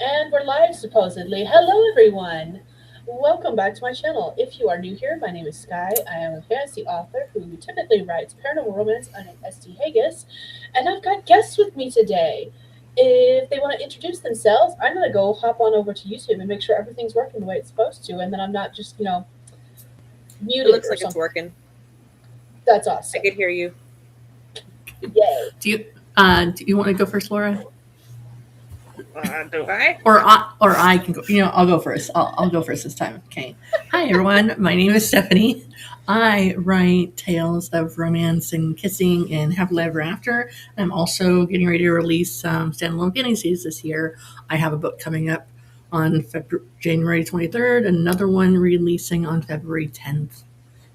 And we're live supposedly. Hello, everyone. Welcome back to my channel. If you are new here, my name is Skye. I am a fantasy author who typically writes paranormal romance on an ST Hegyes, and I've got guests with me today. If they want to introduce themselves, I'm going to go hop on over to YouTube and make sure everything's working the way it's supposed to, and then I'm not just, It muted looks or like it's something. working. That's I awesome. could hear you. Yay. Do you want to go first, Laura? Do I? Or I can go. I'll go first. I'll go first this time. Okay. Hi everyone. My name is Stephanie. I write tales of romance and kissing and happily ever after. I'm also getting ready to release some standalone fantasies this year. I have a book coming up on January 23rd, another one releasing on February 10th.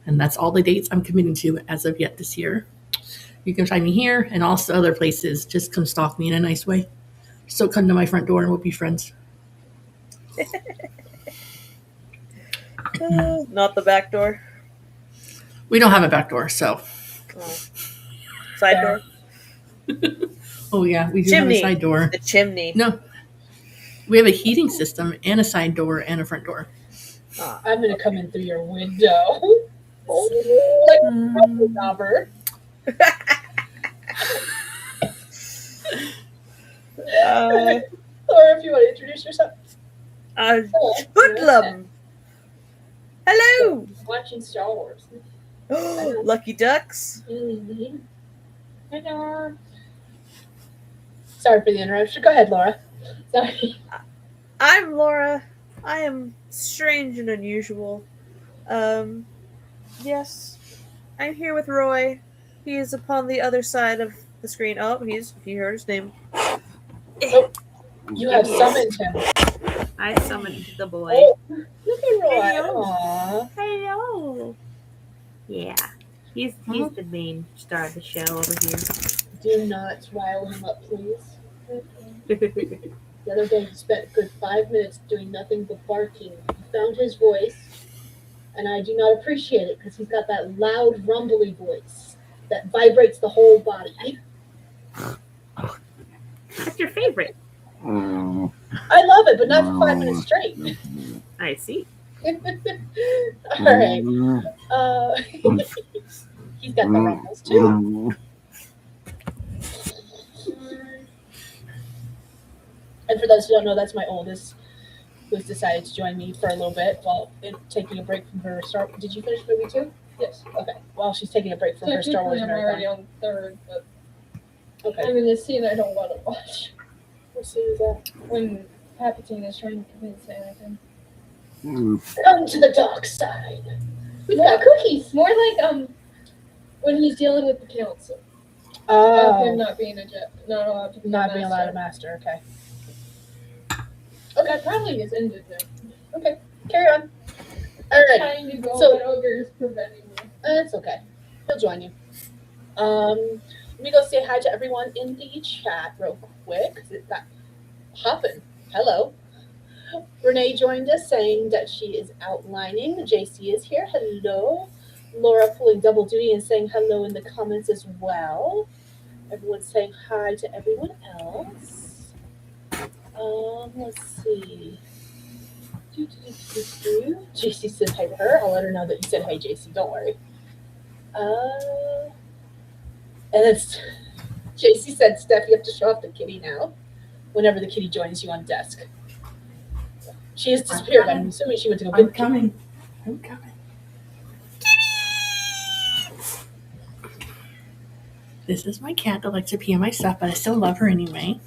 And that's all the dates I'm committing to as of yet this year. You can find me here and also other places. Just come stalk me in a nice way. So come to my front door and we'll be friends. Not the back door. We don't have a back door, so. Oh. Side door. Oh yeah, we do Chimney. have a side door. The chimney. No, we have a heating system and a side door and a front door. I'm going to come in through your window. Like a robber. Or if you want to introduce yourself. Hoodlum. Hello. Watching Star Wars. Lucky ducks. Mm-hmm. Hello. Sorry for the interruption. Go ahead, Laura. Sorry. I'm Laura. I am strange and unusual. Yes. I'm here with Roy. He is upon the other side of the screen. Oh, he heard his name. Oh, you have summoned him. I summoned the boy. Oh, look at Roy. Hello. Aww. Hello. Yeah. He's the main star of the show over Do not rile him up, please. here. The other day, he spent a good 5 minutes doing nothing but barking. He found his voice, and I do not appreciate it because he's got that loud, rumbly voice that vibrates the whole body. What's your favorite? I love it, but not for 5 minutes straight. I see. All right. He's got the rumbles too. And for those who don't know, that's my oldest, who's decided to join me for a little bit while taking a break from her Star. Did you finish movie 2? Yes. Okay. While she's taking a break from her Star Wars I'm already on third, but okay. I'm in the scene I don't want to watch. What scene is that? When Palpatine is trying to convince Anakin. Come to the dark side. We've got cookies. More like when he's dealing with the council. Oh. Of him not being not allowed to be Not being allowed to master. Okay. Okay, probably is ended now. Okay. Carry on. All right. Trying to go, So- but Ogre is preventing me. It's okay. He'll join you. Let me go say hi to everyone in the chat real quick. It's got hopping. Hello. Renee joined us saying that she is outlining. JC is here. Hello. Laura pulling double duty and saying hello in the comments as well. Everyone's saying hi to everyone else. Let's see. JC said hi to her. I'll let her know that you said hey, JC. Don't worry. And it's JC said, Steph, you have to show off the kitty now. Whenever the kitty joins you on desk. She has disappeared. I'm assuming she went to go get I'm the kitty. coming. I'm coming. This is my cat that likes to pee on my stuff, but I still love her anyway.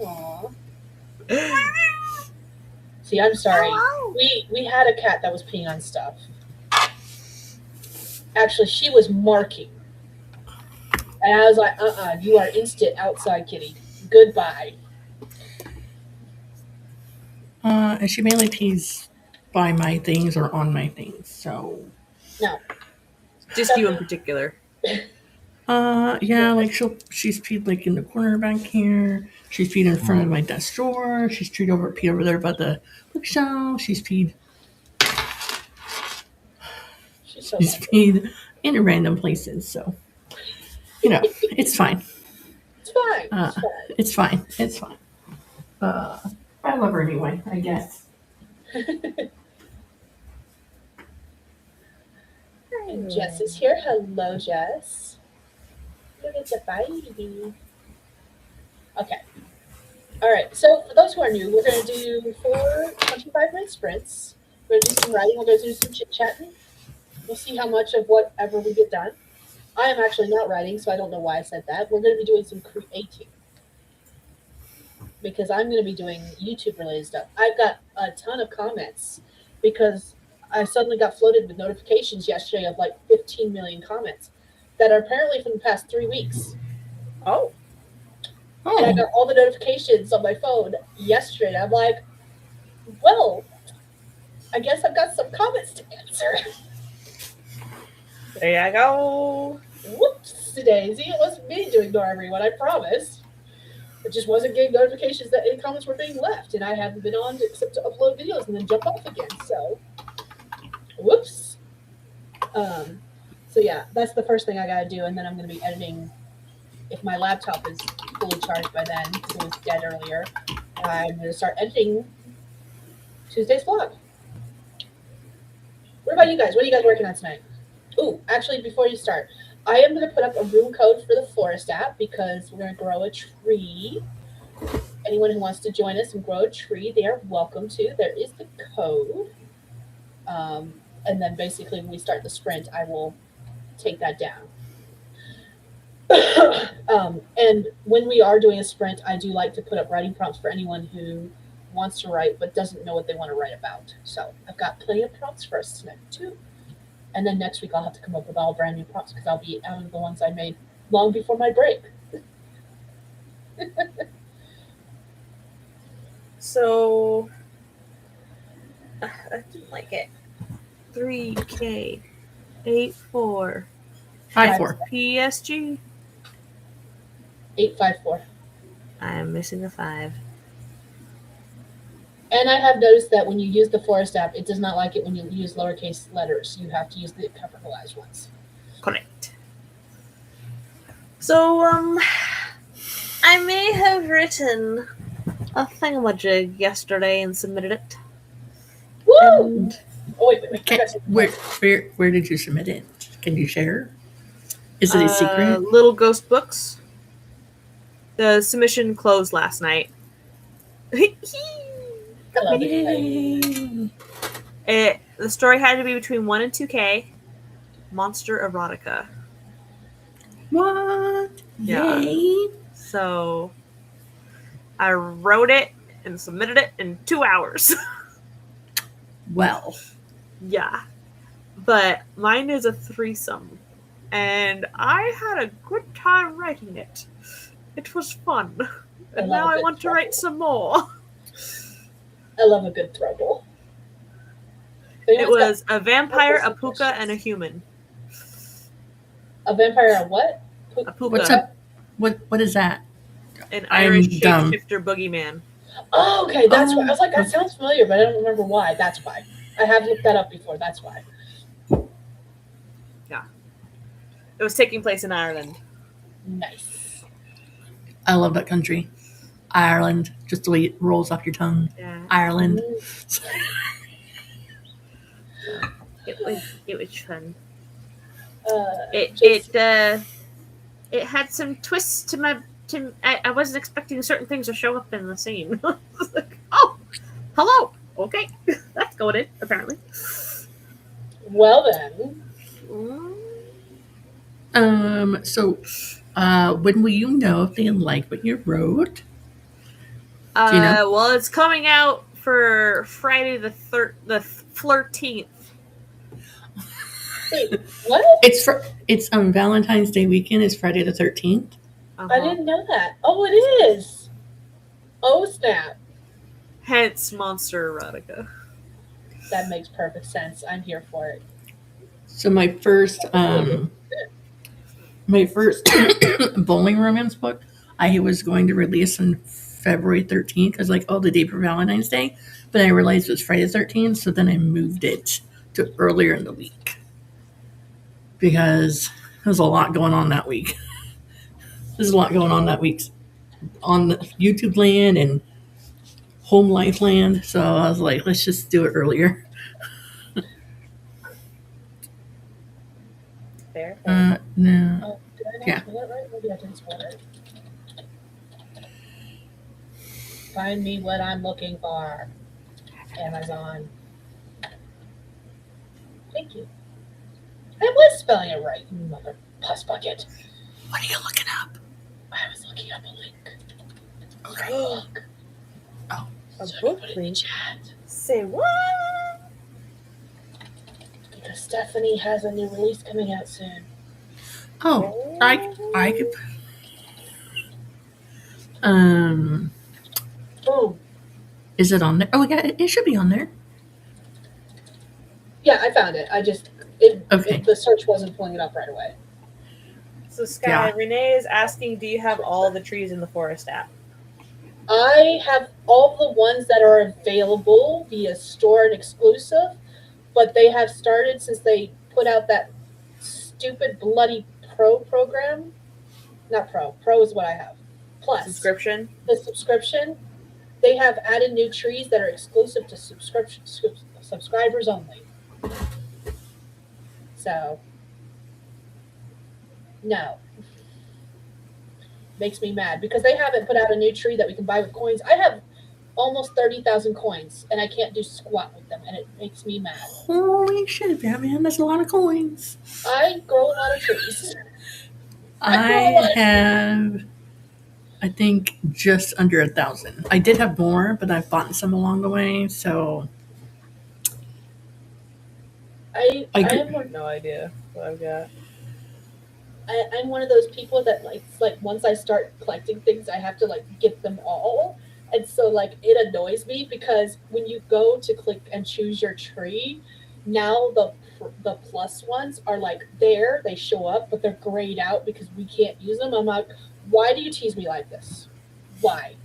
Aww. See, I'm sorry. We had a cat that was peeing on stuff. Actually, she was marking. And I was like, you are instant outside, kitty. Goodbye. And she mainly pees by my things or on my things, so. No. Just you in particular. Yeah, like she's peed like in the corner back here. She's peed in front of my desk drawer. She's peed over there by the bookshelf. She's peed in random places. So, it's fine. It's fine. It's fine. It's fine. It's fine. I love her anyway, I guess. And Jess is here. Hello, Jess. Look at the baby. Okay. All right. So for those who are new, we're going to do 4 25-minute sprints. We're going to do some writing. We're going to do some chit-chatting. We'll see how much of whatever we get done. I am actually not writing, so I don't know why I said that. We're going to be doing some creating because I'm going to be doing YouTube-related stuff. I've got a ton of comments because I suddenly got flooded with notifications yesterday of like 15 million comments that are apparently from the past 3 weeks. Oh. And I got all the notifications on my phone yesterday. I'm like, well, I guess I've got some comments to answer. There you go. Whoops, Daisy. It wasn't me to ignore everyone, I promise. It just wasn't getting notifications that any comments were being left, and I haven't been on except to upload videos and then jump off again. So, whoops. So yeah, that's the first thing I gotta do, and then I'm gonna be editing. If my laptop is fully charged by then, because it was dead earlier, I'm gonna start editing Tuesday's vlog. What about you guys? What are you guys working on tonight? Ooh, actually, before you start, I am going to put up a room code for the Forest app because we're going to grow a tree. Anyone who wants to join us and grow a tree, they are welcome to. There is the code. And then basically when we start the sprint, I will take that down. And when we are doing a sprint, I do like to put up writing prompts for anyone who wants to write but doesn't know what they want to write about. So I've got plenty of prompts for us tonight too. And then next week I'll have to come up with all brand new prompts because I'll be out of the ones I made long before my break. So, I didn't like it. 3K, 84, 5-4. PSG. 854. I'm missing a 5. And I have noticed that when you use the Forest app, it does not like it when you use lowercase letters. You have to use the capitalized ones. Correct. So, I may have written a thingamajig yesterday and submitted it. Woo! And Oh, wait. Where did you submit it? Can you share? Is it a secret? Little Ghost Books. The submission closed last night. Hello. The story had to be between 1 and 2K. Monster erotica. What? Yeah. Yay. So I wrote it and submitted it in 2 hours. Well. Yeah. But mine is a threesome. And I had a good time writing it. It was fun. And now I want to write some more. I love a good throuble. It was a vampire, a puka, and a human. A vampire, a what? A puka. What's up? What is that? An I'm Irish dumb. shapeshifter boogeyman. Oh, okay, that's why. I was like, that sounds familiar, but I don't remember why. That's why. I have looked that up before. That's why. Yeah. It was taking place in Ireland. Nice. I love that country. Ireland. Just the way it rolls off your tongue. Yeah. Ireland. It was fun. It had some twists to my. I wasn't expecting certain things to show up in the scene. Like, oh, hello. Okay, that's going in apparently. Well then. So, when will you know if they like what you wrote? Do you know? Well, it's coming out for Friday the 13th. Wait, what? It's on Valentine's Day weekend. It's Friday the 13th. Uh-huh. I didn't know that. Oh, it is. Oh, snap. Hence Monster Erotica. That makes perfect sense. I'm here for it. So my first bowling romance book I was going to release on February 13th because the day for Valentine's Day, but I realized it was Friday the 13th, so then I moved it to earlier in the week because there was a lot going on that week. There's a lot going on that week on YouTube land and home life land. So I was like, let's just do it earlier. Fair. No. Oh, did I not Yeah. spell it right? Maybe I didn't spell it right. Find me what I'm looking for. Amazon. Thank you. I was spelling it right, you mother puss bucket. What are you looking up? I was looking up a link. Okay. Look. Oh. A So I book put it in the link? chat. Say what? Because Stephanie has a new release coming out soon. Oh, I could. Boom. Is it on there? Oh, yeah, it should be on there. Yeah, I found it. Okay. The search wasn't pulling it up right away. So Skye, Yeah. Renee is asking, do you have all the trees in the forest app? I have all the ones that are available via store and exclusive, but they have started since they put out that stupid bloody pro program. Not pro. Pro is what I have. Plus Subscription? the subscription. They have added new trees that are exclusive to subscribers only. So, no. Makes me mad because they haven't put out a new tree that we can buy with coins. I have almost 30,000 coins and I can't do squat with them, and it makes me mad. Holy shit, Batman! That's a lot of coins. I grow a lot of trees. I have, I think, just under 1,000. I did have more, but I've bought some along the way. So I I could- am No idea what I've got. I'm one of those people that like once I start collecting things, I have to like get them all. And so like it annoys me because when you go to click and choose your tree, now the plus ones are like there, they show up, but they're grayed out because we can't use them. I'm like, why do you tease me like this? Why?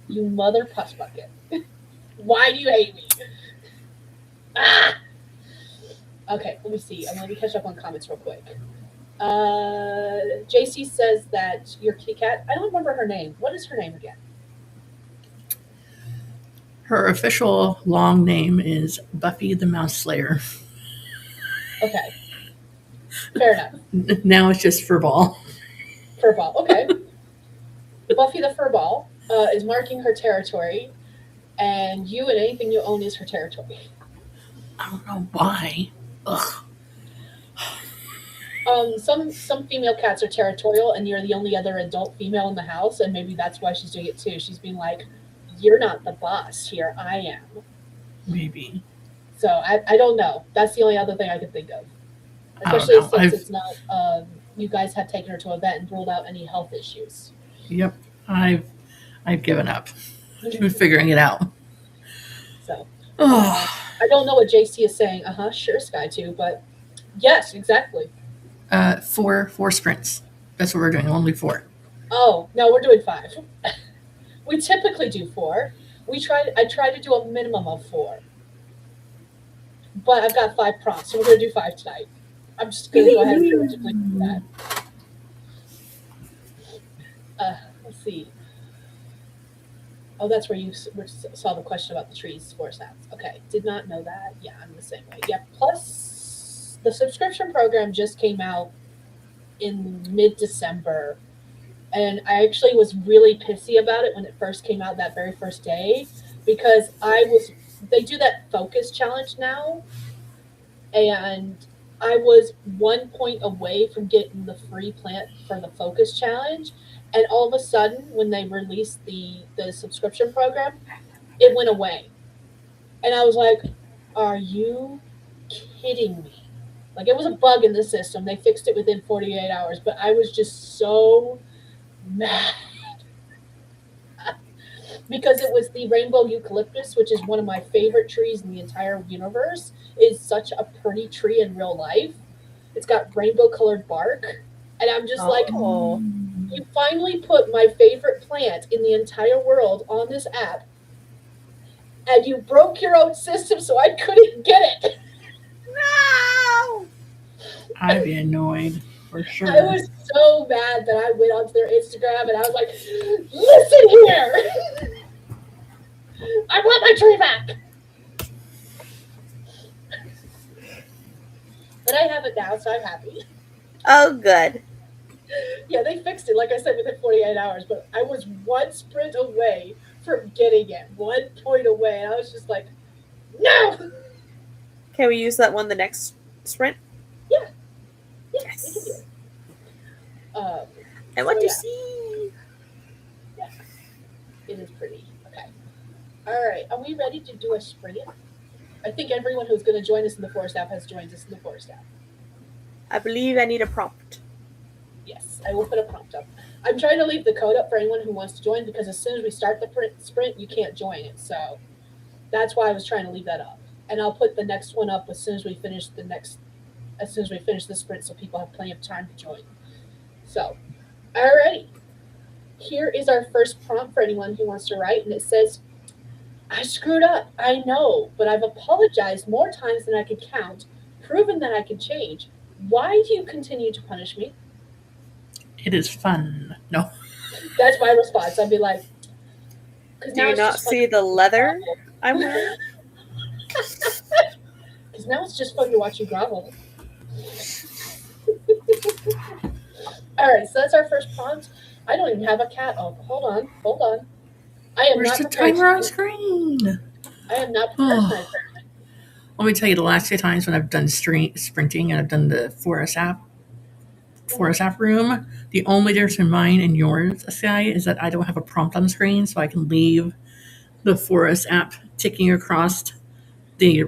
You mother puss bucket. Why do you hate me? Ah! Okay, let me see. I'm gonna catch up on comments real quick. JC says that your kitty cat, I don't remember her name. What is her name again? her official long name is Buffy the Mouse Slayer. Okay. Fair enough. Now it's just Furball. Furball. Okay. Buffy the Furball is marking her territory, and you and anything you own is her territory. I don't know why. Ugh. Some female cats are territorial, and you're the only other adult female in the house, and maybe that's why she's doing it too. She's being like, "You're not the boss here. I am." Maybe. So I don't know. That's the only other thing I could think of. I don't Especially know. since I've- it's not. You guys have taken her to a vet and ruled out any health issues. Yep. I've given up. I'm figuring it out. So Oh. I don't know what JC is saying. Sure, Skye too, but yes, exactly. 4 sprints. That's what we're doing. Only 4. Oh no, we're doing 5. We typically do 4. I try to do a minimum of 4, but I've got 5 prompts, so we're gonna do 5 tonight. I'm just gonna go ahead and preemptively do that. Let's see. Oh, that's where you saw the question about the trees for stats. Okay, did not know that. Yeah, I'm the same way. Yeah, plus the subscription program just came out in mid-December, and I actually was really pissy about it when it first came out that very first day because they do that focus challenge now, and I was 1 point away from getting the free plant for the focus challenge. And all of a sudden, when they released the subscription program, it went away. And I was like, are you kidding me? Like, it was a bug in the system. They fixed it within 48 hours. But I was just so mad. Because it was the rainbow eucalyptus, which is one of my favorite trees in the entire universe. It's such a pretty tree in real life. It's got rainbow-colored bark. And I'm just like, you finally put my favorite plant in the entire world on this app, and you broke your own system so I couldn't get it. No! I'd be annoyed. for I sure. was so mad that I went onto their Instagram and I was like, listen here. I want my tree back. But I have it now, so I'm happy. Oh, good. Yeah, they fixed it, like I said, within 48 hours, but I was one sprint away from getting it, 1 point away. And I was just like, no. Can we use that one the next sprint? Yeah, yeah, we can do Yes. it. Um, I so want to yeah, see. yeah, it is pretty. Okay. All right. Are we ready to do a sprint? I think everyone who's going to join us in the forest app has joined us in the forest app. I believe I need a prompt. Yes, I will put a prompt up. I'm trying to leave the code up for anyone who wants to join because as soon as we start the sprint, you can't join it. So that's why I was trying to leave that up. And I'll put the next one up as soon as we finish the sprint, so people have plenty of time to join. So, alrighty. Here is our first prompt for anyone who wants to write, and it says, I screwed up, I know, but I've apologized more times than I could count, proven that I can change. Why do you continue to punish me? It is fun. No. That's my response. I'd be like, because Do now you it's not just fun see to the watch you leather grovel. I'm wearing? Because now it's just fun to watch you grovel. All right, so that's our first prompt. I don't even have a cat. Oh, hold on. I am Where's not the prepared timer on tonight. screen? I am not prepared Oh. tonight, apparently. Let me tell you, the last 2 times when I've done sprinting and I've done the forest app room, the only difference in mine and yours, Skye, is that I don't have a prompt on the screen, so I can leave the forest app ticking across the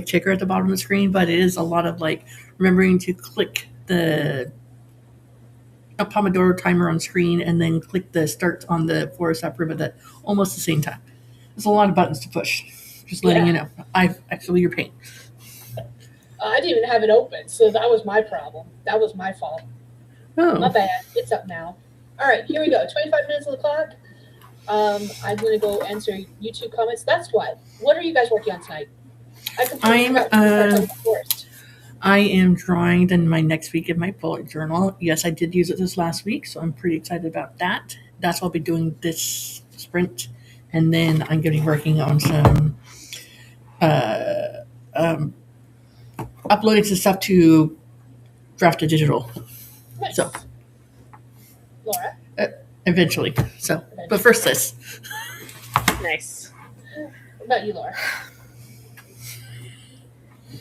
ticker at the bottom of the screen. But it is a lot of like remembering to click the a Pomodoro timer on screen and then click the start on the forest app room at almost the same time. There's a lot of buttons to push. Just letting you Yeah, know. I feel your pain. I didn't even have it open, so that was my problem. That was my fault. My Oh, bad. It's up now. All right, here we go. 25 minutes on the clock. I'm going to go answer YouTube comments. That's what. What are you guys working on tonight? I completely I'm forgot to start talking about forest. I am drawing in my next week in my bullet journal. Yes, I did use it this last week, so I'm pretty excited about that. That's what I'll be doing this sprint, and then I'm going to be working on some uh, um, uploading some stuff to draft a digital. So Nice. Laura, eventually. So, but eventually. first this. Nice. What about you, Laura?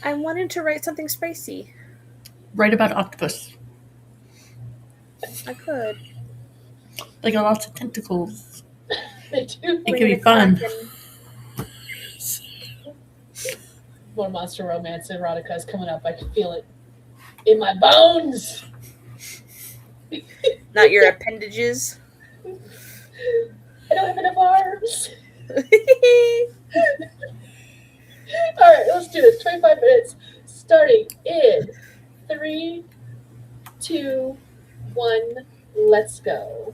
I wanted to write something spicy. Write about octopus. I could. They got lots of tentacles. They do. It We could need be a fun. kraken. More monster romance and erotica is coming up. I can feel it in my bones. Not your appendages. I don't have enough arms. All right, let's do this. 25 minutes starting in 3, 2, 1. Let's go.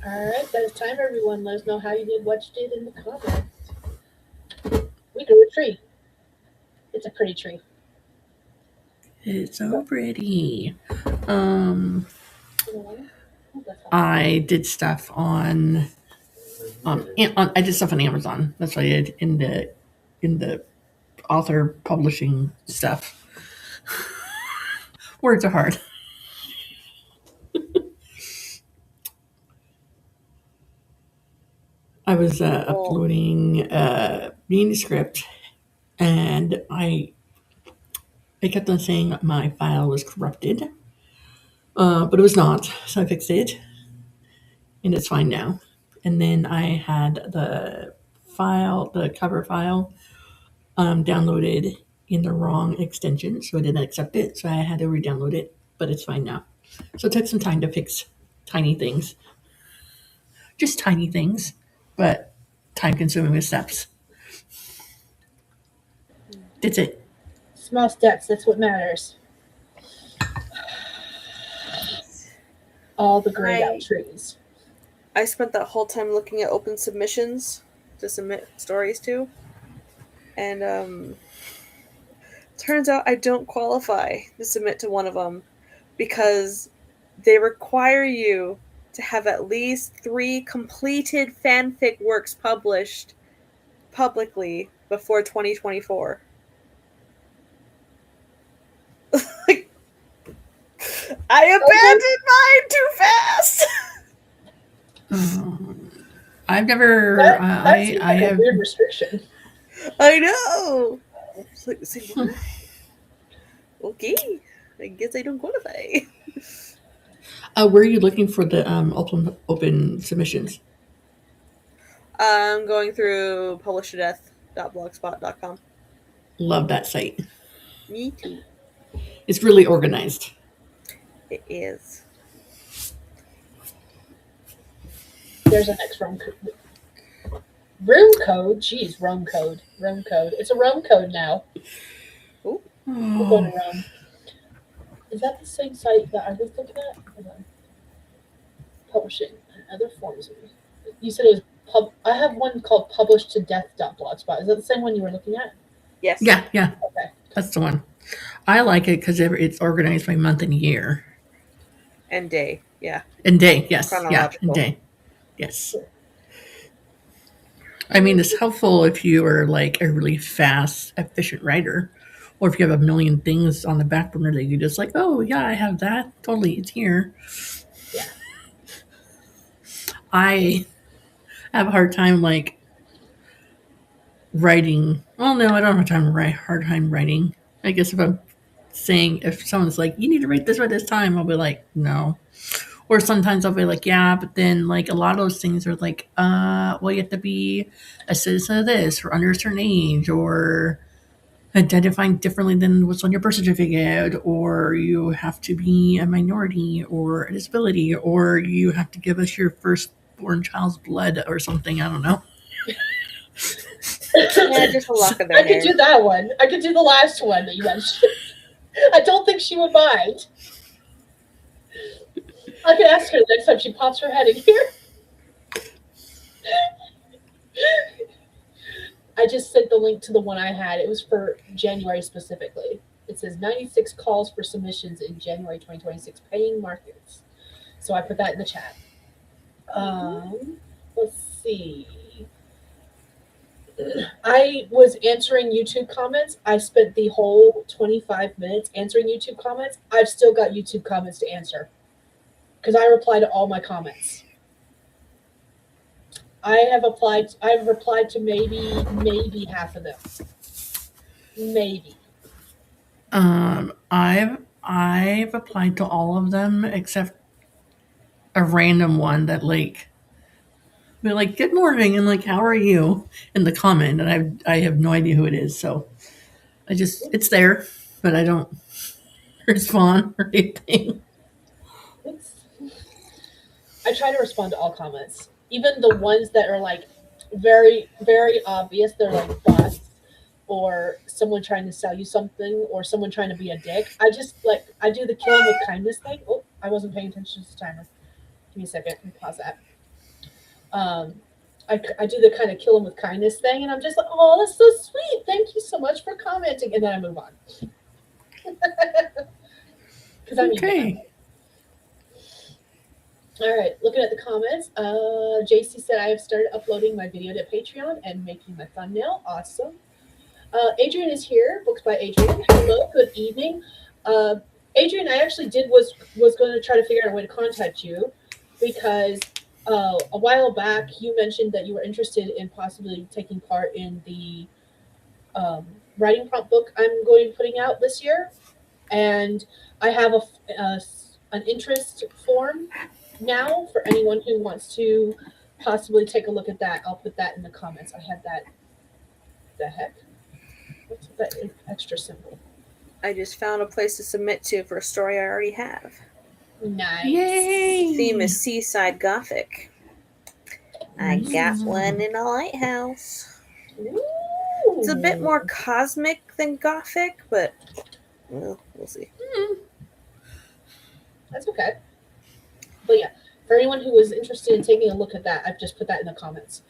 All right, that is time, everyone. Let us know how you did, what you did in the comments. We grew a tree. It's a pretty tree. It's so pretty. Um, You know, that's all. I did stuff on I did stuff on Amazon. That's what I did in the author publishing stuff. Words are hard. I was uploading manuscript, and I kept on saying my file was corrupted, but it was not. So I fixed it, and it's fine now. And then I had the cover file, downloaded in the wrong extension, so I didn't accept it. So I had to re-download it, but it's fine now. So it took some time to fix tiny things, just tiny things, but time-consuming with steps. That's it. Small steps, that's what matters. All the grayed out trees. I spent that whole time looking at open submissions to submit stories to. And turns out I don't qualify to submit to one of them because they require you to have at least 3 completed fanfic works published publicly before 2024. I abandoned mine too fast. I've never. That I seems like a have. weird restriction. I know. It's like, see, okay, I guess I don't qualify. Where are you looking for the open submissions? I'm going through publishtodeath.blogspot.com. Love that site. Me too. It's really organized. It is. There's an next room code. Room code? Jeez, Rome code. Rome code. It's a Rome code now. Ooh. We're going to Rome. Is that the same site that I was looking at? Hold on. Publishing and other forms of. You said it was I have one called publishtodeath.blogspot. Is that the same one you were looking at? Yes. Yeah, Okay. that's the one. I like it because it's organized by month and year And day. Yeah. and day. Yes, yeah, Chronological. and day. Yes. I mean, it's helpful if you are like a really fast, efficient writer, or if you have a million things on the back burner that you just like, oh yeah, I have that. Totally, it's here. Yeah. I have a hard time like writing. Well, no, I don't have hard time writing. I guess if someone's like, you need to write this by this time, I'll be like, no. Or sometimes I'll be like, yeah, but then like a lot of those things are like, well, you have to be a citizen of this or under a certain age or identifying differently than what's on your birth certificate, or you have to be a minority or a disability, or you have to give us your firstborn child's blood or something. I don't know. Yeah, just a lock of their I could hair. do that one. I could do the last one that you mentioned. I don't think she would mind. I could ask her the next time she pops her head in here. I just sent the link to the one I had. It was for January specifically. It says 96 calls for submissions in January 2026 paying markets. So I put that in the chat. Let's see. I was answering YouTube comments. I spent the whole 25 minutes answering YouTube comments. I've still got YouTube comments to answer because I reply to all my comments. I've replied to maybe half of them. Maybe. I've applied to all of them except a random one that like they're like, good morning, and like, how are you in the comment, and I have no idea who it is, so it's there, but I don't respond or anything. I try to respond to all comments, even the ones that are like very, very obvious. They're like bots or someone trying to sell you something or someone trying to be a dick. I do the killing with kindness thing. Oh, I wasn't paying attention to the timer. Give me a second. Let me pause that. Um, I do the kind of kill them with kindness thing, and I'm just like, oh, that's so sweet. Thank you so much for commenting, and then I move on because I mean that. Okay. All right, looking at the comments, JC said I have started uploading my video to Patreon and making my thumbnail. Awesome. Adrian is here. Books by Adrian. Hello. Good evening. Uh, Adrian, I actually was going to try to figure out a way to contact you because a while back you mentioned that you were interested in possibly taking part in the writing prompt book I'm going to be putting out this year, and I have an interest form now for anyone who wants to possibly take a look at that. I'll put that in the comments. I have that. The heck? What's that extra symbol? I just found a place to submit to for a story I already have. Nice. Yay! Theme is seaside gothic. I got one in a lighthouse. Ooh. It's a bit more cosmic than gothic, but well, we'll see. That's okay. But yeah, for anyone who is interested in taking a look at that, I've just put that in the comments.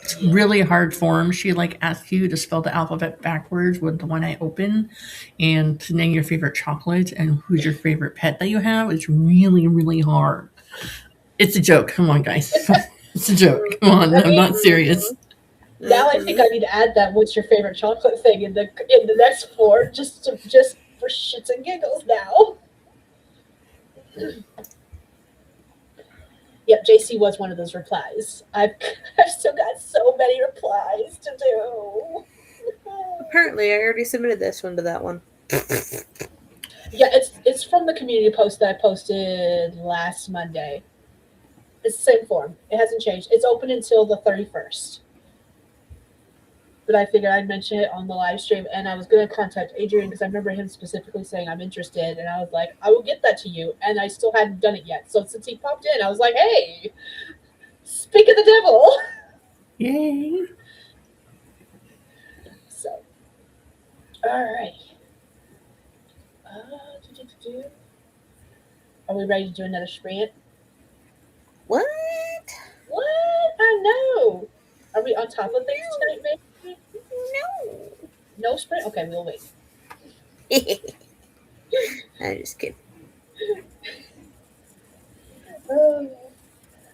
It's really hard form. She asks you to spell the alphabet backwards with the one I open, and to name your favorite chocolate and who's your favorite pet that you have. It's really, really hard. It's a joke. Come on, guys. It's a joke. Come on, I'm not serious. Now I think I need to add that "What's your favorite chocolate" thing in the next floor, just for shits and giggles. Now. Yep, JC was one of those replies. I've still got so many replies to do. Apparently, I already submitted this one to that one. Yeah, it's from the community post that I posted last Monday. It's the same form. It hasn't changed. It's open until the 31st. But I figured I'd mention it on the live stream, and I was going to contact Adrian because I remember him specifically saying I'm interested, and I was like, I will get that to you, and I still hadn't done it yet. So since he popped in, I was like, hey, speak of the devil. Yay! So, all right. Are we ready to do another sprint? What? What? I know. Are we on top of things tonight, baby? No. No sprint? Okay, we'll wait. I'm just kidding. I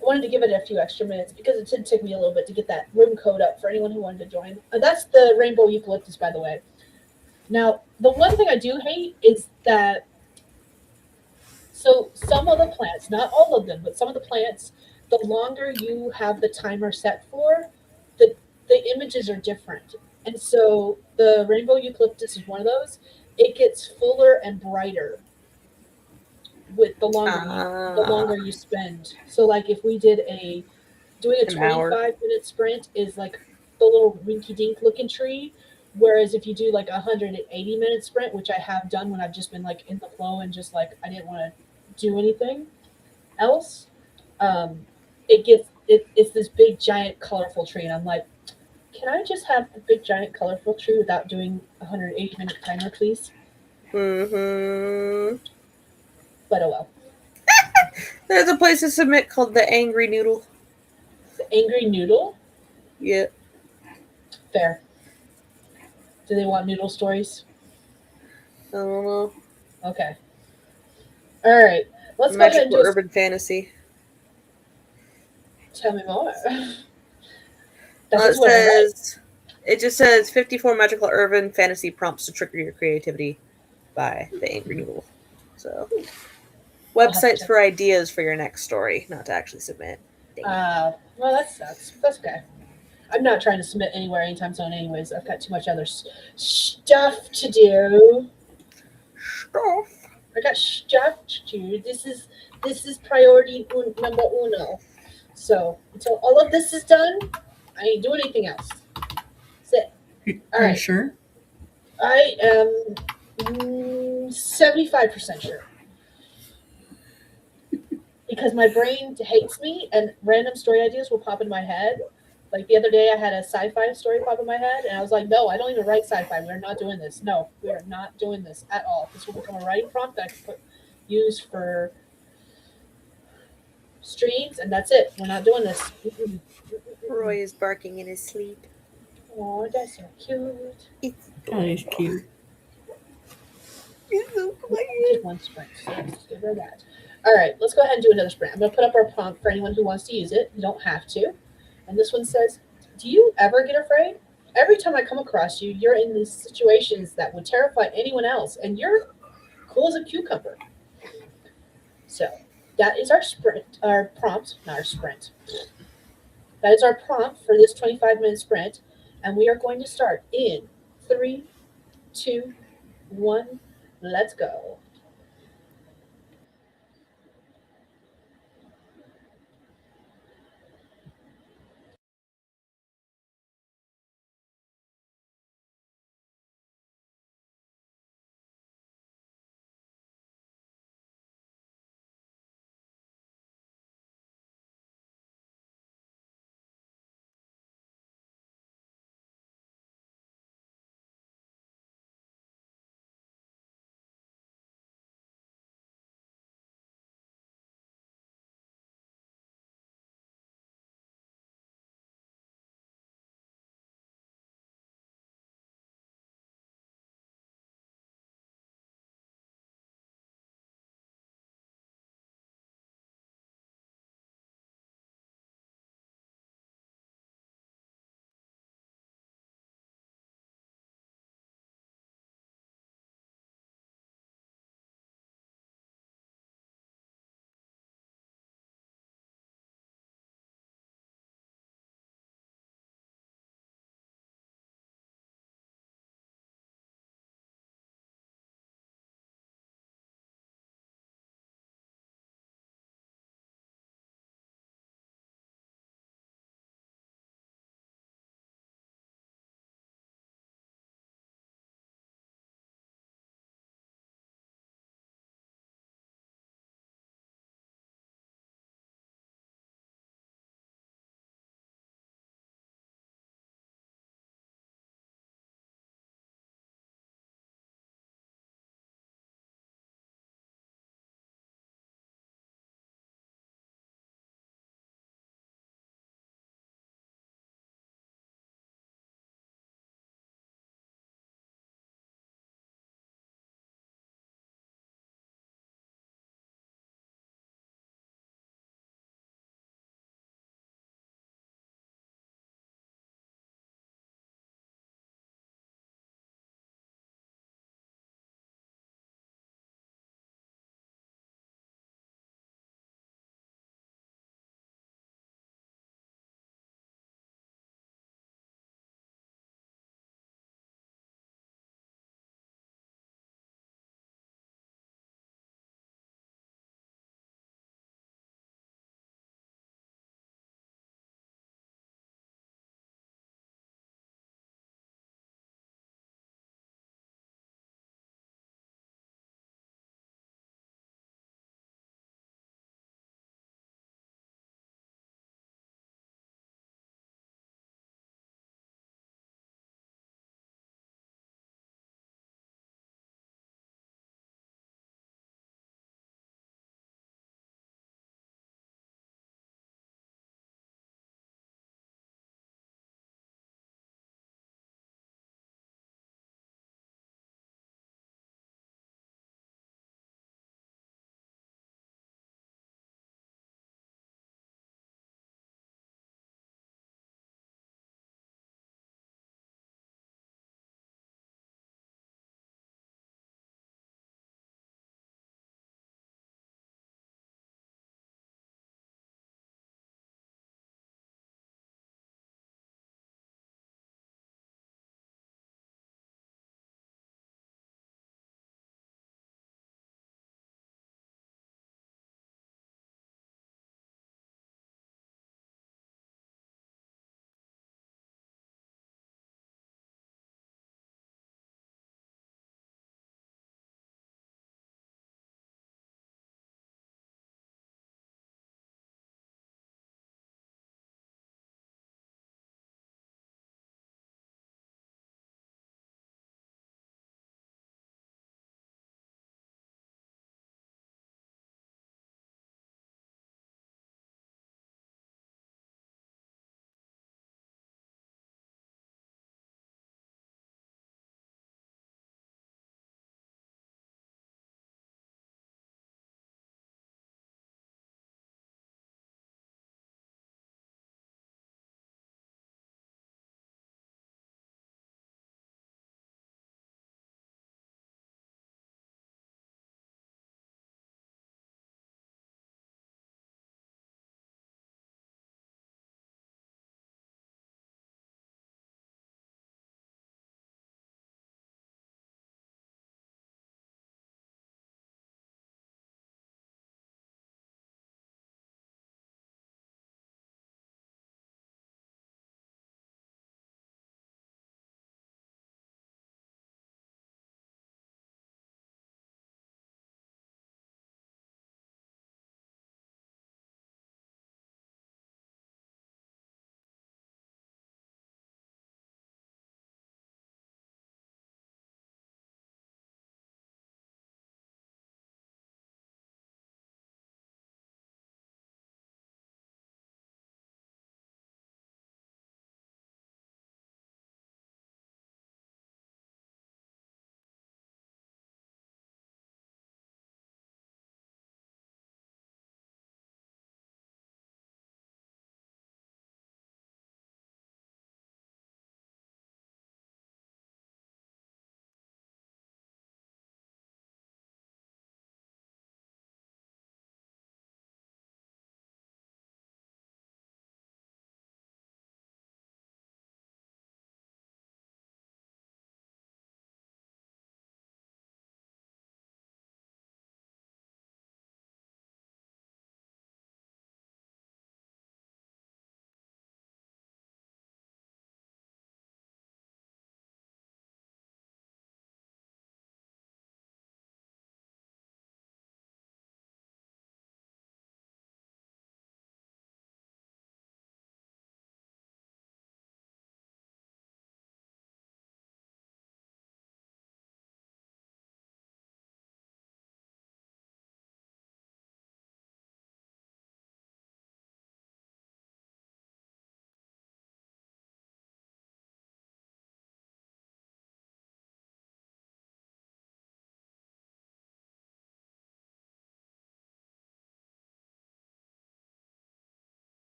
wanted to give it a few extra minutes because it did take me a little bit to get that room code up for anyone who wanted to join. That's the rainbow eucalyptus, by the way. Now, the one thing I do hate is that, so some of the plants, not all of them, but some of the plants, the longer you have the timer set for, the images are different. And so the rainbow eucalyptus is one of those. It gets fuller and brighter with the longer you spend. So if we did doing a 25-minute sprint is like the little rinky-dink looking tree, whereas if you do a 180-minute sprint, which I have done when I've just been in the flow and just I didn't want to do anything else, it's this big giant colorful tree, and I'm like, can I just have the big giant colorful tree without doing 180-minute timer, please? Mm-hmm. But oh well. There's a place to submit called the Angry Noodle. The Angry Noodle? Yeah. Fair. Do they want noodle stories? I don't know. Okay. All right. Let's go ahead and do urban fantasy. Tell me more. It just says 54 magical urban fantasy prompts to trigger your creativity by the Angry Noodle. So, websites for ideas for your next story, not to actually submit. Well, that sucks. That's okay. I'm not trying to submit anywhere anytime soon anyways. I've got too much other stuff to do. I got stuff to do. This is priority number uno. So, until all of this is done, I ain't doing anything else. That's it. All right. You sure? I am 75% sure. Because my brain hates me and random story ideas will pop in my head. Like the other day, I had a sci-fi story pop in my head, and I was like, no, I don't even write sci-fi. We're not doing this. No, we are not doing this at all. This will become a writing prompt that I can use for streams, and that's it. We're not doing this. Mm-mm. Mm-mm. Roy is barking in his sleep. Oh, that's so cute. It's That is cute. He's so Just quiet. one sprint. So let's get rid of that. All right, let's go ahead and do another sprint. I'm going to put up our prompt for anyone who wants to use it. You don't have to. And this one says, do you ever get afraid? Every time I come across you, you're in these situations that would terrify anyone else, and you're cool as a cucumber. So that is our sprint, our prompt, not our sprint. That is our prompt for this 25-minute sprint. And we are going to start in 3, 2, 1. Let's go.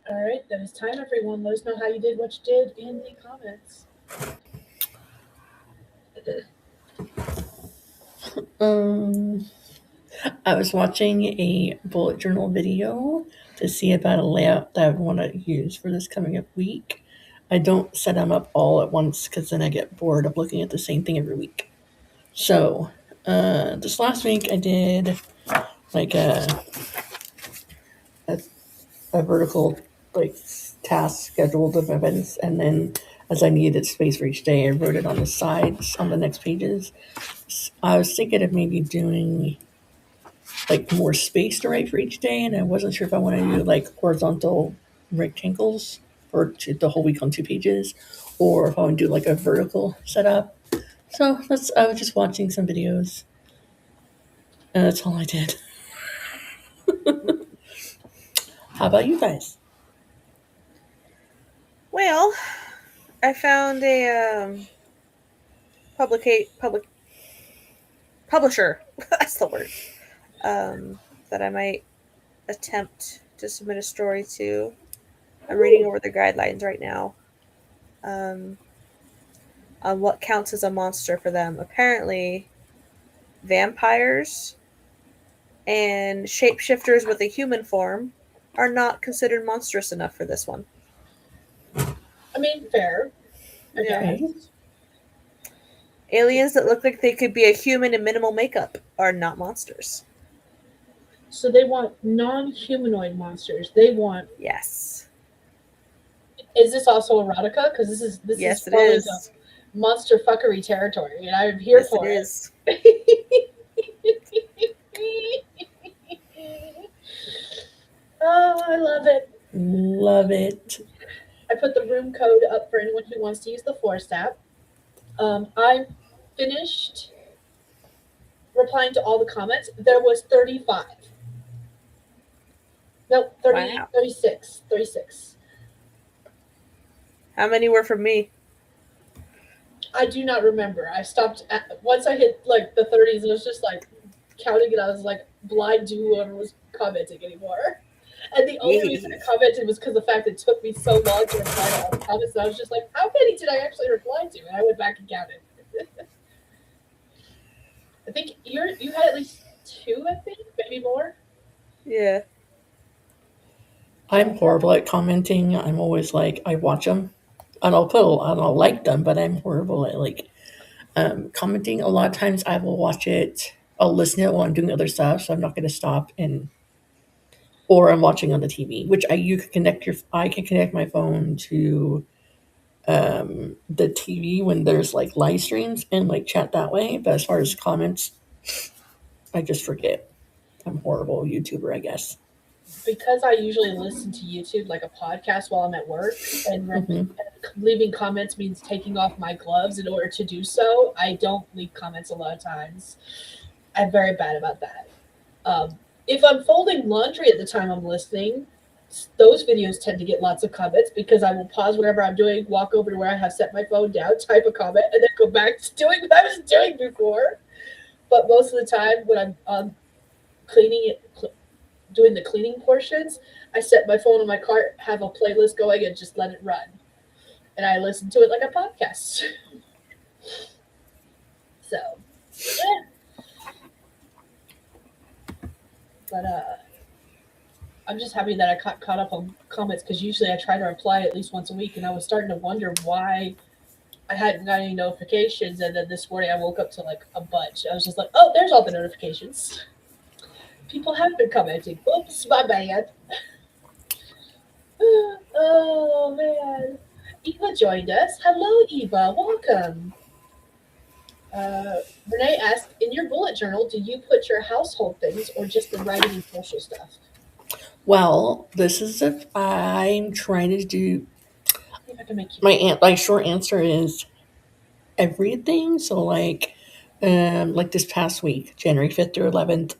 All right, then it's time, everyone. Let us know how you did, what you did in the comments. I was watching a bullet journal video to see about a layout that I would want to use for this coming up week. I don't set them up all at once because then I get bored of looking at the same thing every week. So, this last week I did like a, a vertical like task scheduled of events, and then as I needed space for each day, I wrote it on the sides on the next pages. I was thinking of maybe doing like more space to write for each day, and I wasn't sure if I wanted to do like horizontal rectangles for the whole week on 2 pages, or if I would do like a vertical setup. So I was just watching some videos, and that's all I did. How about you guys? Well, I found a publisher. That's the word. That I might attempt to submit a story to. I'm reading over the guidelines right now. On what counts as a monster for them. Apparently, vampires and shapeshifters with a human form are not considered monstrous enough for this one. I mean, fair. Yeah. Okay. Aliens that look like they could be a human in minimal makeup are not monsters. So they want non-humanoid monsters. They want. Yes. Is this also erotica? Because this Yes, is it probably is. the monster fuckery territory, and I'm here Yes, for it it. is. Oh, I love it. Love it. I put the room code up for anyone who wants to use the Forest app. I finished replying to all the comments. There was 35. No, 30, Wow. 36. 36. How many were from me? I do not remember. I stopped once I hit like the 30s. It was just like counting it. I was like blind to whoever was commenting anymore. And the only reason I commented was because the fact it took me so long to reply to all the comments. And I was just like, how many did I actually reply to? And I went back and counted. I think you had at least 2. I think maybe more. Yeah. I'm horrible at commenting. I'm always like, I watch them and I'll like them, but I'm horrible at like commenting. A lot of times I will watch it, I'll listen to it while I'm doing other stuff, so I'm not going to stop or I'm watching on the TV, which I can connect my phone to the TV when there's like live streams and like chat that way. But as far as comments, I just forget. I'm horrible YouTuber, I guess. Because I usually listen to YouTube like a podcast while I'm at work, and leaving comments means taking off my gloves in order to do so. I don't leave comments a lot of times. I'm very bad about that. If I'm folding laundry at the time I'm listening, those videos tend to get lots of comments because I will pause whatever I'm doing, walk over to where I have set my phone down, type a comment, and then go back to doing what I was doing before. But most of the time when I'm cleaning it, doing the cleaning portions, I set my phone in my car, have a playlist going, and just let it run. And I listen to it like a podcast. So, yeah. But I'm just happy that I caught up on comments because usually I try to reply at least once a week, and I was starting to wonder why I hadn't got any notifications. And then this morning I woke up to like a bunch. I was just like, oh, there's all the notifications. People have been commenting. Oops, my bad. Oh, man. Eva joined us. Hello, Eva. Welcome. Renee asked, in your bullet journal, do you put your household things or just the writing and social stuff? Well, this is if I'm trying to do If I can make you my short answer is everything. So like this past week, January 5th through 11th,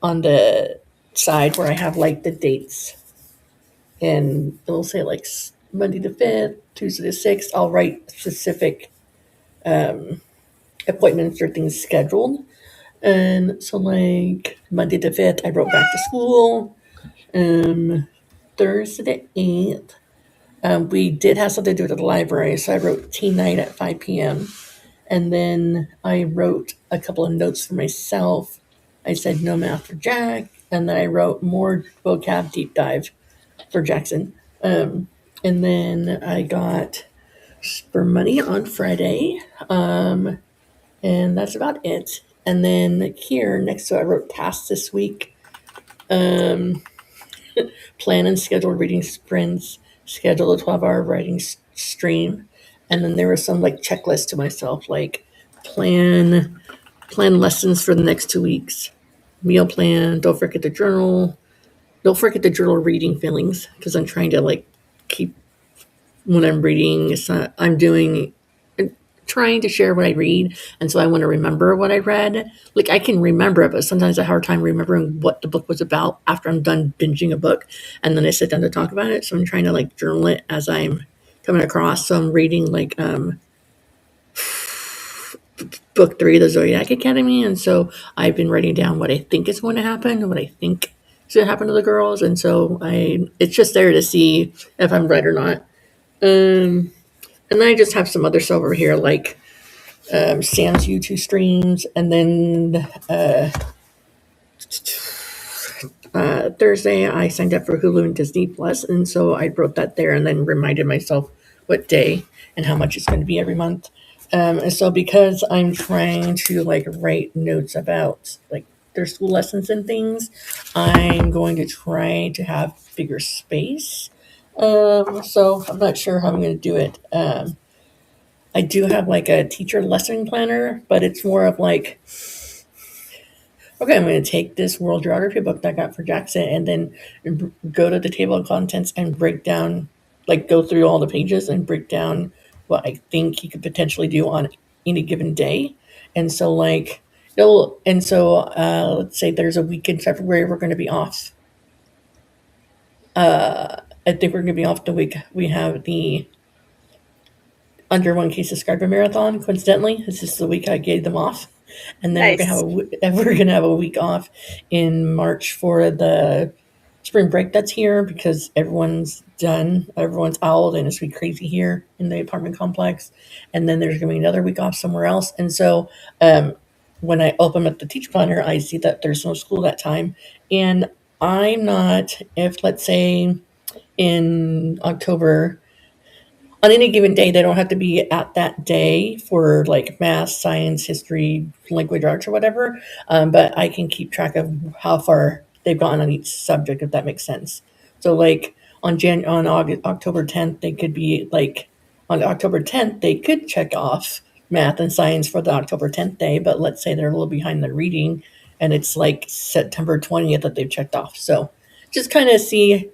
on the side where I have like the dates, and it'll say like Monday the 5th, Tuesday the 6th. I'll write specific appointments or things scheduled. And so like Monday the 5th, I wrote back to school. Thursday the 8th, we did have something to do with the library, so I wrote teen night at 5 p.m. And then I wrote a couple of notes for myself. I said no math for Jack, and then I wrote more vocab deep dive for Jackson. And then I got for money on Friday, and that's about it. And then here next to it, I wrote tasks this week. Plan and schedule reading sprints, schedule a 12-hour writing stream, and then there was some like checklist to myself, like plan lessons for the next 2 weeks, meal plan, don't forget to journal reading feelings, because I'm trying to like keep when I'm reading, it's not, trying to share what I read, and so I want to remember what I read. Like I can remember it, but sometimes I have a hard time remembering what the book was about after I'm done binging a book, and then I sit down to talk about it. So I'm trying to like journal it as I'm coming across. So I'm reading like book 3 of the Zodiac Academy, and so I've been writing down what I think is going to happen, what I think should happen to the girls, and so it's just there to see if I'm right or not. And then I just have some other stuff over here, like Sam's YouTube streams, and then Thursday I signed up for Hulu and Disney Plus, and so I wrote that there, and then reminded myself what day and how much it's going to be every month. And so because I'm trying to like write notes about like their school lessons and things, I'm going to try to have bigger space. So I'm not sure how I'm going to do it. I do have like a teacher lesson planner, but it's more of like, okay, I'm going to take this world geography book that I got for Jackson and then go to the table of contents and break down, like go through all the pages and break down what I think he could potentially do on any given day. And so like, let's say there's a week in February we're going to be off. I think we're going to be off the week we have the Under One Case Subscriber Marathon. Coincidentally, this is the week I gave them off, and then Nice. we're gonna have a week off in March for the spring break that's here, because everyone's done, everyone's out, and it's gonna be crazy here in the apartment complex. And then there's gonna be another week off somewhere else, and so when I open up the teach planner, I see that there's no school that time, and I'm not, if let's say in October, on any given day, they don't have to be at that day for like math, science, history, language arts, or whatever. But I can keep track of how far they've gotten on each subject, if that makes sense. So like on October 10th, they could be like, on October 10th, they could check off math and science for the October 10th day. But let's say they're a little behind the reading, and it's like September 20th that they've checked off. So just kind of see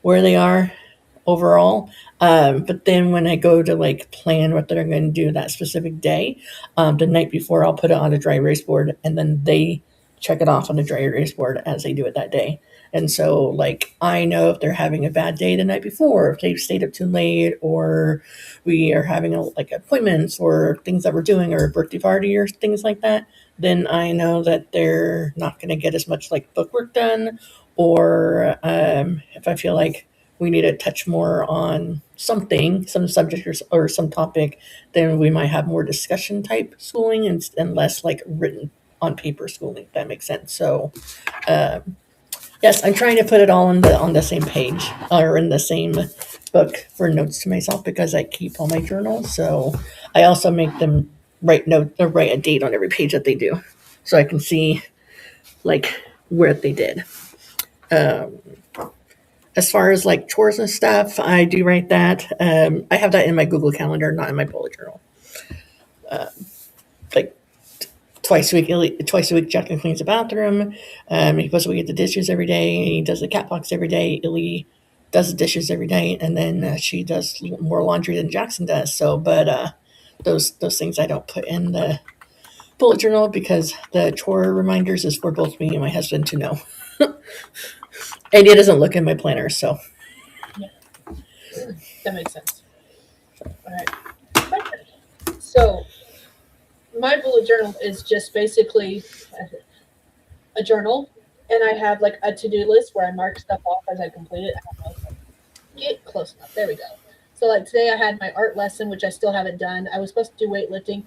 where they are overall. But then when I go to like plan what they're going to do that specific day, the night before I'll put it on a dry erase board, and then they check it off on the dry erase board as they do it that day. And so like I know if they're having a bad day the night before, if they've stayed up too late, or we are having like appointments or things that we're doing, or a birthday party or things like that, then I know that they're not going to get as much like book work done. Or if I feel like we need to touch more on something, some subject or some topic, then we might have more discussion type schooling and less like written on paper schooling, if that makes sense. So, yes, I'm trying to put it all on the same page or in the same book for notes to myself, because I keep all my journals. So I also make them write a date on every page that they do, so I can see like where they did. As far as like chores and stuff, I do write that. I have that in my Google Calendar, not in my bullet journal. Like twice a week, Jackson cleans the bathroom. He puts away the dishes every day. He does the cat box every day. Illy does the dishes every day, and then she does more laundry than Jackson does. So, but those things I don't put in the bullet journal, because the chore reminders is for both me and my husband to know. And it doesn't look in my planner, so. That makes sense. All right. So my bullet journal is just basically a journal, and I have like a to-do list where I mark stuff off as I complete it. I don't know if close enough. There we go. So like today I had my art lesson, which I still haven't done. I was supposed to do weightlifting.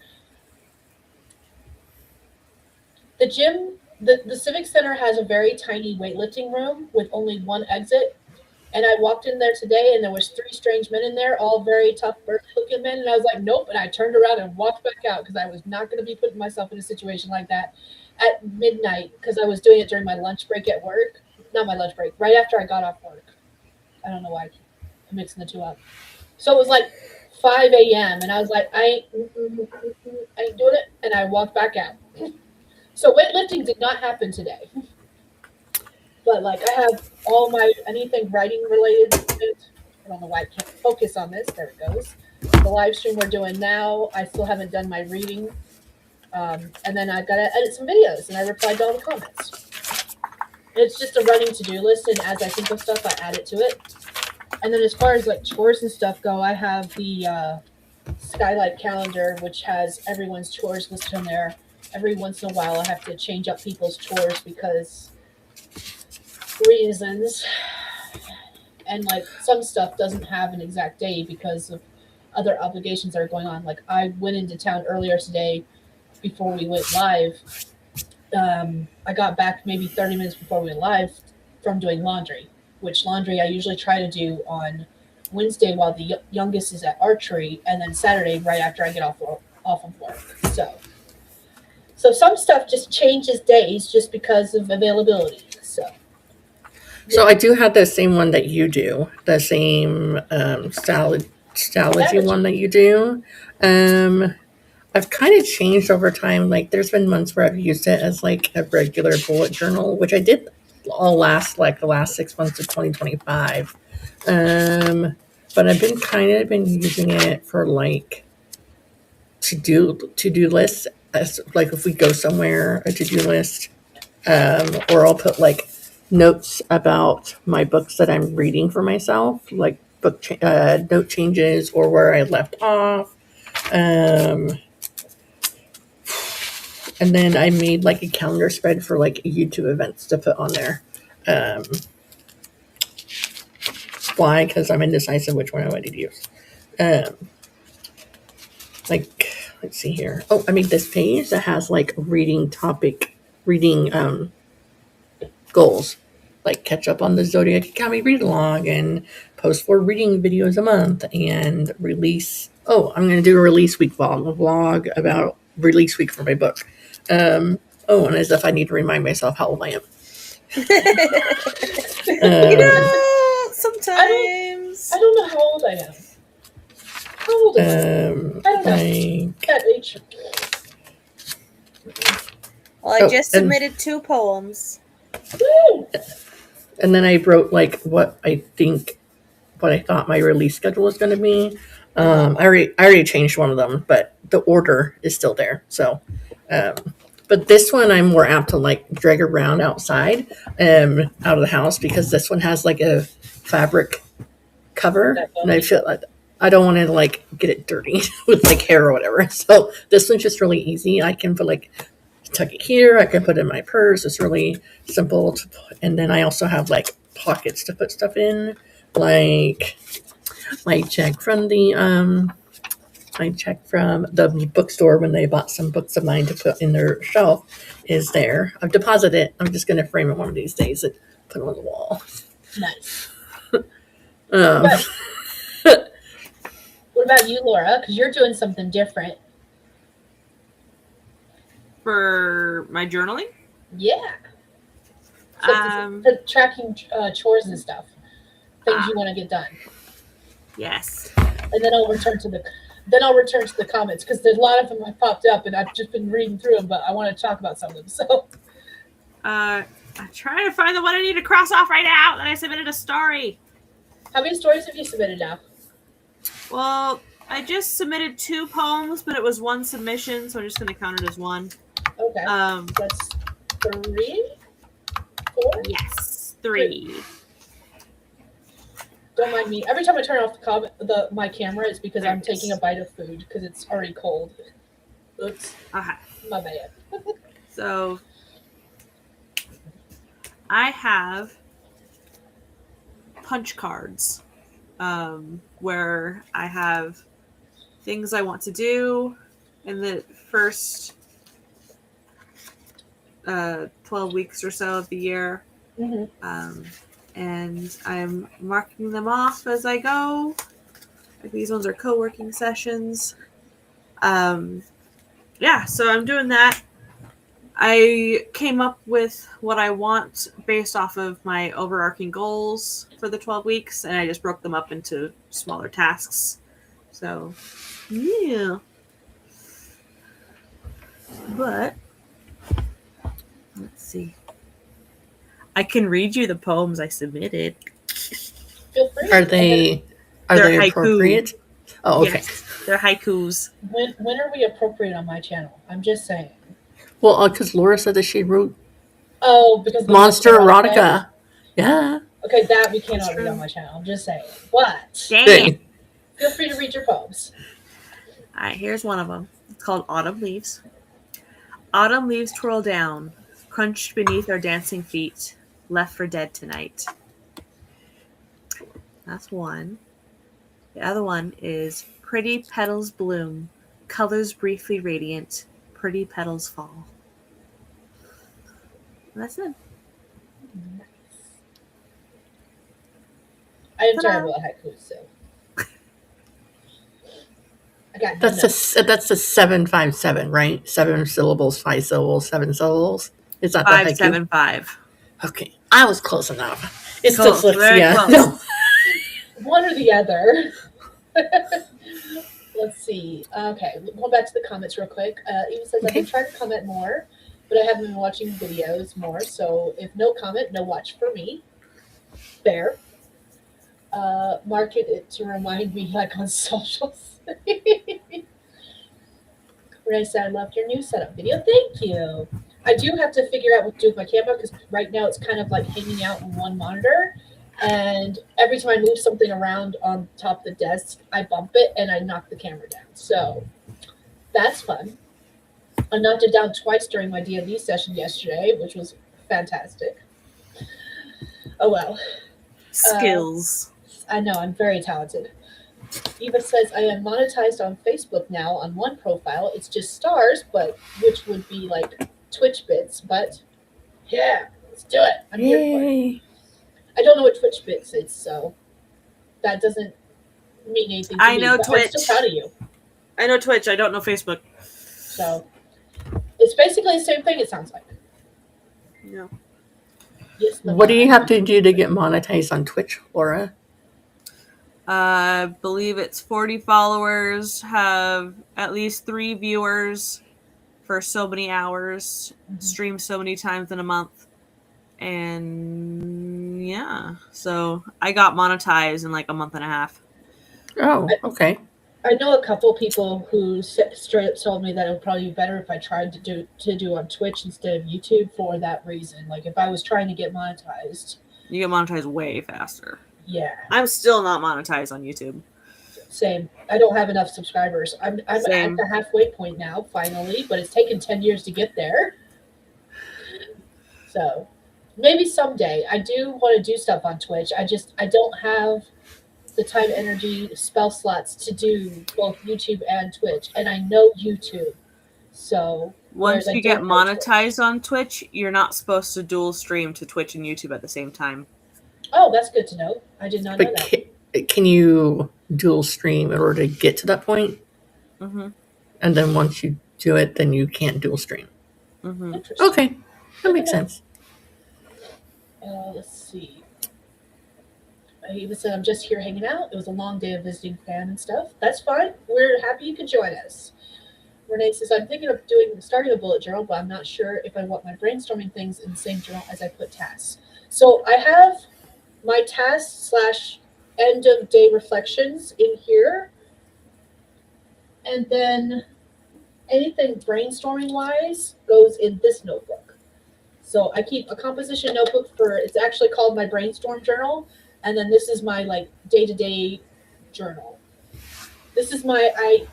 The gym, the Civic Center has a very tiny weightlifting room with only one exit. And I walked in there today, and there was three strange men in there, all very tough, looking men. And I was like, nope. And I turned around and walked back out because I was not going to be putting myself in a situation like that at midnight because I was doing it during my lunch break at work. Not my lunch break, right after I got off work. I don't know why I'm mixing the two up. So it was like 5 a.m. And I was like, I ain't doing it. And I walked back out. So weightlifting did not happen today. But like I have all my anything writing related. I don't know why I can't focus on this. There it goes. The live stream we're doing now. I still haven't done my reading, and then I've got to edit some videos, and I replied to all the comments. It's just a running to-do list, and as I think of stuff, I add it to it. And then as far as like chores and stuff go, I have the Skylight calendar, which has everyone's chores listed on there. Every once in a while, I have to change up people's chores because reasons, and like some stuff doesn't have an exact day because of other obligations that are going on. Like I went into town earlier today before we went live. I got back maybe 30 minutes before we went live from doing laundry, which laundry I usually try to do on Wednesday while the youngest is at archery, and then Saturday right after I get off of work. So some stuff just changes days just because of availability. So I do have the same one that you do, the same stalogy one that you do. I've kind of changed over time. Like there's been months where I've used it as like a regular bullet journal, which I did all the last 6 months of 2025. But I've been using it for like to-do lists, as like if we go somewhere, a to-do list, or I'll put like notes about my books that I'm reading for myself, like note changes or where I left off. And then I made like a calendar spread for like YouTube events to put on there. Why? Because I'm indecisive which one I want to use. Like, let's see here. Oh, I made this page that has like reading goals, like catch up on the Zodiac Academy read along and post 4 reading videos a month and release. Oh, I'm going to do a release week vlog about release week for my book. And as if I need to remind myself how old I am. Sometimes. I don't know how old I am. How old am I? I don't know. That age. Well, I just submitted 2 poems. Woo! And then I wrote like what I thought my release schedule was going to be. I already changed one of them, but the order is still there. So, but this one I'm more apt to like drag around outside, out of the house, because this one has like a fabric cover, and I feel like I don't want to like get it dirty with like hair or whatever. So this one's just really easy. I can put like tuck it here. I can put it in my purse. It's really simple to put. And then I also have like pockets to put stuff in, like my check from the bookstore when they bought some books of mine to put in their shelf is there. I've deposited it. I'm just going to frame it one of these days and put it on the wall. Nice. What about you, Laura? Because you're doing something different. For my journaling? Yeah. For tracking chores and stuff. Things you want to get done. Yes. And then I'll return to the comments because there's a lot of them have popped up and I've just been reading through them, but I want to talk about some of them. So I'm trying to find the one I need to cross off right now that I submitted a story. How many stories have you submitted now? Well, I just submitted 2 poems, but it was 1 submission, so I'm just going to count it as 1. Okay. That's 3? 4? Yes, 3. Don't mind me. Every time I turn off my camera, it's because I'm taking a bite of food because it's already cold. Oops. Okay. My bad. So I have punch cards. where I have things I want to do in the first 12 weeks or so of the year. Mm-hmm. And I'm marking them off as I go. Like these ones are co-working sessions. Yeah, so I'm doing that. I came up with what I want based off of my overarching goals for the 12 weeks, and I just broke them up into smaller tasks. So, yeah. But, let's see. I can read you the poems I submitted. Feel free. Are they They're haiku. appropriate? Oh, okay. Yes, they're haikus. When are we appropriate on my channel? I'm just saying. Well, because Laura said that she wrote Oh, because monster erotica. Yeah. Okay, that we cannot read on my channel. I'm just saying. But Dang. feel free to read your poems. All right, here's one of them. It's called Autumn Leaves. Autumn leaves twirl down, crunched beneath our dancing feet, left for dead tonight. That's one. The other one is pretty petals bloom, colors briefly radiant, pretty petals fall. And that's it. I am Ta-da. terrible at haikus, so I got That's the 757, right? 7 syllables, 5 syllables, 7 syllables. Is that the haiku? 575. Okay, I was close enough. It's Close, very dyslexia. close. No. one or the other. Let's see. Okay, going back to the comments real quick. Eva says, I've been trying to comment more, but I haven't been watching videos more. So if no comment, no watch for me. Fair. Market it to remind me, like on socials. Renee said, I loved your new setup video. Thank you. I do have to figure out what to do with my camera because right now it's kind of like hanging out on one monitor. And every time I move something around on top of the desk, I bump it and I knock the camera down. So that's fun. I knocked it down twice during my D&D session yesterday, which was fantastic. Oh, well. Skills. I know, I'm very talented. Eva says, I am monetized on Facebook now on one profile. It's just stars, but which would be like Twitch bits. But yeah, let's do it. I'm here for it. I don't know what Twitch bits is, so that doesn't mean anything to I me. know but Twitch. I'm still proud of you. I know Twitch. I don't know Facebook. So it's basically the same thing, it sounds like. No. Yes, What do you have to do to get monetized on Twitch, Laura? I believe it's 40 followers, have at least 3 viewers for so many hours, stream so many times in a month. And yeah, so I got monetized in like a month and a half. Oh, okay. I know a couple people who straight up told me that it would probably be better if I tried to do on Twitch instead of YouTube for that reason. Like if I was trying to get monetized. You get monetized way faster. Yeah. I'm still not monetized on YouTube. Same. I don't have enough subscribers. I'm at Same. the halfway point now, finally, but it's taken 10 years to get there. So maybe someday. I do want to do stuff on Twitch. I don't have the time, energy, spell slots to do both YouTube and Twitch. And I know YouTube. So once you get monetized on Twitch, you're not supposed to dual stream to Twitch and YouTube at the same time. Oh, that's good to know. I did not know that. Can you dual stream in order to get to that point? Mm-hmm. And then once you do it, then you can't dual stream. Mm-hmm. Okay, that makes sense. Let's see. I even said I'm just here hanging out. It was a long day of visiting fam and stuff. That's fine. We're happy you could join us. Renee says, I'm thinking of starting a bullet journal, but I'm not sure if I want my brainstorming things in the same journal as I put tasks. So I have my tasks / end of day reflections in here. And then anything brainstorming wise goes in this notebook. So I keep a composition notebook it's actually called my brainstorm journal. And then this is my like day-to-day journal. This is I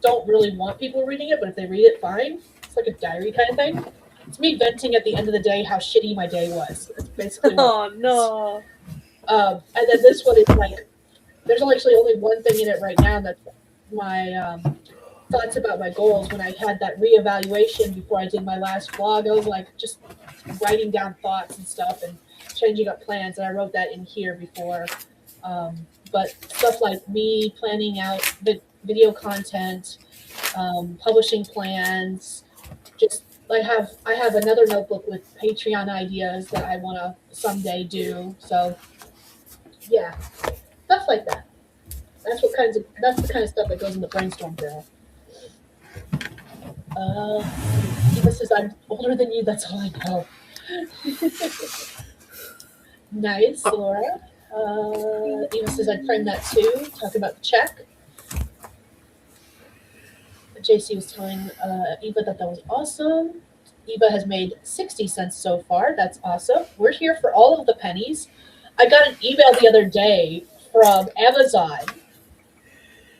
don't really want people reading it, but if they read it, fine. It's like a diary kind of thing. It's me venting at the end of the day how shitty my day was. That's basically Oh no. And then this one is like, there's actually only one thing in it right now, and that's my thoughts about my goals. When I had that reevaluation before I did my last vlog, I was like just writing down thoughts and stuff and changing up plans, and I wrote that in here before. But stuff like me planning out the video content, publishing plans, just I have another notebook with Patreon ideas that I want to someday do. So yeah, stuff like that. That's the kind of stuff that goes in the brainstorm barrel. Eva says I'm older than you. That's all I know. Nice, Laura. Eva says I'd frame that too. Talk about the check. JC was telling Eva that was awesome. Eva has made 60 cents so far. That's awesome. We're here for all of the pennies. I got an email the other day from Amazon,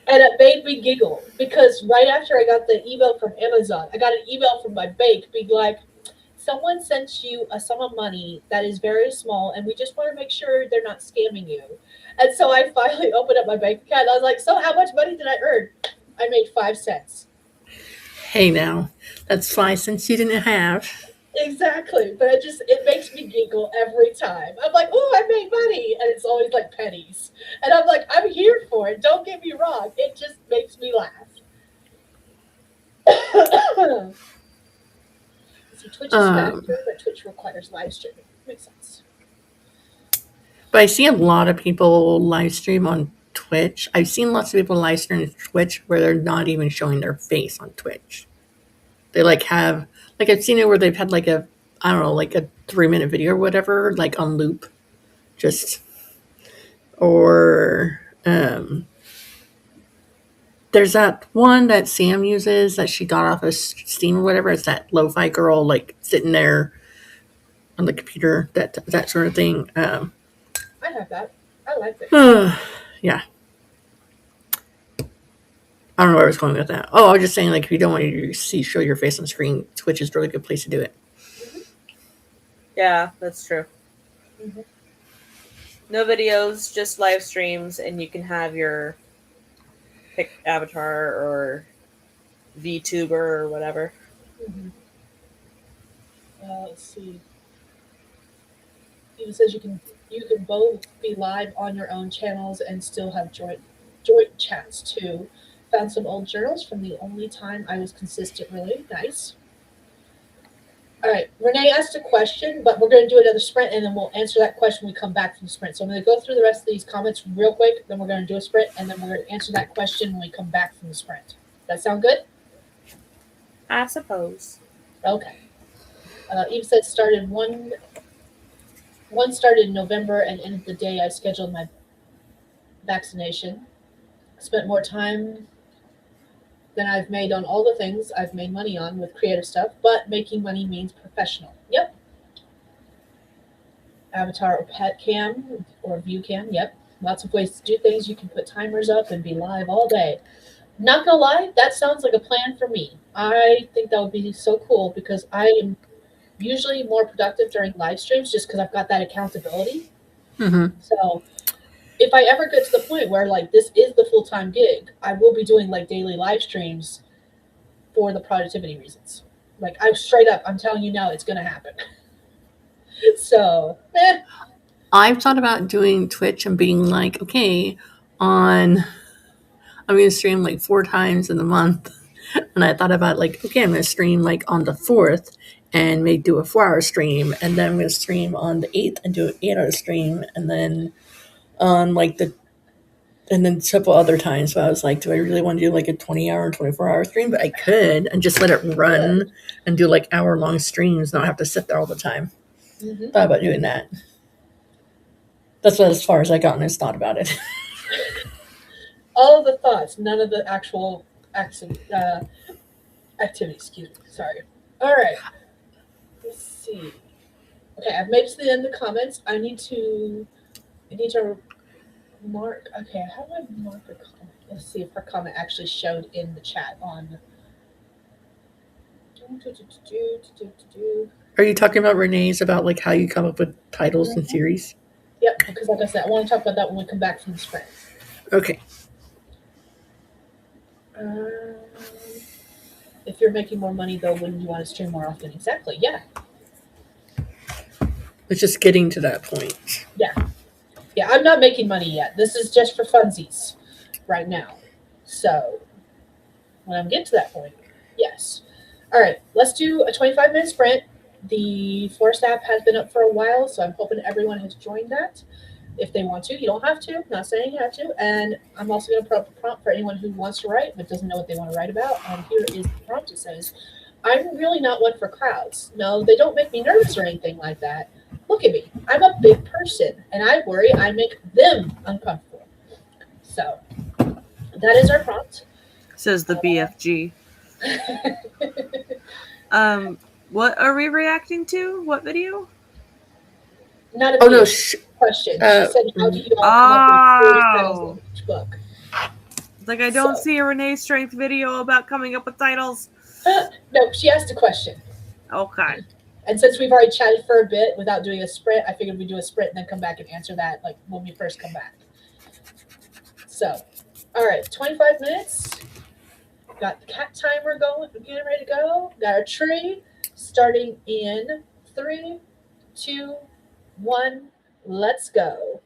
and it made me giggle because right after I got the email from Amazon, I got an email from my bank being like, someone sent you a sum of money that is very small, and we just want to make sure they're not scamming you. And so I finally opened up my bank account. And I was like, so how much money did I earn? I made 5 cents. Hey now, that's 5 cents you didn't have. Exactly, but it makes me giggle every time. I'm like, oh, I made money, and it's always like pennies. And I'm like, I'm here for it. Don't get me wrong. It just makes me laugh. See, Twitch is faster, but Twitch requires live streaming. Makes sense. But I see a lot of people live stream on Twitch. I've seen lots of people live stream on Twitch where they're not even showing their face on Twitch. They have I've seen it where they've had like a 3-minute video or whatever, like on loop. Or there's that one that Sam uses that she got off of Steam or whatever. It's that lo-fi girl like sitting there on the computer, that sort of thing. I have that. I like it. Yeah. I don't know where I was going with that. Oh, I was just saying, like, if you don't want to show your face on screen, Twitch is a really good place to do it. Mm-hmm. Yeah, that's true. Mm-hmm. No videos, just live streams, and you can have your pick avatar or VTuber or whatever. Mm-hmm. Let's see. Even says you can both be live on your own channels and still have joint chats too. Found some old journals from the only time I was consistent. Really nice. All right, Renee asked a question, but we're going to do another sprint, and then we'll answer that question when we come back from the sprint. So I'm going to go through the rest of these comments real quick, then we're going to do a sprint, and then we're going to answer that question when we come back from the sprint. Does that sound good? I suppose. Okay. Eve said one started in November and ended the day I scheduled my vaccination. Spent more time than I've made on all the things I've made money on with creative stuff, but making money means professional. Yep. Avatar or pet cam or view cam. Yep. Lots of ways to do things. You can put timers up and be live all day. Not gonna lie, that sounds like a plan for me. I think that would be so cool because I am usually more productive during live streams just because I've got that accountability. Mm-hmm. So if I ever get to the point where like this is the full-time gig, I will be doing like daily live streams for the productivity reasons. Like I'm telling you now, it's going to happen. So, I've thought about doing Twitch and being like, okay, I'm going to stream like 4 times in the month. And I thought about like, okay, I'm going to stream like on the 4th and maybe do a 4-hour stream. And then I'm going to stream on the 8th and do an 8-hour stream. And then on and then several other times. So I was like, do I really want to do like a 20-hour, 24-hour stream? But I could and just let it run and do like hour-long streams, not have to sit there all the time. Mm-hmm. Thought about doing that. That's as far as I got and just thought about it. All of the thoughts, none of the actual activity. Excuse me. Sorry. All right. Let's see. Okay, I've made it to the end of the comments. I need to mark. Okay, how do I mark her comment? Let's see if her comment actually showed in the chat on. Are you talking about Renee's about like how you come up with titles and series? Yep, because like I said, I want to talk about that when we come back from the sprint. Okay. Um, if you're making more money, though, wouldn't you want to stream more often? Exactly. Yeah. It's just getting to that point. Yeah. Yeah, I'm not making money yet. This is just for funsies right now. So when I get to that point, yes. All right, let's do a 25-minute sprint. The Forest app has been up for a while, so I'm hoping everyone has joined that. If they want to, you don't have to. Not saying you have to. And I'm also going to put up a prompt for anyone who wants to write but doesn't know what they want to write about. And here is the prompt. It says, I'm really not one for crowds. No, they don't make me nervous or anything like that. Look at me. I'm a big person, and I worry I make them uncomfortable. So that is our prompt. Says the BFG. What are we reacting to? What video? Not a Oh, no. question. She said, how do you all come up with stories titles in each book? Like, I don't see a Renee Strength video about coming up with titles. No, she asked a question. Okay. And since we've already chatted for a bit without doing a sprint, I figured we'd do a sprint and then come back and answer that like when we first come back. So, all right, 25 minutes. Got the cat timer going, getting ready to go. Got our tree starting in 3, 2, 1. Let's go.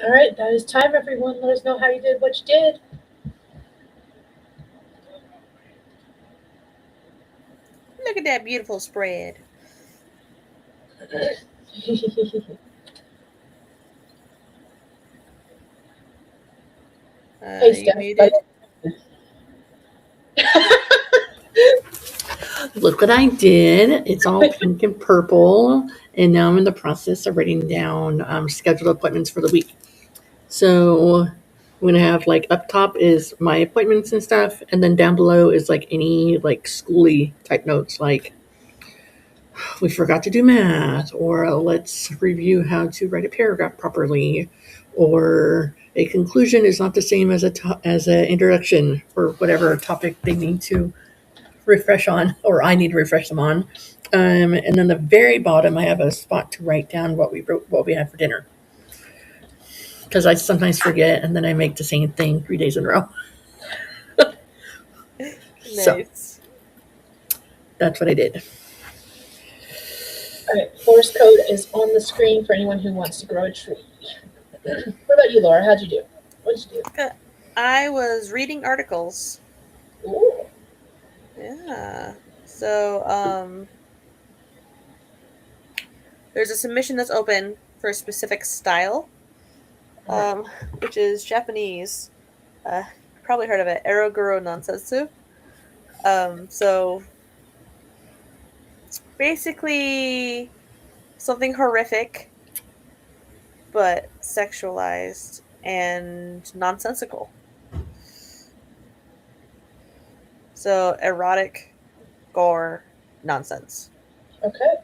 All right, that is time, everyone. Let us know how you did, what you did. Look at that beautiful spread. Hey, You Steph. muted? Look what I did. It's all pink and purple. And now I'm in the process of writing down scheduled appointments for the week. So I'm going to have like up top is my appointments and stuff. And then down below is like any like schooly type notes like we forgot to do math, or let's review how to write a paragraph properly, or a conclusion is not the same as as an introduction, or whatever topic they need to refresh on, or I need to refresh them on. And then the very bottom, I have a spot to write down what we had for dinner, because I sometimes forget, and then I make the same thing 3 days in a row. So Nice. that's what I did. All right, force code is on the screen for anyone who wants to grow a tree. What about you, Laura? How'd you do? What'd you do? I was reading articles. Ooh. Yeah. So, there's a submission that's open for a specific style, which is Japanese. Probably heard of it, Eroguro Nonsensu. So basically something horrific, but sexualized and nonsensical. So erotic, gore, nonsense. Okay.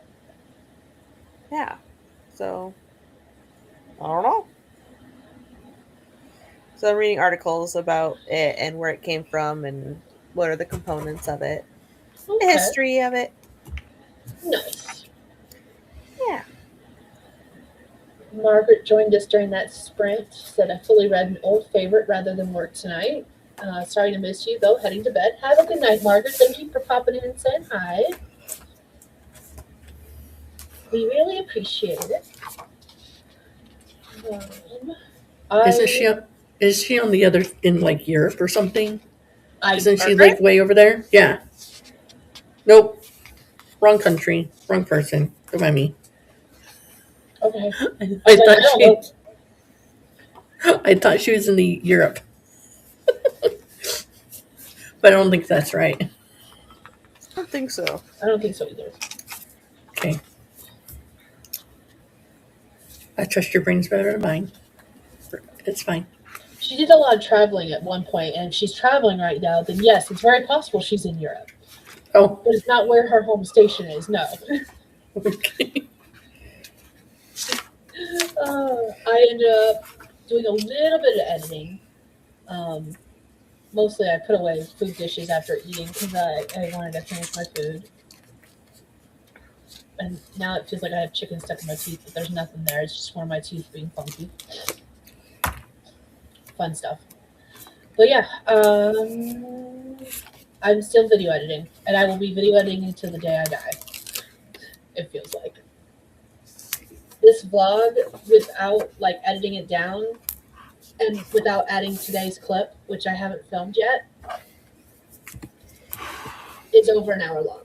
Yeah. So I don't know. So I'm reading articles about it and where it came from and what are the components of it, the Okay. history of it. Nice. Yeah. Margaret joined us during that sprint. Said I fully read an old favorite rather than work tonight. Sorry to miss you, though. Heading to bed. Have a good night, Margaret. Thank you for popping in and saying hi. We really appreciate it. Is she on the other in like Europe or something? Isn't she Margaret? like way over there? Yeah. Nope. Wrong country. Wrong person. Don't mind me. Okay. I thought I thought she was in the Europe. But I don't think that's right. I don't think so. I don't think so either. Okay. I trust your brains better than mine. It's fine. She did a lot of traveling at one point, and if she's traveling right now, then yes, it's very possible she's in Europe. Oh, But it's not where her home station is, no. okay. I ended up doing a little bit of editing. Mostly I put away food dishes after eating because I wanted to finish my food. And now it feels like I have chicken stuck in my teeth, but there's nothing there. It's just one of my teeth being funky. Fun stuff. But yeah, I'm still video editing, and I will be video editing until the day I die. It feels like. This vlog, without like editing it down, and without adding today's clip, which I haven't filmed yet, is over an hour long.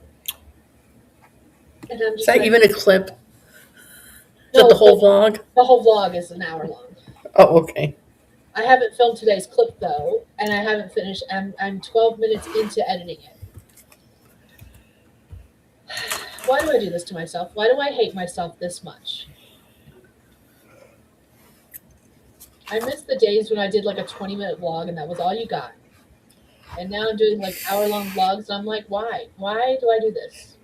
And I'm just Is that like, even a clip? Is no, that the whole vlog? The whole vlog is an hour long. Oh, okay. I haven't filmed today's clip though, and I haven't finished. I'm 12 minutes into editing it. Why do I do this to myself? Why do I hate myself this much? I miss the days when I did like a 20-minute vlog and that was all you got. And now I'm doing like hour-long vlogs, and I'm like, why? Why do I do this?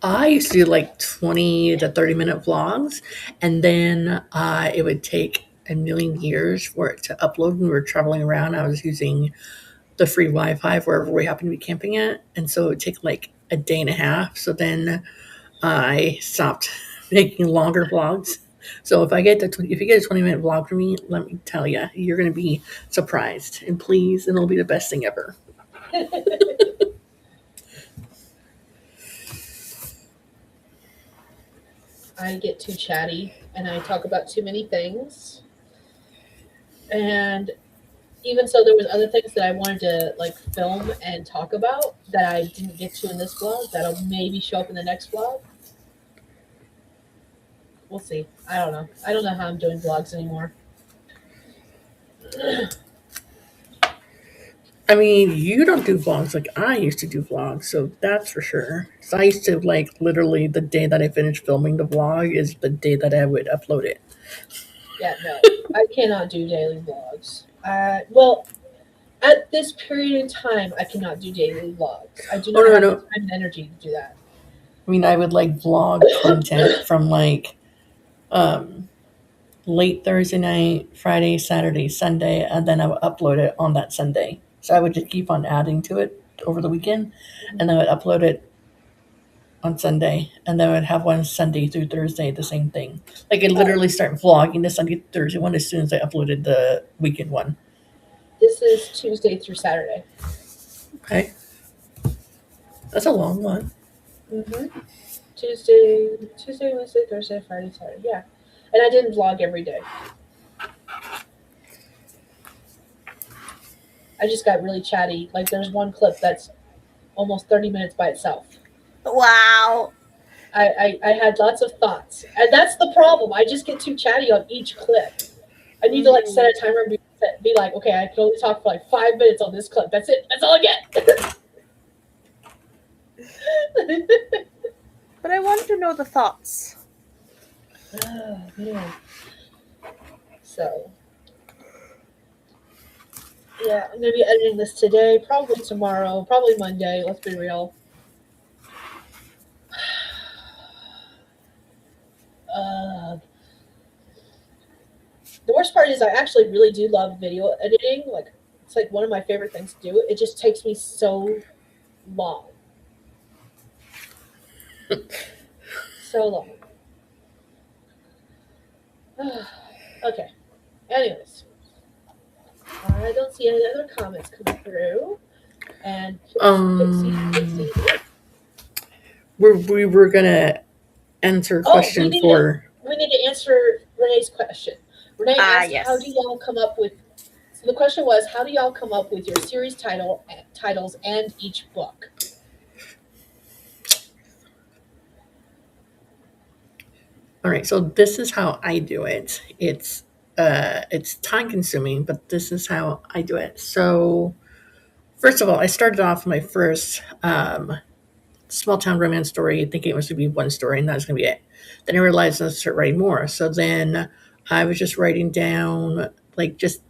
I used to do like 20 to 30-minute vlogs, and then it would take a million years for it to upload when we were traveling around. I was using the free Wi-Fi wherever we happened to be camping at, and so it would take like a day and a half. So then I stopped making longer vlogs. So if you get a 20-minute vlog from me, let me tell you, you're going to be surprised, and please, and it'll be the best thing ever. I get too chatty and I talk about too many things. And even so, there was other things that I wanted to like film and talk about that I didn't get to in this vlog. That'll maybe show up in the next vlog. We'll see. I don't know. I don't know how I'm doing vlogs anymore. I mean, you don't do vlogs like I used to do vlogs, so that's for sure. 'Cause I used to like literally the day that I finished filming the vlog is the day that I would upload it. Yeah, no, I cannot do daily vlogs. Well, at this period in time, I cannot do daily vlogs. I do Oh not no, have the no. time and energy to do that. I mean, I would like vlog content from like um, late Thursday night, Friday, Saturday, Sunday, and then I would upload it on that Sunday. So I would just keep on adding to it over the weekend, and then I would upload it on Sunday, and then I would have one Sunday through Thursday, the same thing. Like I literally start vlogging the Sunday Thursday one as soon as I uploaded the weekend one. This is Tuesday through Saturday. Okay, that's a long one. Mm-hmm. Tuesday, Wednesday, Thursday, Friday, Saturday. Yeah, and I didn't vlog every day. I just got really chatty. Like there's one clip that's almost 30 minutes by itself. Wow. I had lots of thoughts, and that's the problem. I just get too chatty on each clip. I need to like set a timer and be like, okay, I can only talk for like 5 minutes on this clip. That's it. That's all I get. But I want to know the thoughts. Oh, man. So, yeah, I'm going to be editing this today, probably tomorrow, probably Monday. Let's be real. The worst part is I actually really do love video editing. Like, it's like one of my favorite things to do. It just takes me so long. So long. Okay. Anyways, I don't see any other comments coming through. And Pixie. We were gonna answer a question for. We need to answer Renee's question. Renee asked, yes. "How do y'all come up with?" So the question was, "How do y'all come up with your series titles and each book?" All right, so this is how I do it. It's time consuming, but this is how I do it. So first of all, I started off my first small town romance story thinking it was going to be one story and that was going to be it. Then I realized I was start writing more. So then I was just writing down like just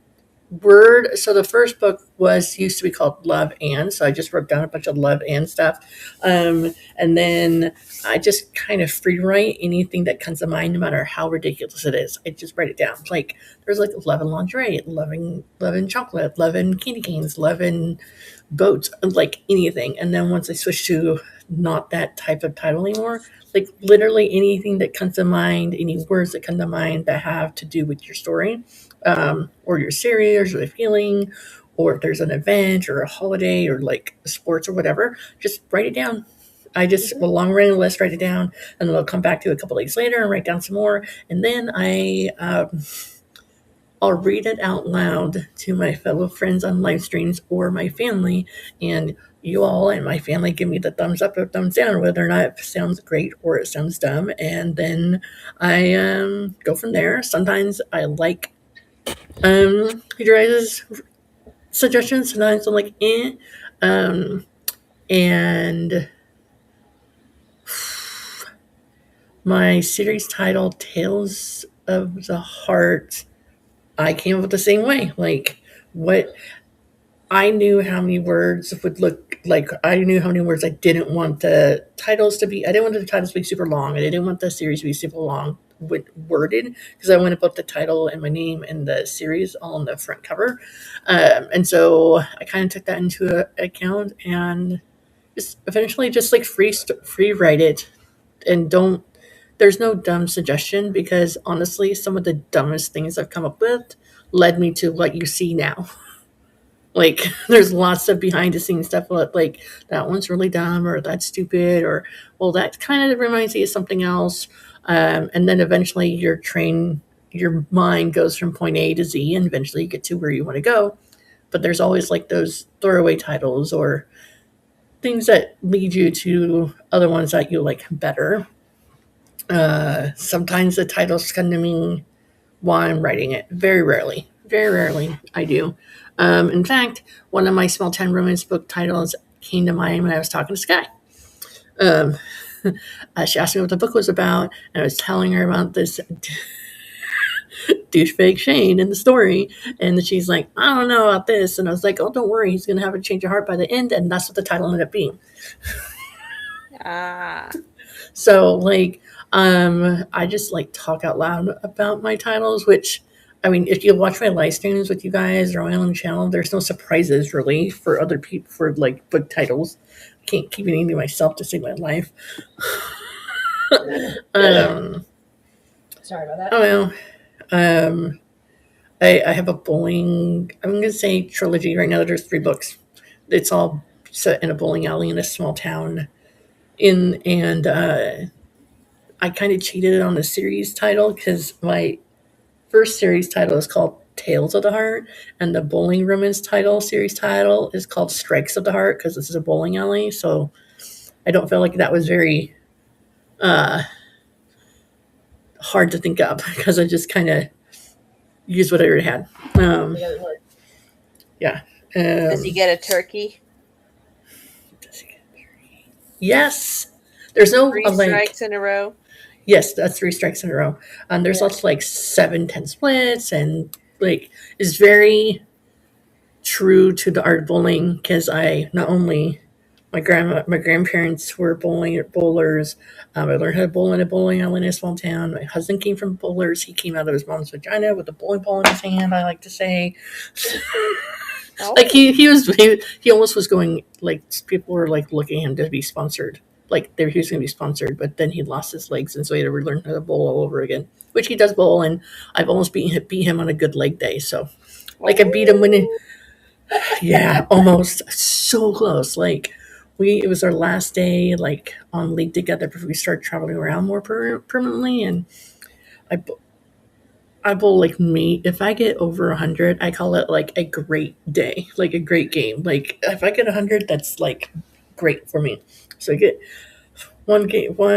word. So the first book used to be called Love and, so I just wrote down a bunch of love and stuff. And then I just kind of free write anything that comes to mind, no matter how ridiculous it is. I just write it down. Like there's like love and lingerie, love and chocolate, love and candy canes, love and boats, like anything. And then once I switch to not that type of title anymore, like literally anything that comes to mind, any words that come to mind that have to do with your story, or your series or the feeling, or if there's an event or a holiday or like sports or whatever, just write it down. I just a long running list, write it down, and then I'll come back to it a couple days later and write down some more, and then I'll read it out loud to my fellow friends on live streams or my family, and you all and my family give me the thumbs up or thumbs down, whether or not it sounds great or it sounds dumb, and then I go from there. Sometimes I like your guys' suggestions, sometimes I'm like, and my series title, Tales of the Heart, I came up with the same way. Like, what I knew how many words would look like. I knew how many words I didn't want the titles to be. I didn't want the titles to be super long. I didn't want the series to be super long worded, because I wanted both the title and my name and the series all on the front cover. And so I kind of took that into account and just eventually just like free write it, and don't. There's no dumb suggestion, because honestly, some of the dumbest things I've come up with led me to what you see now. Like, there's lots of behind the scenes stuff, like that one's really dumb, or that's stupid, or well, that kind of reminds me of something else. And then eventually you're trained, your mind goes from point A to Z, and eventually you get to where you want to go. But there's always like those throwaway titles or things that lead you to other ones that you like better. Sometimes the titles come to me while I'm writing it. Very rarely I do. In fact, one of my small town romance book titles came to mind when I was talking to Skye. Um, she asked me what the book was about, and I was telling her about this douchebag Shane in the story, and she's like, I don't know about this, and I was like, oh, don't worry, he's going to have a change of heart by the end, and that's what the title ended up being. So, like, I just like talk out loud about my titles, which, I mean, if you watch my live streams with you guys or my own channel, there's no surprises really for other people for like book titles. I can't keep anything to myself to save my life. Sorry about that. Oh well. I have a bowling, I'm going to say trilogy right now. There's 3 books. It's all set in a bowling alley in a small town. I kind of cheated on the series title because my first series title is called Tales of the Heart, and the bowling romance title, series title, is called Strikes of the Heart because this is a bowling alley. So I don't feel like that was very hard to think up because I just kind of used what I already had. Yeah. Does he get a turkey? Yes. There's no 3 strikes in a row. Yes, that's 3 strikes in a row. There's also like 7-10 splits, and like it's very true to the art of bowling because I not only my grandparents were bowlers. I learned how to bowl in a bowling alley in a small town. My husband came from bowlers. He came out of his mom's vagina with a bowling ball in his hand. I like to say, like he almost was going, like people were like looking at him to be sponsored. Like he was going to be sponsored, but then he lost his legs, and so he had to relearn how to bowl all over again. Which he does bowl, and I've almost beat him on a good leg day. So, like I beat him when yeah, almost so close. Like it was our last day, like on league together before we start traveling around more permanently, and I bowl like me. If I get over 100, I call it like a great day, like a great game. Like if I get 100, that's like great for me. So I get one,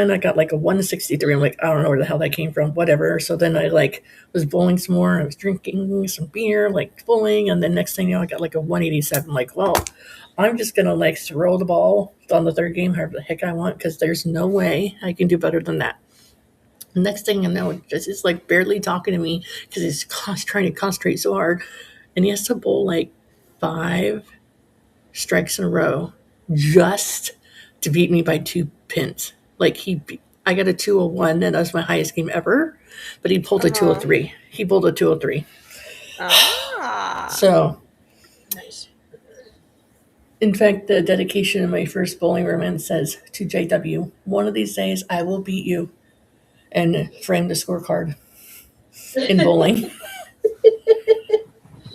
I got like a 163. I'm like, I don't know where the hell that came from, whatever. So then I like was bowling some more. I was drinking some beer, like bowling, and then next thing you know, I got like a 187. Like, well, I'm just gonna like throw the ball on the third game, however the heck I want, because there's no way I can do better than that. The next thing I know, just like barely talking to me because he's trying to concentrate so hard, and he has to bowl like 5 strikes in a row just to beat me by 2 pins. Like I got a 201, and that was my highest game ever. But he pulled a 203. He pulled a 203. So Nice. In fact, the dedication of my first bowling romance says to JW, "One of these days I will beat you," and frame the scorecard in bowling.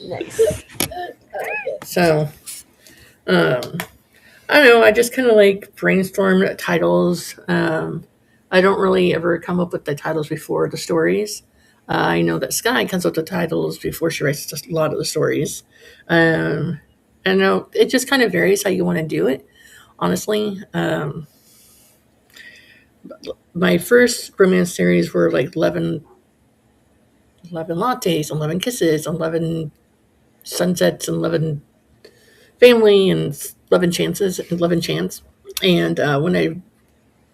Nice. So, I don't know. I just kind of like brainstorm titles. I don't really ever come up with the titles before the stories. I know that Skye comes up with the titles before she writes a lot of the stories. I know it just kind of varies how you want to do it, honestly. My first romance series were like 11 lattes, 11 kisses, 11 sunsets, and 11 family, and 11 chances, 11 chance. And when I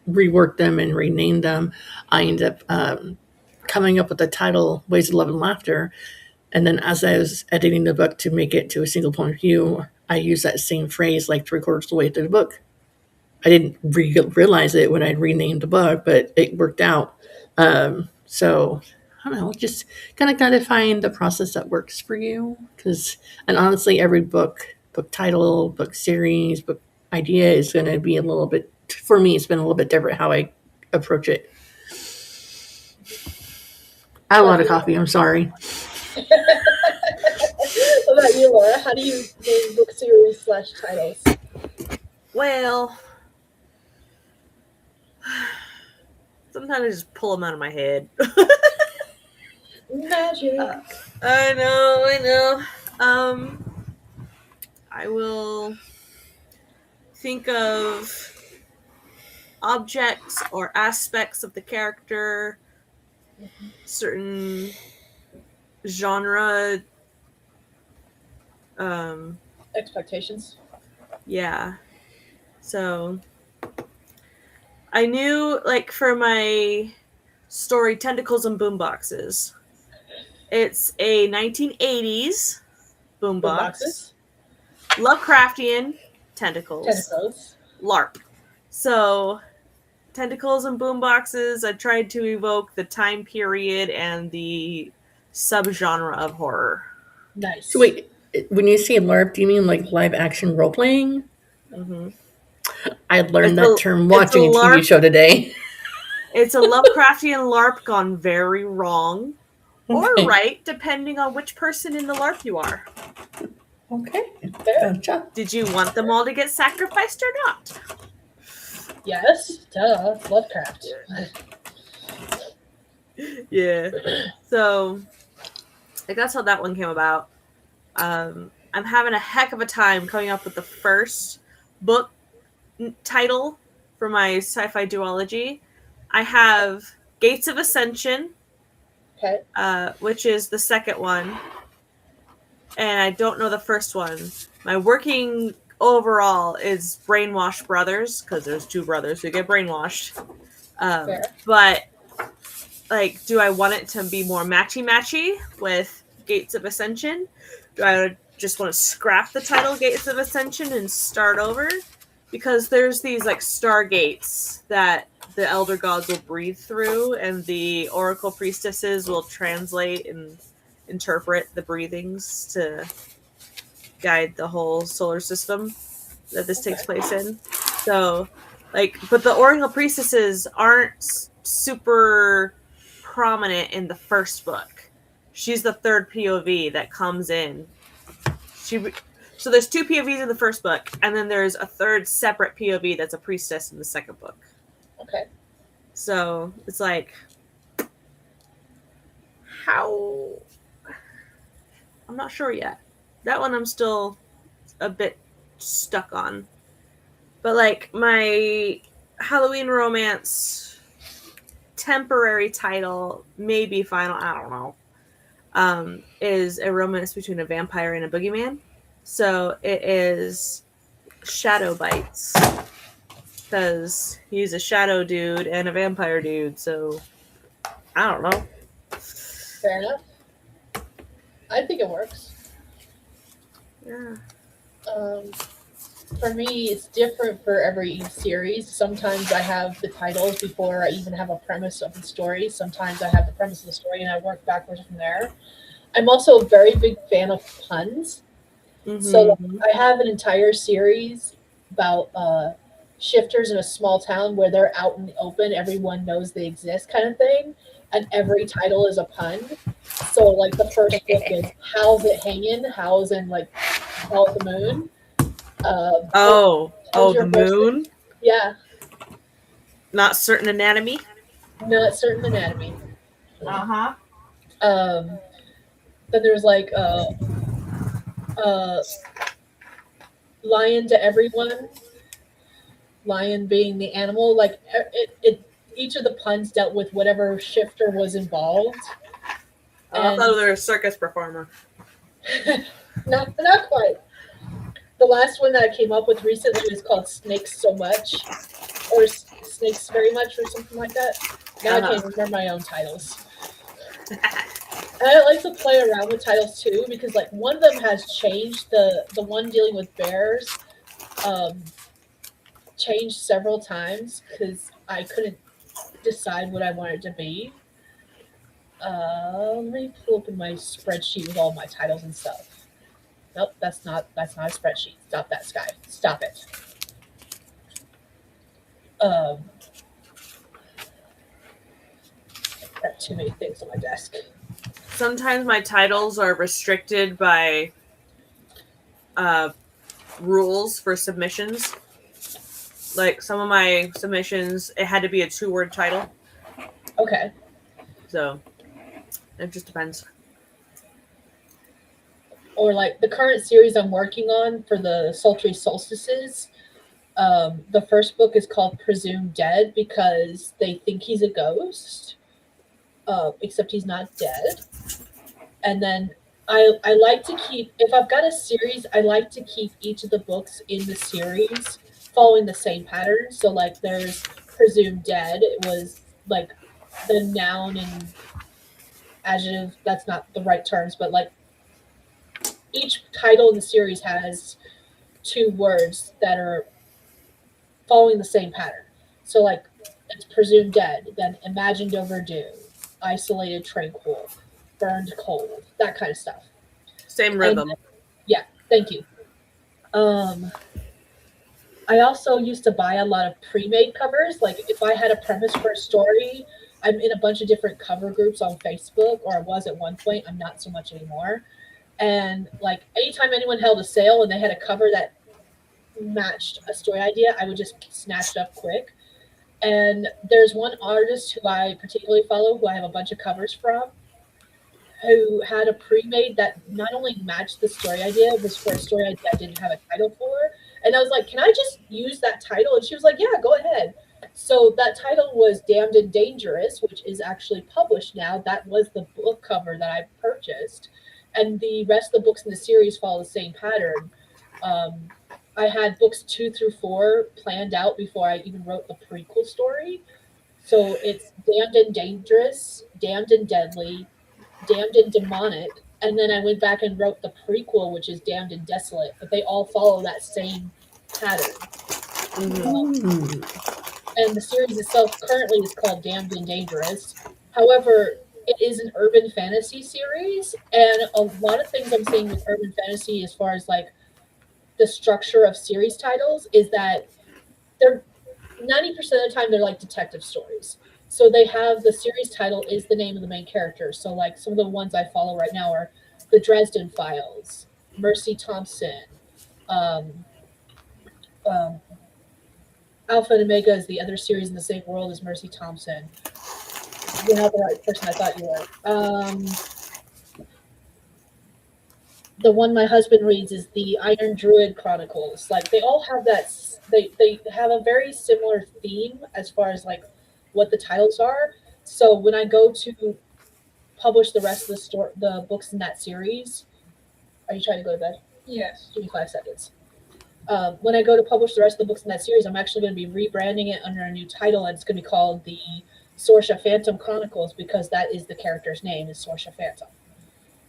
reworked them and renamed them, I ended up coming up with the title Ways of Love and Laughter. And then as I was editing the book to make it to a single point of view, I used that same phrase like 3/4 of the way through the book. I didn't realize it when I renamed the book, but it worked out. So I don't know, just kind of got to find the process that works for you. And honestly, every book title, book series, book idea is going to be a little bit, for me, it's been a little bit different how I approach it. I had a lot of coffee, I'm sorry. What about you, Laura? How do you name book series / titles? Well, sometimes I just pull them out of my head. Magic. I know. I will think of objects or aspects of the character, certain genre. Expectations. Yeah. So I knew, like, for my story, Tentacles and Boomboxes. It's a 1980s Boom boombox. boxes. Lovecraftian tentacles. Tentacles. LARP. So, Tentacles and Boomboxes, I tried to evoke the time period and the subgenre of horror. Nice. So wait, when you say LARP, do you mean like live action role playing? Mm-hmm. I learned It's that a- term it's watching a a TV LARP. show today. It's a Lovecraftian LARP gone very wrong. Or Okay. right, depending on which person in the LARP you are. Okay. Fair. Gotcha. Did you want them all to get sacrificed or not? Yes. Duh. Lovecraft. Yeah. So, like, that's how that one came about. I'm having a heck of a time coming up with the first book title for my sci-fi duology. I have Gates of Ascension, Okay. which is the second one, and I don't know the first one. My working overall is Brainwashed Brothers, because there's two brothers who get brainwashed. Fair. But, like, do I want it to be more matchy-matchy with Gates of Ascension? Do I just want to scrap the title Gates of Ascension and start over? Because there's these, like, stargates that the elder gods will breathe through, and the oracle priestesses will translate and interpret the breathings to guide the whole solar system that this takes place in. So, like, but the oracle priestesses aren't super prominent in the first book. She's the third POV that comes in. So there's two POVs in the first book, and then there's a third separate POV that's a priestess in the second book. Okay. So it's like, how? I'm not sure yet. That one I'm still a bit stuck on. But, like, my Halloween romance temporary title, maybe final, I don't know, is a romance between a vampire and a boogeyman. So it is Shadow Bites, because he's a shadow dude and a vampire dude, so I don't know. Fair enough. I think it works. Yeah. For me, it's different for every series. Sometimes I have the titles before I even have a premise of the story. Sometimes I have the premise of the story and I work backwards from there. I'm also a very big fan of puns. Mm-hmm. So I have an entire series about shifters in a small town where they're out in the open, everyone knows they exist, kind of thing, and every title is a pun. So, like, the first book is How's It Hanging? How's in, like, Hell at the Moon. The moon? Yeah, Not Certain Anatomy? Not Certain Anatomy. Uh-huh. Then there's, like, Lion to Everyone. Lion being the animal. Like, each of the puns dealt with whatever shifter was involved. I thought they were a circus performer. Not quite. The last one that I came up with recently was called Snakes So Much, or Snakes Very Much, or something like that. Now I can't remember my own titles. And I like to play around with titles too, because, like, one of them has changed. The one dealing with bears changed several times because I couldn't decide what I wanted to be. Let me pull open my spreadsheet with all my titles and stuff. Nope, that's not a spreadsheet. Stop that, Skye. Stop it. I've got too many things on my desk. Sometimes my titles are restricted by rules for submissions. Like, some of my submissions, it had to be a 2-word title. Okay. So It just depends. Or like the current series I'm working on for the Sultry Solstices. The first book is called Presumed Dead because they think he's a ghost, except he's not dead. And then I like to keep, if I've got a series, I like to keep each of the books in the series following the same pattern. So like there's Presumed Dead. It was like the noun and adjective, that's not the right terms, but like each title in the series has two words that are following the same pattern. So like it's Presumed Dead, then Imagined Overdue, Isolated Tranquil, Burned Cold, that kind of stuff. Same rhythm. And, yeah, thank you. I also used to buy a lot of pre-made covers. Like if I had a premise for a story, I'm in a bunch of different cover groups on Facebook, or I was at one point. I'm not so much anymore. And like anytime anyone held a sale and they had a cover that matched a story idea, I would just snatch it up quick. And there's one artist who I particularly follow, who I have a bunch of covers from, who had a pre-made that not only matched the story idea, was for a story idea I didn't have a title for. And I was like, can I just use that title? And she was like, yeah, go ahead. So that title was Damned and Dangerous, which is actually published now. That was the book cover that I purchased. And the rest of the books in the series follow the same pattern. I had books 2 through 4 planned out before I even wrote the prequel story. So it's Damned and Dangerous, Damned and Deadly, Damned and Demonic, and then I went back and wrote the prequel, which is Damned and Desolate, but they all follow that same pattern. And the series itself currently is called Damned and Dangerous. However, it is an urban fantasy series, and a lot of things I'm seeing with urban fantasy as far as like the structure of series titles is that they're 90% of the time they're like detective stories. So they have the series title is the name of the main character. So like some of the ones I follow right now are The Dresden Files, Mercy Thompson, um, Alpha and Omega is the other series in the same world as Mercy Thompson. You're not the right person I thought you were. The one my husband reads is the Iron Druid Chronicles. Like they all have that. They have a very similar theme as far as like what the titles are. So when I go to publish the rest of the books in that series, are you trying to go to bed? Yes. Give me 5 seconds. When I go to publish the rest of the books in that series, I'm actually going to be rebranding it under a new title, and it's going to be called the Sorsha Phantom Chronicles because that is the character's name, is Sorsha Phantom.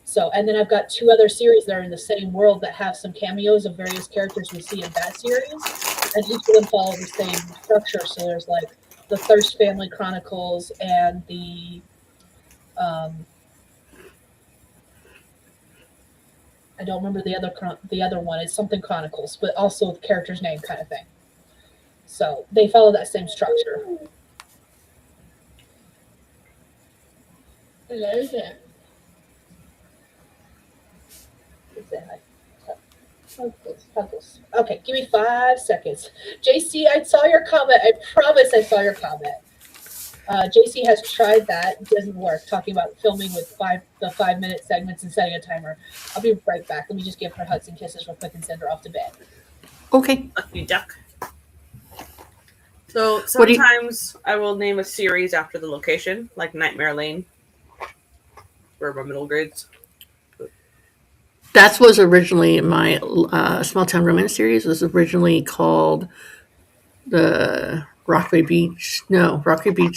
So, and then I've got 2 other series that are in the same world that have some cameos of various characters we see in that series, and each of them follow the same structure. So there's like the Thirst Family Chronicles and the I don't remember the other one. It's something Chronicles, but also the character's name kind of thing. So they follow that same structure. Hello there. Puggles. Okay, give me 5 seconds. JC, I saw your comment. I promise I saw your comment. JC has tried that. It doesn't work. Talking about filming with the 5-minute segments and setting a timer. I'll be right back. Let me just give her hugs and kisses real quick and send her off to bed. Okay. Lucky duck. So sometimes I will name a series after the location, like Nightmare Lane, where my middle grades. That was originally my small town romance series. Was originally called the Rockaway Beach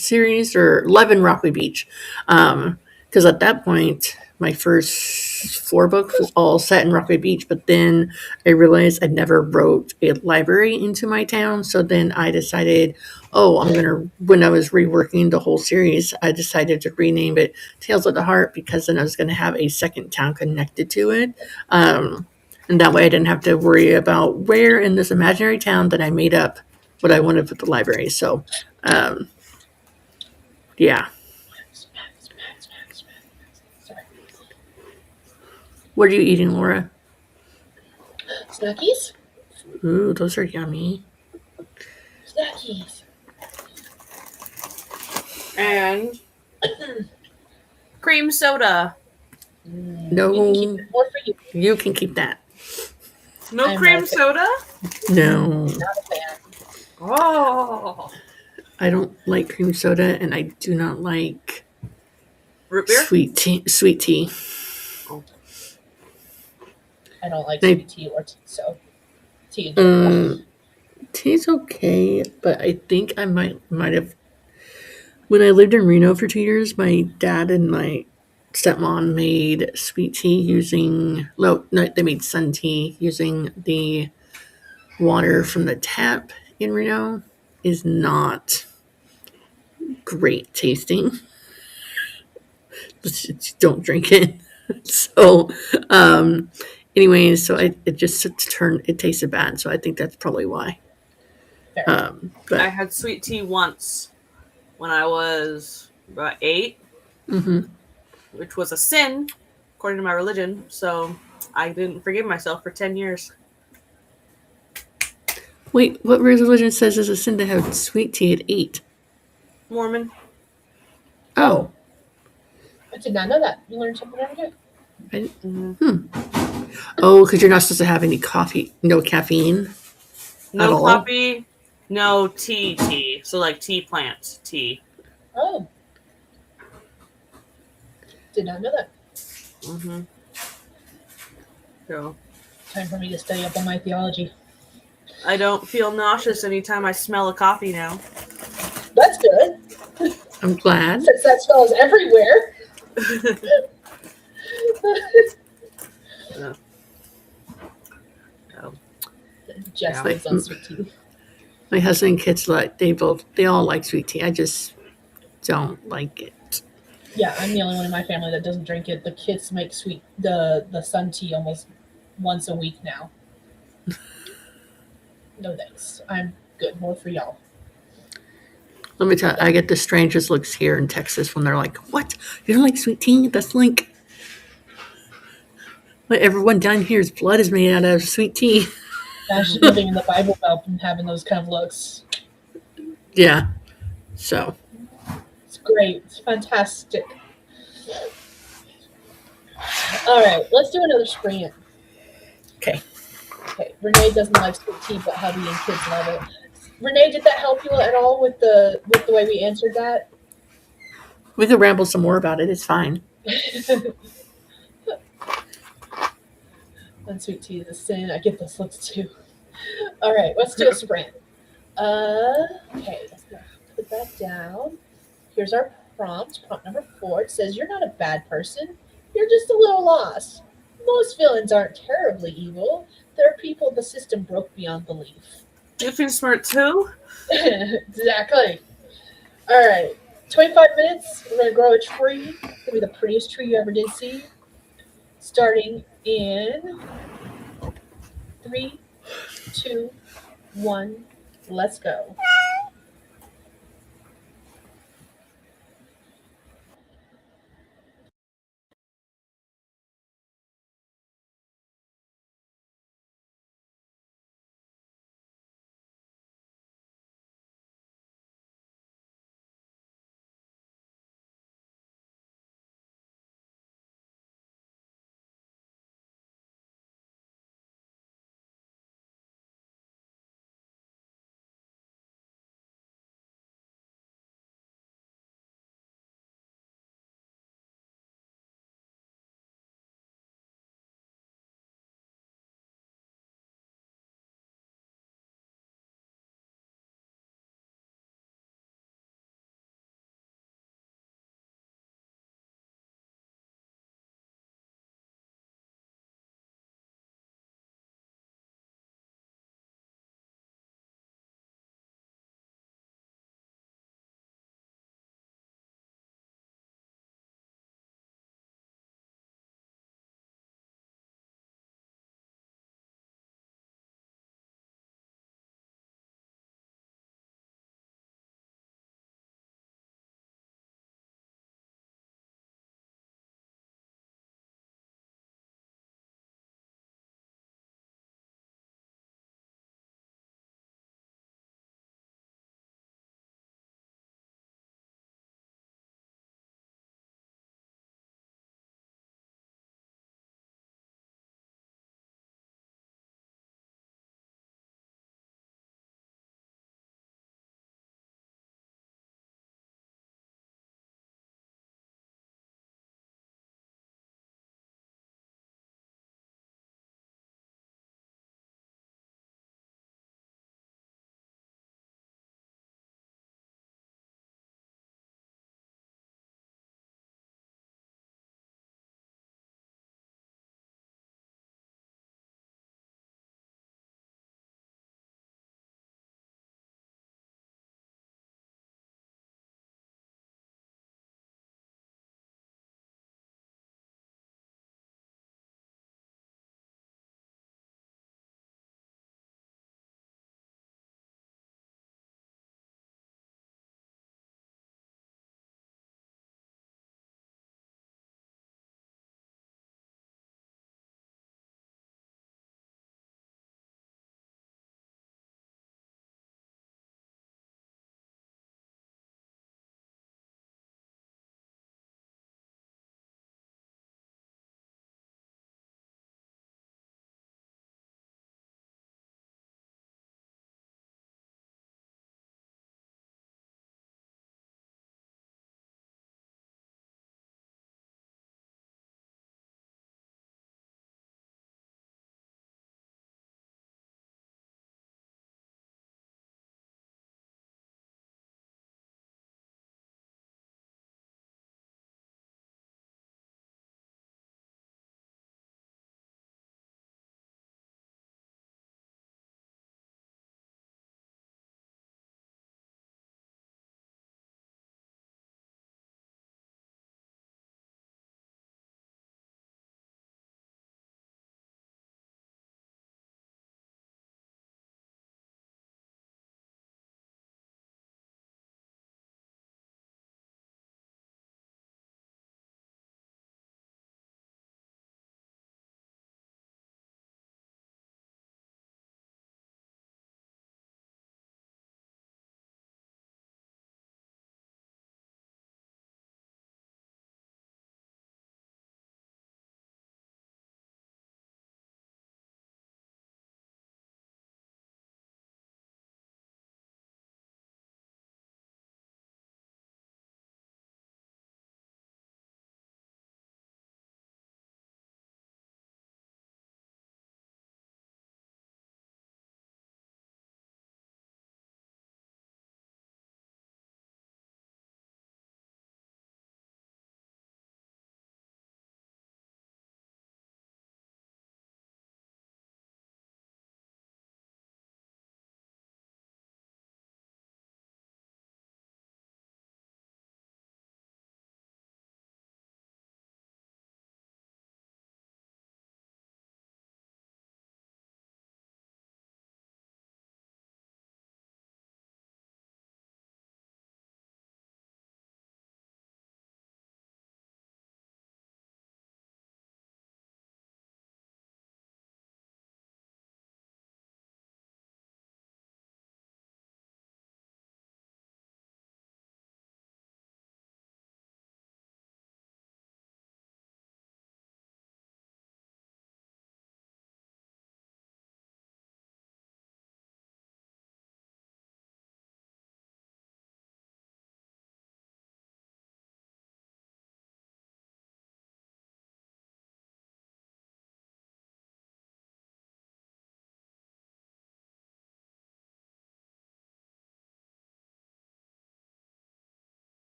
series, or 11 Rockaway Beach. Because at that point, my first 4 books was all set in Rockaway Beach, but then I realized I never wrote a library into my town. So then I decided, when I was reworking the whole series, I decided to rename it Tales of the Heart, because then I was going to have a second town connected to it. And that way I didn't have to worry about where in this imaginary town that I made up what I wanted with the library. So, yeah. What are you eating, Laura? Snackies? Ooh, those are yummy. Snackies. And Cream soda. No. You can keep it. More for you. You can keep that. No I'm cream not a fan. soda? No. Not a fan. Oh. I don't like cream soda, and I do not like Root beer? sweet tea. Sweet tea. I don't like I- sweet tea or tea, so tea in general. Tea's okay, but I think I might have. When I lived in Reno for 2 years, my dad and my stepmom made sweet tea using. No, they made sun tea using the water from the tap in Reno. Is not great tasting. Just don't drink it. So, anyways, so it just it tasted bad. So I think that's probably why. Fair. I But had sweet tea once when I was about 8, mhm. which was a sin according to my religion. So I didn't forgive myself for 10 years. Wait, what religion says it's a sin to have sweet tea at 8? Mormon. Oh, I did not know that. You learned something every day. oh, because you're not supposed to have any coffee, no caffeine. At No all? coffee, no tea. So like tea plants, tea. Oh. Did not know that. Mm-hmm. So Time for me to study up on my theology. I don't feel nauseous anytime I smell a coffee now. That's good, I'm glad. since that smells everywhere. Jess Yeah. lives on sweet tea. My husband and kids they all like sweet tea. I just don't like it. Yeah, I'm the only one in my family that doesn't drink it. The kids make the sun tea almost once a week now. No thanks. I'm good. More for y'all. Let me tell you, I get the strangest looks here in Texas when they're like, "What? You don't like sweet tea? That's like everyone down here's blood is made out of sweet tea." Imagine living in the Bible Belt and having those kind of looks. Yeah. So It's great. It's fantastic. All right, let's do another sprint. okay. Okay, Renee doesn't like sweet tea, but hubby and kids love it. Renee, did that help you at all with the way we answered that? We could ramble some more about it. It's fine. And sweet tea is a sin. I get those looks too. All right, let's do a sprint. Okay, let's put that down. Here's our prompt. Prompt number 4. It says, "You're not a bad person. You're just a little lost. Most villains aren't terribly evil. There are people the system broke beyond belief." You feel smart too? Exactly. All right. 25 minutes. We're going to grow a tree. It's going to be the prettiest tree you ever did see. Starting in 3, 2, 1. Let's go.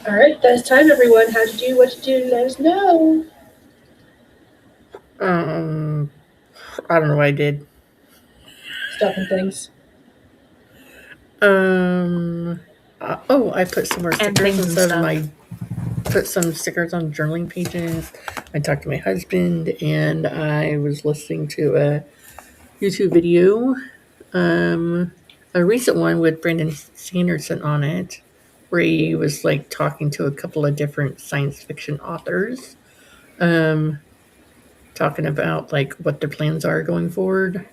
All right, that's time, everyone. How to do what to do. Let us know. I don't know what I did. Stuffing things. I put some more And stickers things and instead of stuff. my. Put some stickers on journaling pages. I talked to my husband, and I was listening to a YouTube video, a recent one with Brandon Sanderson on it, where he was like talking to a couple of different science fiction authors, um, talking about like what their plans are going forward.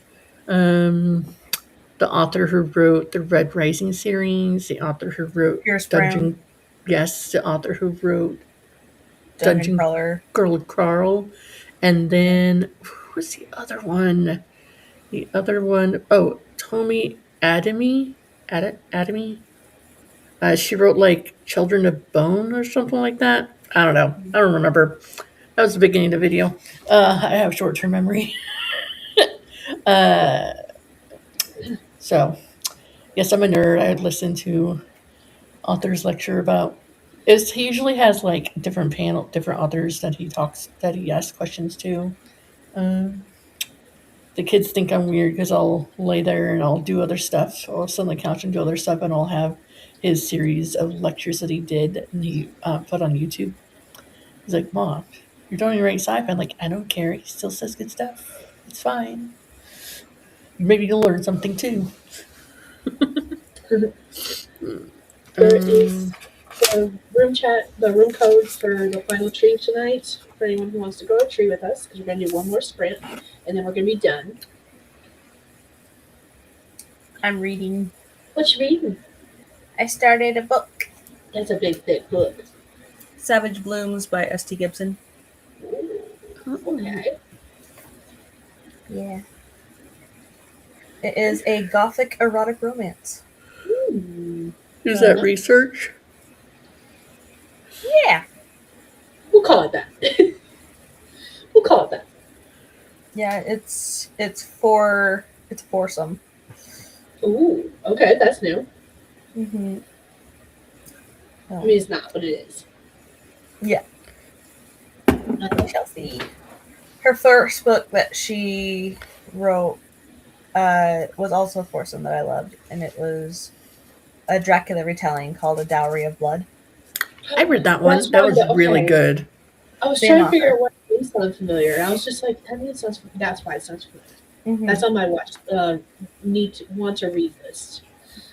Um, the author who wrote the Red Rising series, the author who wrote Pierce Brown, Dungeon, yes, the author who wrote Dungeon Dungeon Crawler. Girl Carl, and then who was the other one? The other one, oh, Tomi Adami. She wrote like Children of Bone or something like that. I don't know. I don't remember. That was the beginning of the video. I have short term memory. uh, so, yes, I'm a nerd. I would listen to authors lecture about. He usually has like different authors that he asks questions to. Um, the kids think I'm weird because I'll lay there and I'll do other stuff. I'll sit on the couch and do other stuff, and I'll have his series of lectures that he did and he put on YouTube. He's like, "Mom, you're doing right sci-fi." I'm like, "I don't care. He still says good stuff. It's fine. Maybe you'll learn something too." There is the room chat, the room codes for the final tree tonight. For anyone who wants to go to tree with us, because we're going to do one more sprint, and then we're going to be done. I'm reading. What you reading? I started a book. That's a big, thick book. Savage Blooms by S.T. Gibson. Okay. Yeah. It is a gothic erotic romance. Is that research? Yeah. We'll call it that. We'll call it that. Yeah, it's foursome. Ooh, okay, that's new. Mm-hmm. I mean, it's not, but it is. Yeah. We shall see. Her first book that she wrote was also a foursome that I loved, and it was a Dracula retelling called A Dowry of Blood. I read that one. That was really good. I was Same trying to figure author. out what name sounded familiar, and I was just like, that name sounds familiar. That's why it sounds familiar. Mm-hmm. That's on my want to read list.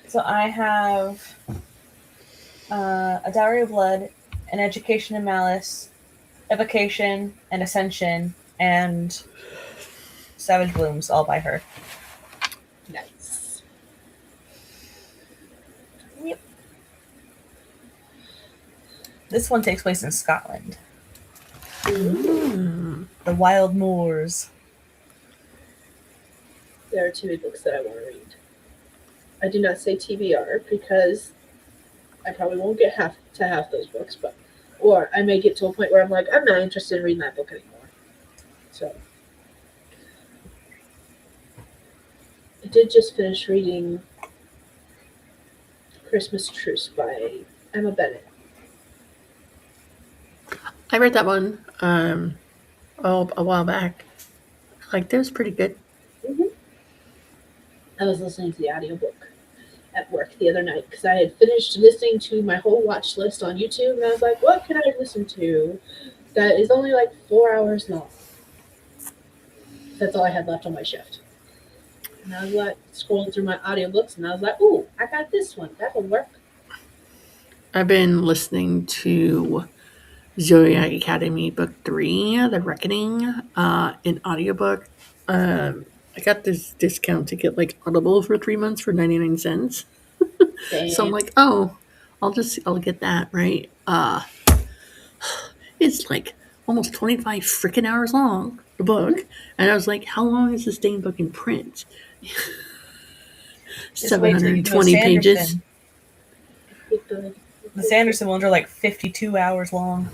So I have A Dowry of Blood, An Education in Malice, Evocation, and Ascension, and Savage Blooms, all by her. Nice. Yep. This one takes place in Scotland. The Wild Moors. There are two books that I want to read. I do not say TBR because I probably won't get half those books, or I may get to a point where I'm like, I'm not interested in reading that book anymore. So I did just finish reading Christmas Truce by Emma Bennett. I read that one a while back. Like, that was pretty good. I was listening to the audiobook at work the other night because I had finished listening to my whole watch list on YouTube, and I was like, what can I listen to that is only like 4 hours long? That's all I had left on my shift. And I was like scrolling through my audiobooks, and I was like, ooh, I got this one. That'll work. I've been listening to Zodiac Academy Book 3, The Reckoning, in audiobook. I got this discount to get like Audible for 3 months for 99 cents. So I'm like, oh, I'll get that, right? It's like almost 25 freaking hours long, the book. And I was like, how long is this dang book in print? Just wait till you do a 720 pages. Sanderson. The Sanderson ones are like 52 hours long.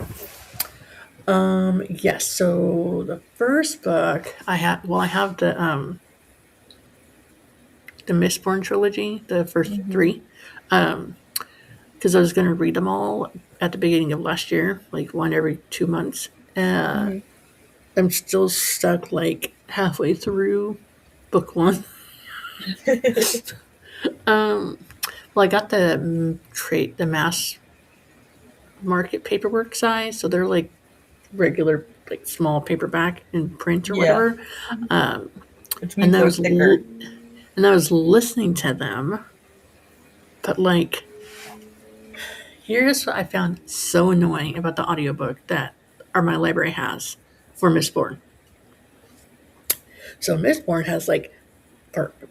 Yes, so the first book I have the Mistborn trilogy, the first three. because I was going to read them all at the beginning of last year, like one every 2 months. Mhm. I'm still stuck like halfway through book one. Well, I got the mass market paperwork size, so they're like regular, like small paperback in print or Yeah. whatever. Um, Which and means they're thicker. and I was listening to them, but like, here's what I found so annoying about the audiobook that my library has for Mistborn. So Mistborn has like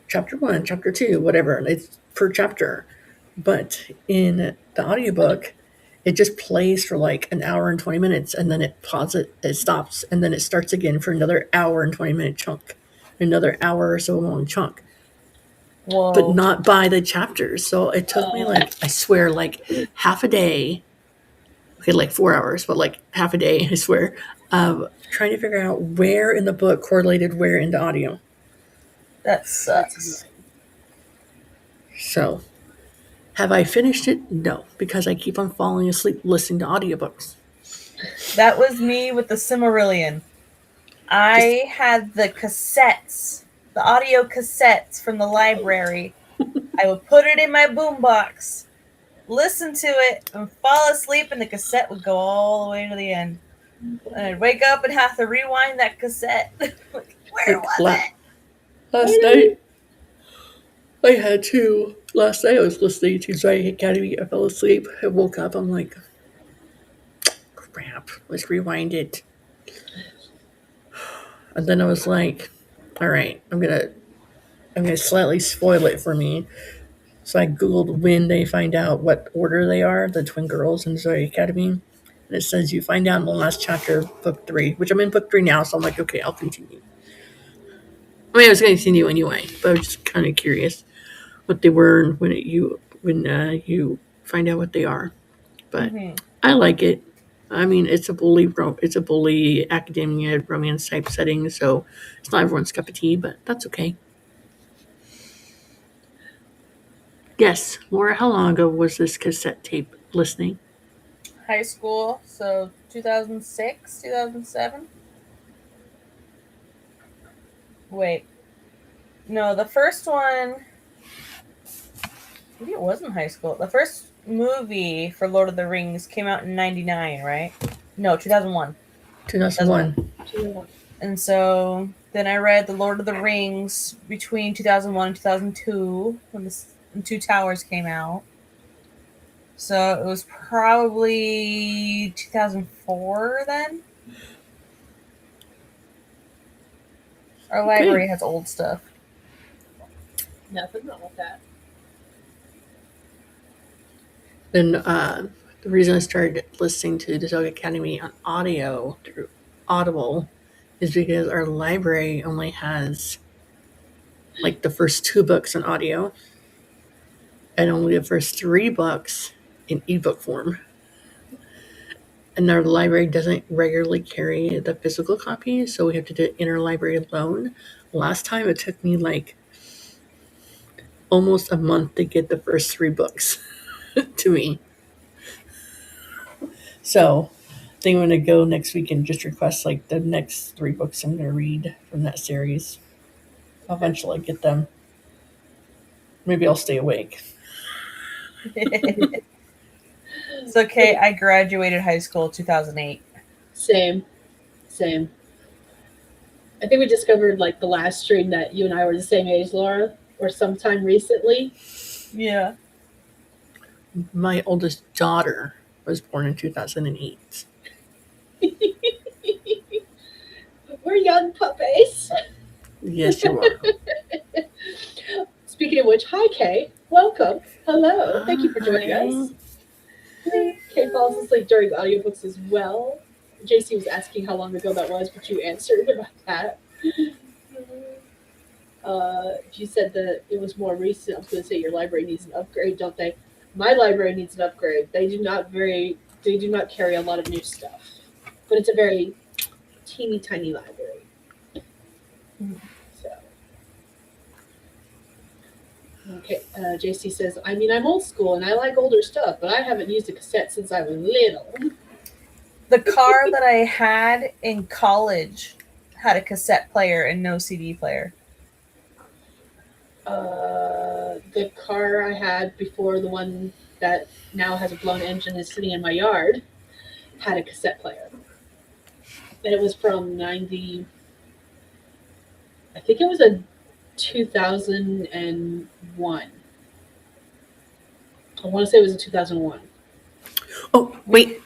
chapter 1, chapter 2, whatever, and it's per chapter. But in the audiobook, it just plays for like an hour and 20 minutes, and then it stops, and then it starts again for another hour and 20-minute chunk, another hour or so long chunk, but Whoa. not by the chapters. So it took me like, I swear, like half a day, okay, like 4 hours, but like half a day, I swear, of trying to figure out where in the book correlated where in the audio. That That's sucks. annoying. So, have I finished it? No, because I keep on falling asleep listening to audiobooks. That was me with the Silmarillion. I had the cassettes, the audio cassettes from the library. I would put it in my boombox, listen to it, and fall asleep, and the cassette would go all the way to the end. And I'd wake up and have to rewind that cassette. Like, where was it? Last night, I had to. Last night, I was listening to Skye Academy. I fell asleep. I woke up. I'm like, crap. Let's rewind it. And then I was like, all right, I'm gonna slightly spoil it for me. So I googled when they find out what order they are, the twin girls in Zoe Academy. And it says you find out in the last chapter of book 3, which I'm in book 3 now, so I'm like, okay, I'll continue. I mean, I was going to continue anyway, but I was just kind of curious what they were and when you find out what they are. But I like it. I mean, it's a bully academia romance type setting, so it's not everyone's cup of tea, but that's okay. Yes, Laura, how long ago was this cassette tape listening? High school, so 2006, 2007? Wait. No, the first one... Maybe it wasn't high school. The first movie for Lord of the Rings came out in 99, right? No, 2001. 2001. And so then I read The Lord of the Rings between 2001 and 2002 when the Two Towers came out. So it was probably 2004 then. Our library has old stuff. Nothing wrong with that. Then the reason I started listening to Desolate Academy on audio through Audible is because our library only has like the first 2 books in audio and only the first 3 books in ebook form. And our library doesn't regularly carry the physical copies, so we have to do interlibrary loan. Last time it took me like almost a month to get the first 3 books to me. So I think I'm going to go next week and just request like the next 3 books I'm going to read from that series. I'll eventually get them. Maybe I'll stay awake. It's okay. I graduated high school 2008. Same. I think we discovered like the last stream that you and I were the same age, Laura, or sometime recently. Yeah. My oldest daughter was born in 2008. We're young puppies. Yes, you are. Speaking of which, hi Kay. Welcome. Hello. Thank you for joining us. Kay falls asleep during audiobooks as well. JC was asking how long ago that was, but you answered about that. You said that it was more recent. I was going to say your library needs an upgrade, don't they? My library needs an upgrade. They do not carry a lot of new stuff, but it's a very teeny tiny library. So, Okay, JC says, I mean, I'm old school and I like older stuff, but I haven't used a cassette since I was little. The car that I had in college had a cassette player and no CD player. The car I had before the one that now has a blown engine is sitting in my yard had a cassette player. And it was from 90, I think it was a 2001. I want to say it was a 2001. Oh, wait.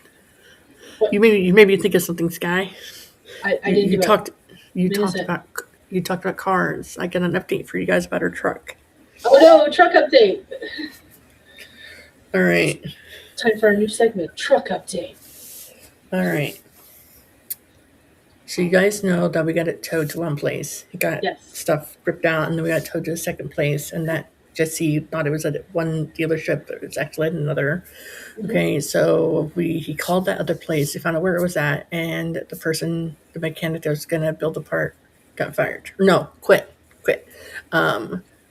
What? You maybe think of something, Skye. I didn't You do talked Innocent. about cars. I got an update for you guys about our truck. Oh no, truck update. All right. Time for a new segment, truck update. All right. So you guys know that we got it towed to one place. It got Yes. stuff ripped out, and then we got towed to a second place, and that Jesse thought it was at one dealership, but it was actually at another. Mhm. Okay, so he called that other place. He found out where it was at, and the mechanic that was gonna build the part, got fired. No, quit.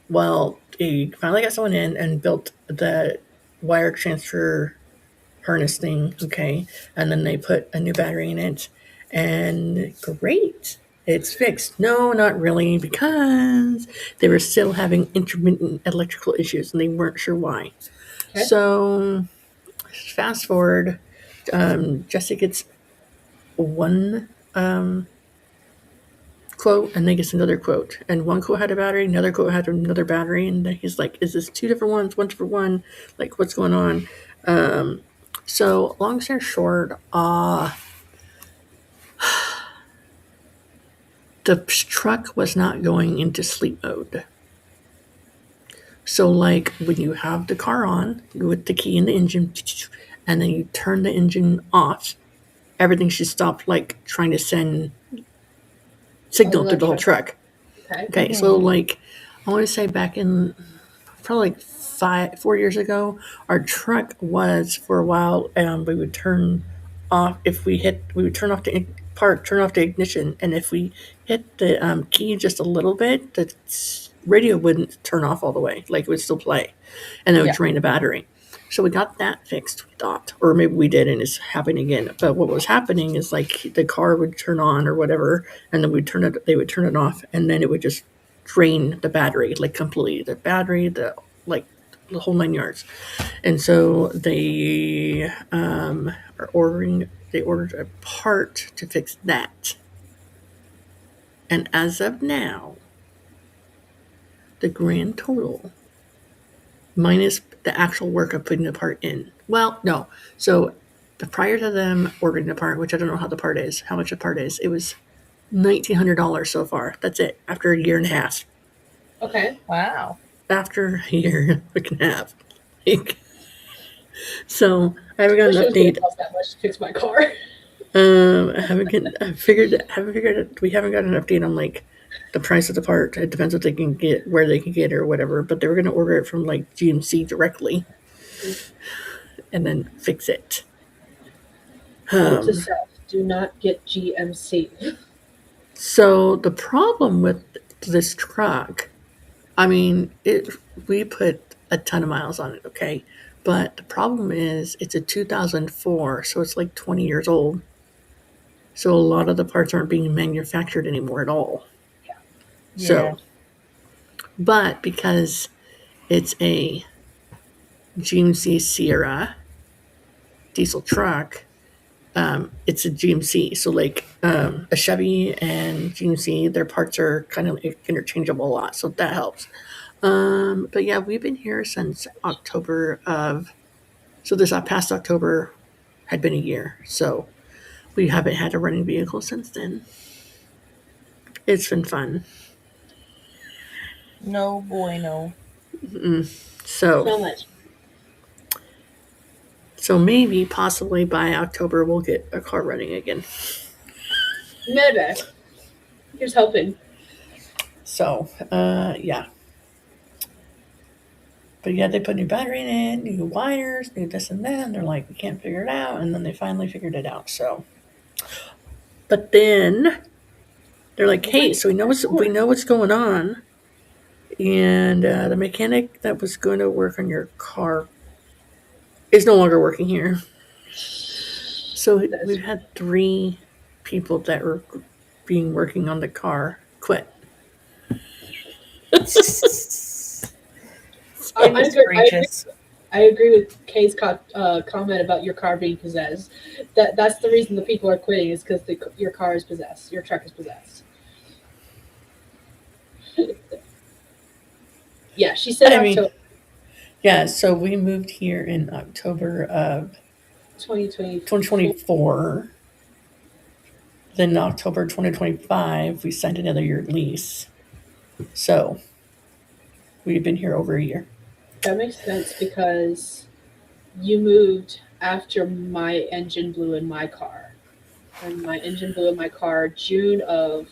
Well, he finally got someone in and built the wire transfer harness thing. Okay, and then they put a new battery in it, and great. It's fixed. No, not really, because they were still having intermittent electrical issues and they weren't sure why. Okay. So, fast forward, Jesse gets one quote and then gets another quote. And one quote had a battery, another quote had another battery. And then he's like, is this two different ones, one different one? Like, what's going on? So, long story short, the truck was not going into sleep mode. So, like, when you have the car on with the key in the engine, and then you turn the engine off, everything should stop, like, trying to send signal through the whole truck. Okay, so, like, I want to say back in probably like 4 years ago, our truck was for a while, we would turn off, we would turn off the turn off the ignition, and if we hit the key just a little bit, the radio wouldn't turn off all the way, like it would still play, and it would drain the battery. So we got that fixed, we thought, or maybe we did, and it's happening again. But what was happening is like the car would turn on or whatever, and then they would turn it off, and then it would just drain the battery, like completely, the battery, the whole 9 yards. And so they ordered a part to fix that. And as of now, the grand total, minus the actual work of putting the part in. Well, no. So prior to them ordering the part, which I don't know how much the part is, it was $1,900 so far. That's it. After a year and a half. Okay. Wow. After a year and a half. So I haven't got an update. Cost that much to fix my car. We haven't got an update on like the price of the part. It depends what they can get, where they can get it or whatever. But they were going to order it from like GMC directly, and then fix it. To self, do not get GMC. So the problem with this truck, I mean, we put a ton of miles on it, okay? But the problem is it's a 2004, so it's like 20 years old. So a lot of the parts aren't being manufactured anymore at all. Yeah. So, but because it's a GMC Sierra diesel truck, it's a GMC. So like a Chevy and GMC, their parts are kind of interchangeable a lot. So that helps. But yeah, we've been here since October so this past October had been a year. So we haven't had a running vehicle since then. It's been fun. No bueno. So much. So maybe, possibly by October, we'll get a car running again. Maybe. Here's hoping. So, yeah. But yeah, they put new battery in it, new wires, new this and that, and they're like, we can't figure it out, and then they finally figured it out, so. But then, they're like, hey, so we know what's going on. And the mechanic that was going to work on your car is no longer working here. So we've had 3 people that were working on the car quit. Goodness gracious. I agree with Kay's comment about your car being possessed. That's the reason the people are quitting is because your car is possessed. Your truck is possessed. Yeah, she said October. Yeah, so we moved here in October of 2024. Then in October 2025, we signed another year lease. So we've been here over a year. That makes sense because you moved after my engine blew in my car. And my engine blew in my car June of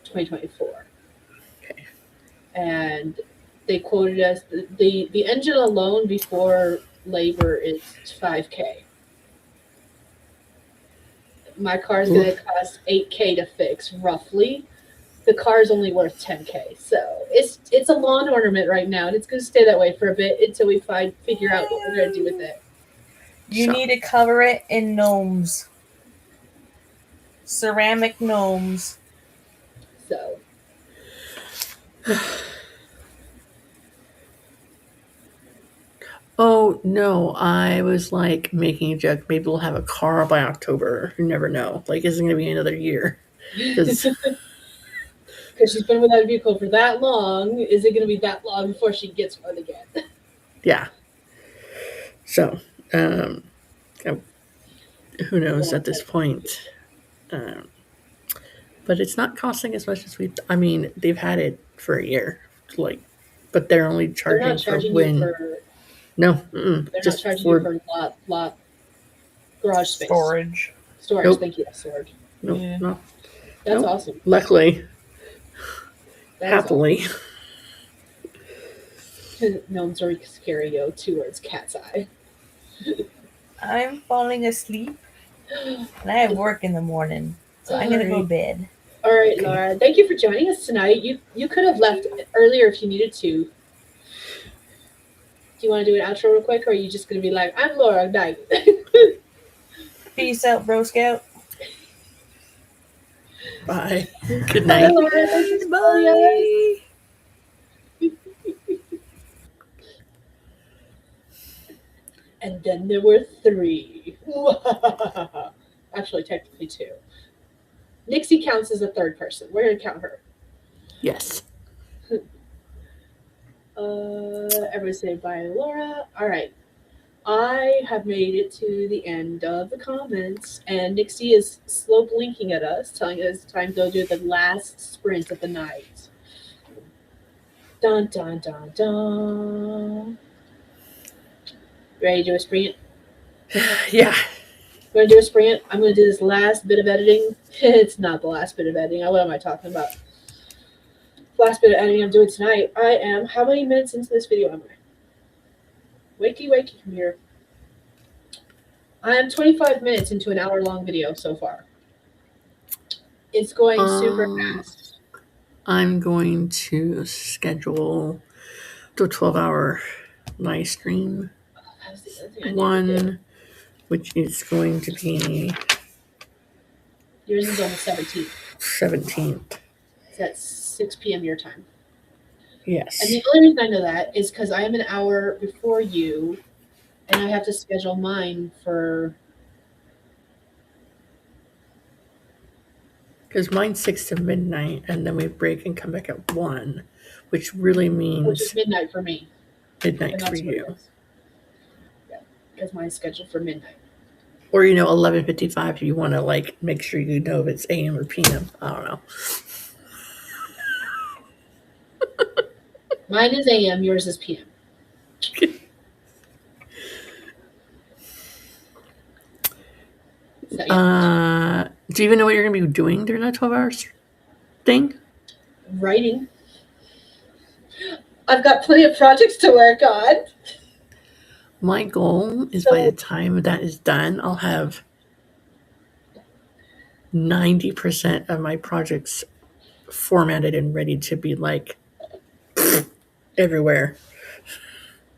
2024. Okay. And they quoted us the engine alone before labor is $5K. My car's going to cost $8K to fix roughly. The car is only worth $10K. So it's a lawn ornament right now, and it's going to stay that way for a bit until we figure out what we're going to do with it. You need to cover it in gnomes. Ceramic gnomes. So. Oh, no, I was like making a joke. Maybe we'll have a car by October. You never know. Like, it's going to be another year. Because she's been without a vehicle for that long. Is it going to be that long before she gets one again? Yeah. So, who knows at this point. But it's not costing as much as they've had it for a year. But they're only charging for when. No, they're just not charging you for lot garage space. Storage. Nope. Thank you. Storage. Nope, Yeah. no. That's awesome. Luckily. Happily. Awesome. Gnomes are scary, yo. 2 words, cat's eye. I'm falling asleep. And I have work in the morning. So I'm going to go to bed. All right, Laura. Thank you for joining us tonight. You could have left earlier if you needed to. Do you want to do an outro real quick, or are you just going to be like, I'm Laura, night? Peace out, Bro Scout. Bye. Good night. Bye, Laura. Bye. And then there were 3. Actually, technically 2. Nixie counts as a third person. We're going to count her. Yes. Everybody say bye, Laura. All right. I have made it to the end of the comments, and Nixie is slow blinking at us, telling us it's time to do the last sprint of the night. Dun, dun, dun, dun. Ready to do a sprint? Yeah. We're going to do a sprint. I'm going to do this last bit of editing. It's not the last bit of editing. What am I talking about? Last bit of editing I'm doing tonight. I am, how many minutes into this video am I? Wakey, come here. I am 25 minutes into an hour-long video so far. It's going super fast. I'm going to schedule the 12-hour live stream. One, which is going to be... Yours is on the 17th. 17th. It's at 6 p.m. your time. Yes. And the only reason I know that is because I am an hour before you, and I have to schedule mine for... Because mine's 6 to midnight, and then we break and come back at 1, which really means... Which is midnight for me. Midnight for you. Yeah, because mine's scheduled for midnight. Or, 11:55 if you want to, make sure you know if it's AM or PM. I don't know. Mine is AM, yours is PM. Do you even know what you're going to be doing during that 12 hours thing? Writing. I've got plenty of projects to work on. My goal is by the time that is done, I'll have 90% of my projects formatted and ready to be everywhere.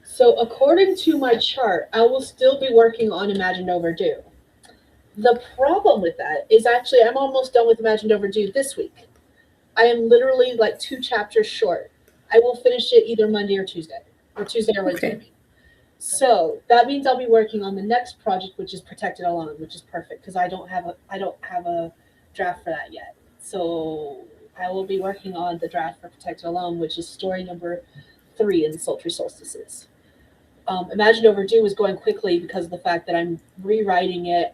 So, according to my chart, I will still be working on Imagined Overdue. The problem with that is actually I'm almost done with Imagined Overdue this week. I am literally like 2 chapters short. I will finish it either Monday or Tuesday or Wednesday. I Okay. mean. So that means I'll be working on the next project, which is Protected Alone, which is perfect because I don't have a draft for that yet. So I will be working on the draft for Protected Alone, which is story number 3 in the Sultry Solstices. Imagined Overdue is going quickly because of the fact that I'm rewriting it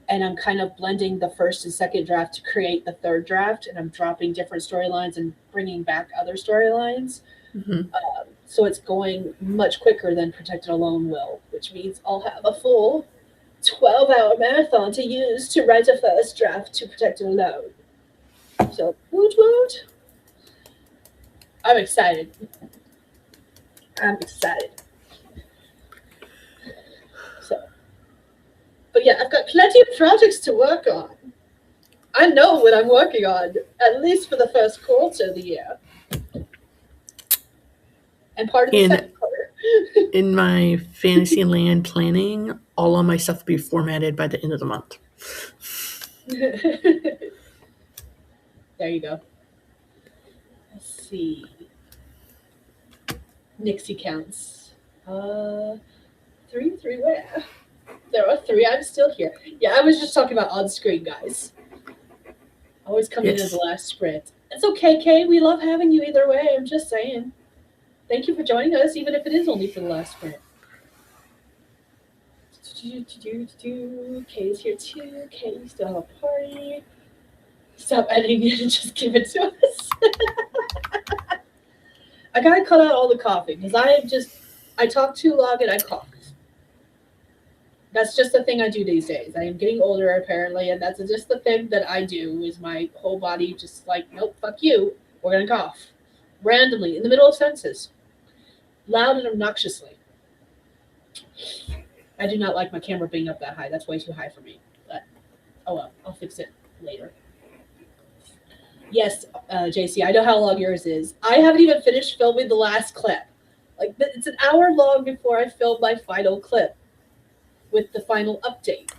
and I'm kind of blending the first and second draft to create the third draft, and I'm dropping different storylines and bringing back other storylines. Hmm. So it's going much quicker than Protected Alone will, which means I'll have a full 12-hour marathon to use to write a first draft to Protected Alone. So, woot woot. I'm excited. I'm excited. So, but yeah, I've got plenty of projects to work on. I know what I'm working on, at least for the first quarter of the year. And part of the In second quarter. in my Fantasyland planning, all of my stuff will be formatted by the end of the month. There you go. Let's see. Nixie counts. Three, where? There are 3. I'm still here. Yeah, I was just talking about on screen, guys. Always coming in at the Yes. last sprint. It's okay, Kay. We love having you either way. I'm just saying. Thank you for joining us, even if it is only for the last sprint. Kay's here too. Kay, you still have a party. Stop editing it and just give it to us. I gotta cut out all the coughing because I talk too long and I cough. That's just the thing I do these days. I am getting older apparently, and that's just the thing that I do. Is my whole body just like, nope, fuck you. We're gonna cough randomly in the middle of sentences, loud and obnoxiously. I do not like my camera being up that high. That's way too high for me. But oh well, I'll fix it later. Yes, JC, I know how long yours is. I haven't even finished filming the last clip. Like it's an hour long before I film my final clip with the final update.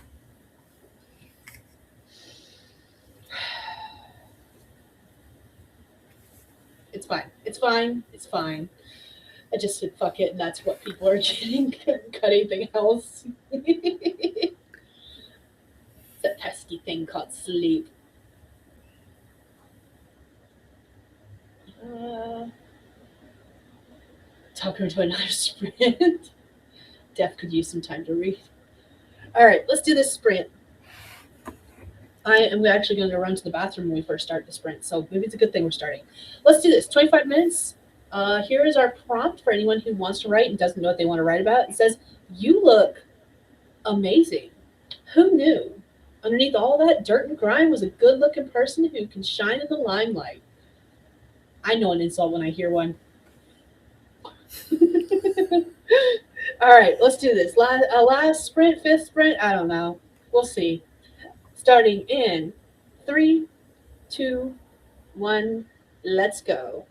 It's fine. It's fine. It's fine. I just said fuck it, and that's what people are getting. Couldn't cut anything else. It's a pesky thing called sleep. Talking to another sprint. Def could use some time to read. All right, let's do this sprint. I am actually going to run to the bathroom when we first start the sprint, so maybe it's a good thing we're starting. Let's do this. 25 minutes. Here is our prompt for anyone who wants to write and doesn't know what they want to write about. It says, "You look amazing. Who knew? Underneath all that dirt and grime was a good-looking person who can shine in the limelight." I know an insult when I hear one. All right, let's do this. Last sprint, 5th sprint. I don't know. We'll see. Starting in 3, 2, 1. Let's go.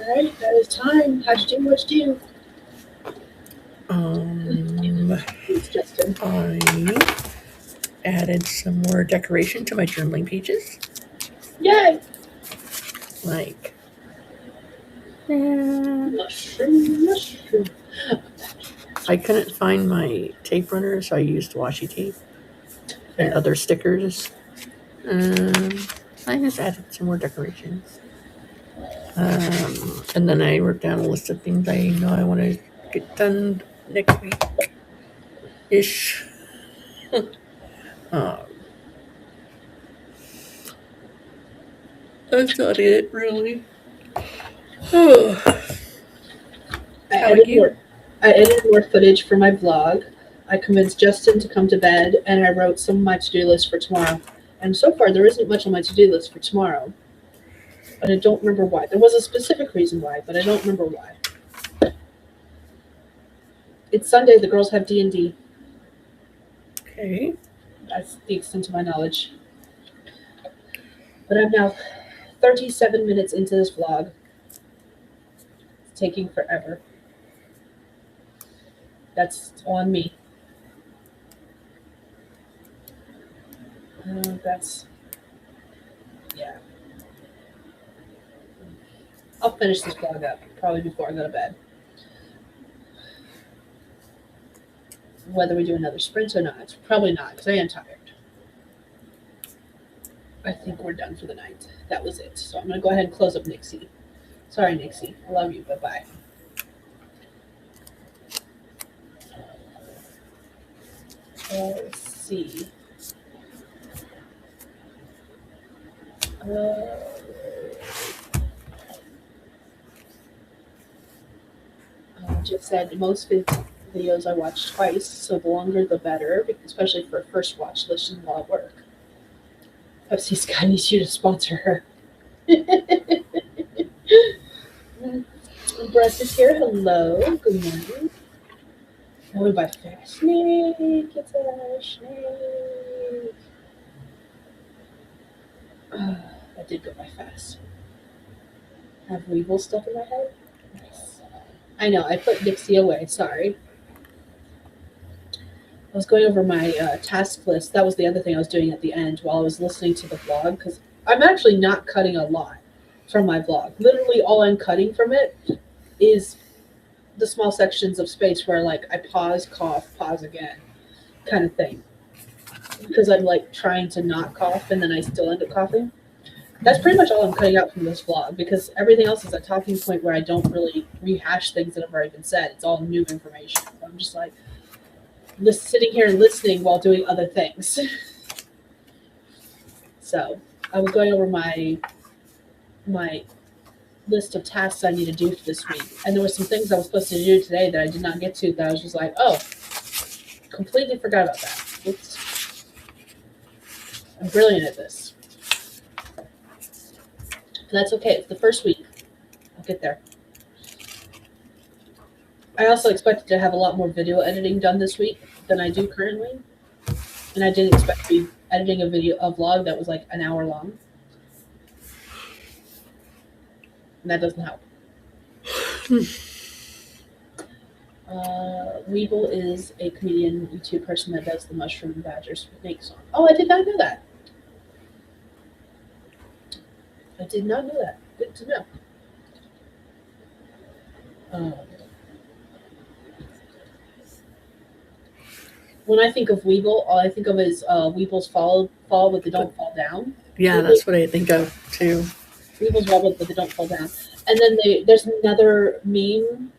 Alright, that is time. How'd you do what you do? It's Justin. I added some more decoration to my journaling pages. Yay! Like, Mushroom. I couldn't find my tape runner, so I used washi tape and other stickers. I just added some more decorations. And then I wrote down a list of things I know I want to get done next week ish. That's not it, really. Oh. I edited more footage for my vlog. I convinced Justin to come to bed, and I wrote some of my to-do list for tomorrow. And so far, there isn't much on my to-do list for tomorrow. But I don't remember why. There was a specific reason why, but I don't remember why. It's Sunday. The girls have D&D. Okay. That's the extent of my knowledge. But I'm now 37 minutes into this vlog. It's taking forever. That's on me. Yeah. I'll finish this vlog up probably before I go to bed. Whether we do another sprint or not, probably not, because I am tired. I think we're done for the night. That was it. So I'm going to go ahead and close up Nixie. Sorry, Nixie. I love you. Bye-bye. Let's see. I just said most videos I watch twice, so the longer the better, especially for a first watch. Listen while at work. Pepsi Skye needs you to sponsor her. Brett is here. Hello. Good morning. I went by fast. Snake. It's a snake. I did go by fast. Have Weevil stuck in my head? Nice. I know. I put Dixie away. Sorry. I was going over my task list. That was the other thing I was doing at the end while I was listening to the vlog, because I'm actually not cutting a lot from my vlog. Literally all I'm cutting from it is the small sections of space where like I pause, cough, pause again kind of thing. Because I'm like trying to not cough and then I still end up coughing. That's pretty much all I'm cutting out from this vlog, because everything else is a talking point where I don't really rehash things that have already been said. It's all new information. I'm just like sitting here and listening while doing other things. So I was going over my list of tasks I need to do for this week, and there were some things I was supposed to do today that I did not get to, that I was just like, oh, completely forgot about that. Oops. I'm brilliant at this. But that's okay. It's the first week. I'll get there. I also expected to have a lot more video editing done this week than I do currently. And I didn't expect to be editing a vlog that was like an hour long. And that doesn't help. Weevil is a comedian YouTube person that does the Mushroom Badgers Snake song. Oh, I did not know that. I did not know that. Good to know. When I think of Weevil, all I think of is Weevil's fall, but they don't fall down. Yeah, that's what I think of too. Weevil's wobble, but they don't fall down. And then there's another meme,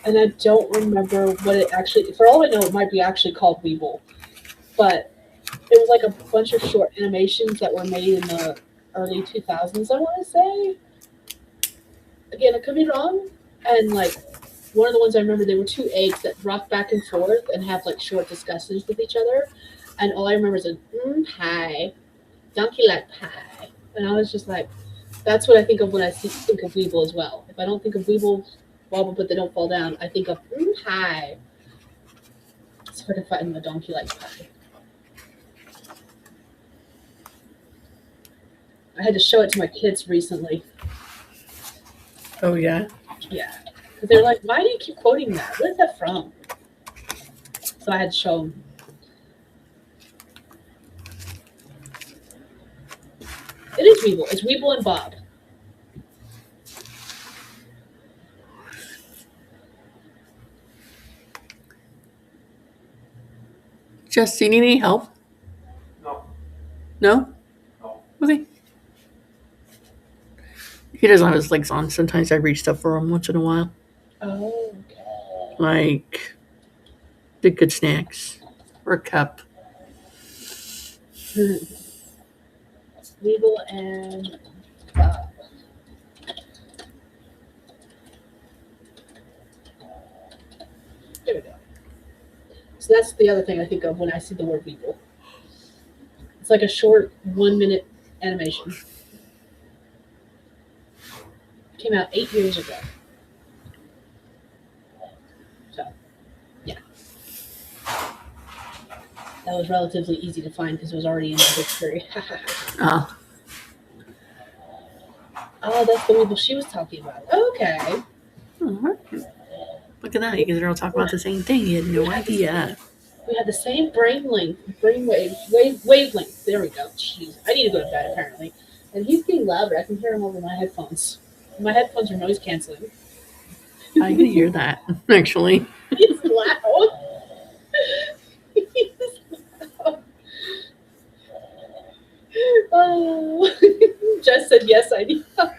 and I don't remember what it actually. For all I know, it might be actually called Weevil, but it was like a bunch of short animations that were made in the early 2000s. I want to say. Again, I could be wrong, and like. One of the ones I remember, they were two eggs that rock back and forth and have like short discussions with each other. And all I remember is a pie, donkey like pie. And I was just like, that's what I think of when I think of Weevil as well. If I don't think of Weevil wobble, but they don't fall down, I think of pie. So I can find the donkey like pie. I had to show it to my kids recently. Oh yeah. Yeah. Because they're like, why do you keep quoting that? Where's that from? So I had to show them. It is Weeble. It's Weeble and Bob. Jess, do you need any help? No. No? No. Okay. He doesn't have his legs on. Sometimes I reach stuff for him once in a while. Oh, okay. Like the good snacks or a cup. Weeble and Bob. There we go. So that's the other thing I think of when I see the word Weeble. It's like a short 1 minute animation. Came out 8 years ago. So, yeah. That was relatively easy to find because it was already in the dictionary. Oh. Oh, that's the Weeble she was talking about. Okay. Look at that. You guys are all talking about the same thing. You had no idea. We had the same wavelength. There we go. Jeez, I need to go to bed apparently. And he's getting louder. I can hear him over my headphones. My headphones are noise canceling. I can hear that, actually. He's loud. He's loud. Oh, Jess said yes. I need help.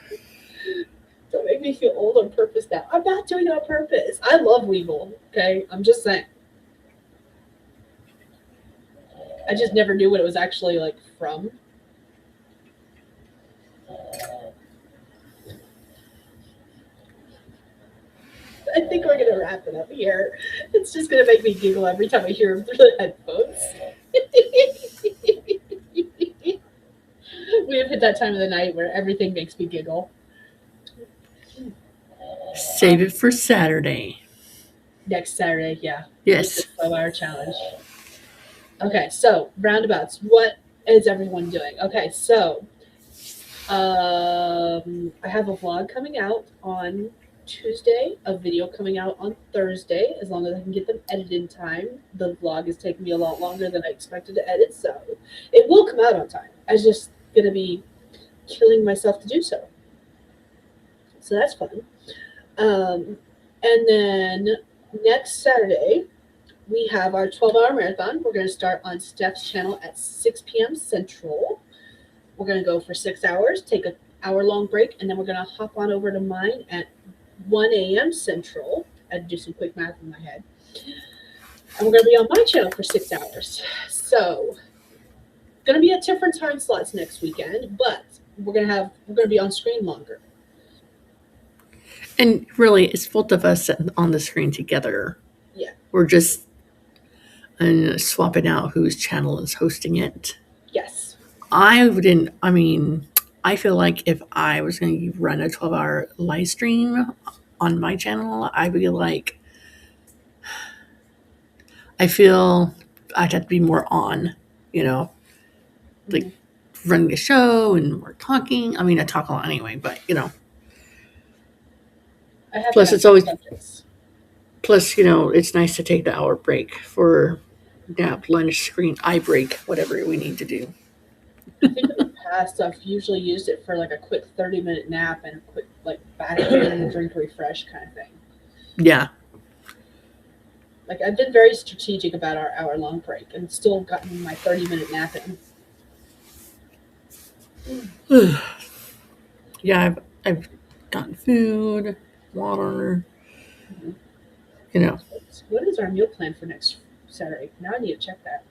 Don't make me feel old on purpose now. I'm not doing it on purpose. I love Weeble. Okay, I'm just saying. I just never knew what it was actually like from. I think we're gonna wrap it up here. It's just gonna make me giggle every time I hear him through the headphones. We have hit that time of the night where everything makes me giggle. Save it for Saturday. Next Saturday, yeah. Yes. It's a 12-hour challenge. Okay, so roundabouts. What is everyone doing? Okay, so I have a vlog coming out on Tuesday, a video coming out on Thursday, as long as I can get them edited in time. The vlog is taking me a lot longer than I expected to edit, so it will come out on time. I was just going to be killing myself to do so. So that's fun. And then next Saturday, we have our 12-hour marathon. We're going to start on Steph's channel at 6 p.m. Central. We're going to go for 6 hours, take an hour-long break, and then we're going to hop on over to mine at 1 a.m. Central. I had to do some quick math in my head. And we're going to be on my channel for 6 hours. So, going to be at different time slots next weekend, but we're going to be on screen longer. And really, it's both of us on the screen together. Yeah. We're just swapping out whose channel is hosting it. Yes. I feel like if I was going to run a 12-hour live stream on my channel, I feel I'd have to be more on, like running the show and more talking. I mean, I talk a lot anyway, but I have Plus, to it's always- subjects. plus, it's nice to take the hour break for nap, lunch, screen, eye break, whatever we need to do. I think in the past I've usually used it for like a quick 30-minute nap and a quick back and drink refresh kind of thing. Yeah. Like I've been very strategic about our hour-long break and still gotten my 30-minute nap in. Yeah, I've gotten food, water, What is our meal plan for next Saturday? Now I need to check that.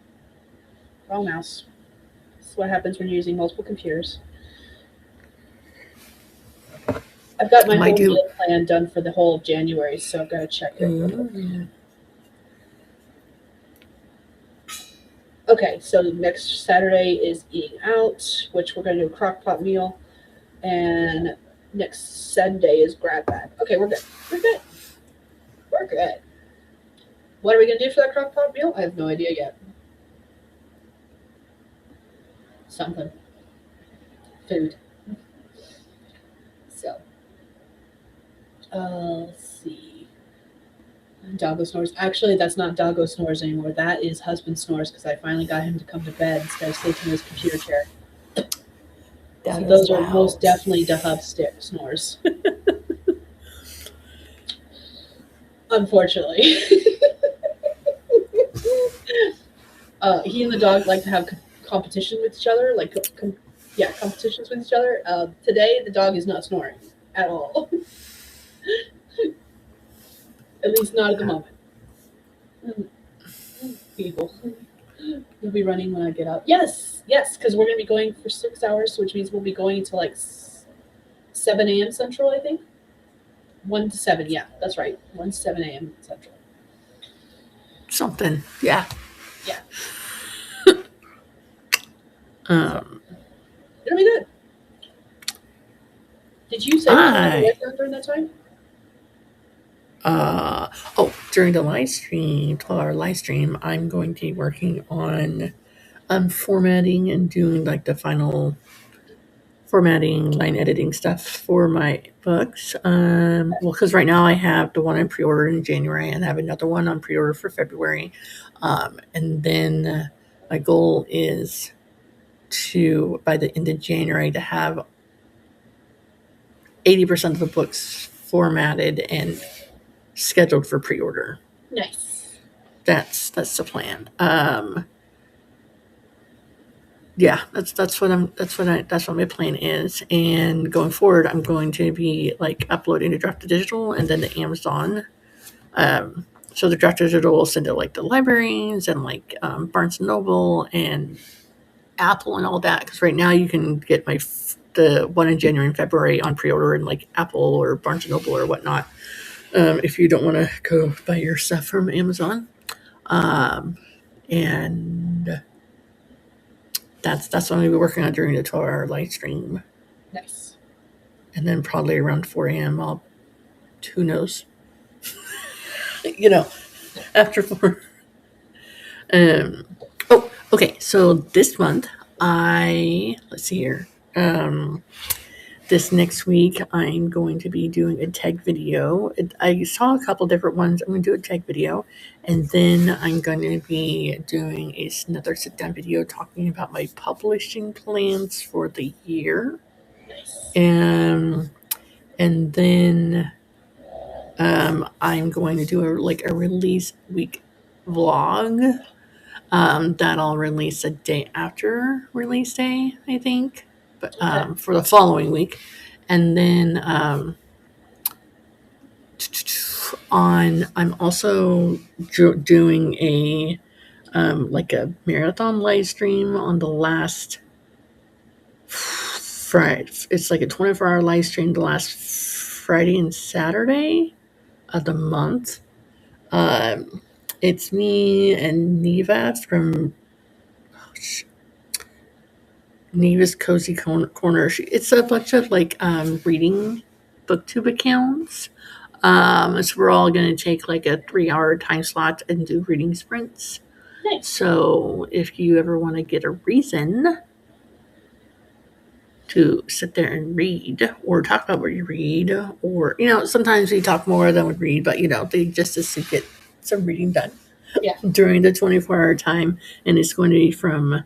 Wrong mouse. This is what happens when you're using multiple computers. I've got my whole meal plan done for the whole of January, so I've got to check it. Okay, so next Saturday is eating out, which we're going to do a crock pot meal. And next Sunday is grab bag. Okay, we're good. We're good. We're good. What are we going to do for that crock pot meal? I have no idea yet. Something. Food. So. Let's see. Doggo snores. Actually, that's not Doggo snores anymore. That is husband snores because I finally got him to come to bed instead of sleeping in his computer chair. That So is those are loud. most definitely DeHub snores. Unfortunately. He and the dog like to have competition with each other, like competitions with each other. Today, the dog is not snoring at all. At least not at the moment. People. We'll be running when I get up. Yes, because we're going to be going for 6 hours, which means we'll be going until like 7 a.m. Central, I think. 1 to 7, yeah, that's right. 1 to 7 a.m. Central. Something. Yeah. Yeah. It'll be good. Did you say you had to work on during that time? During the live stream, 12-hour live stream, I'm going to be working on formatting and doing like the final formatting, line editing stuff for my books. Because right now I have the one I pre-ordered in January and I have another one on pre-order for February. And then my goal is to, by the end of January, to have 80% of the books formatted and scheduled for pre-order. Nice. That's the plan. Yeah, that's what my plan is. And going forward, I'm going to be like uploading the draft to digital and then to Amazon. So the draft to digital will send it like the libraries and like Barnes and Noble and Apple and all that. Because right now you can get the one in January and February on pre-order in like Apple or Barnes and Noble or whatnot. If you don't want to go buy your stuff from Amazon. And that's what I'm going to be working on during the 12-hour live stream. Nice. And then probably around 4 a.m. Who knows? After 4. Okay. So this month, let's see here. This next week, I'm going to be doing a tag video. I saw a couple different ones. I'm going to do a tag video. And then I'm going to be doing another sit-down video talking about my publishing plans for the year. And then I'm going to do a release week vlog that I'll release a day after release day, I think. But for the following week. And then I'm also doing a marathon live stream on the last Friday. It's like a 24-hour live stream the last Friday and Saturday of the month. It's me and Neva from Neva's Cozy Corner. It's a bunch of reading booktube accounts. So we're all going to take like a 3-hour time slot and do reading sprints. Nice. So if you ever want to get a reason to sit there and read or talk about what you read, or sometimes we talk more than we read, but just to get some reading done. Yeah. During the 24-hour time, and it's going to be from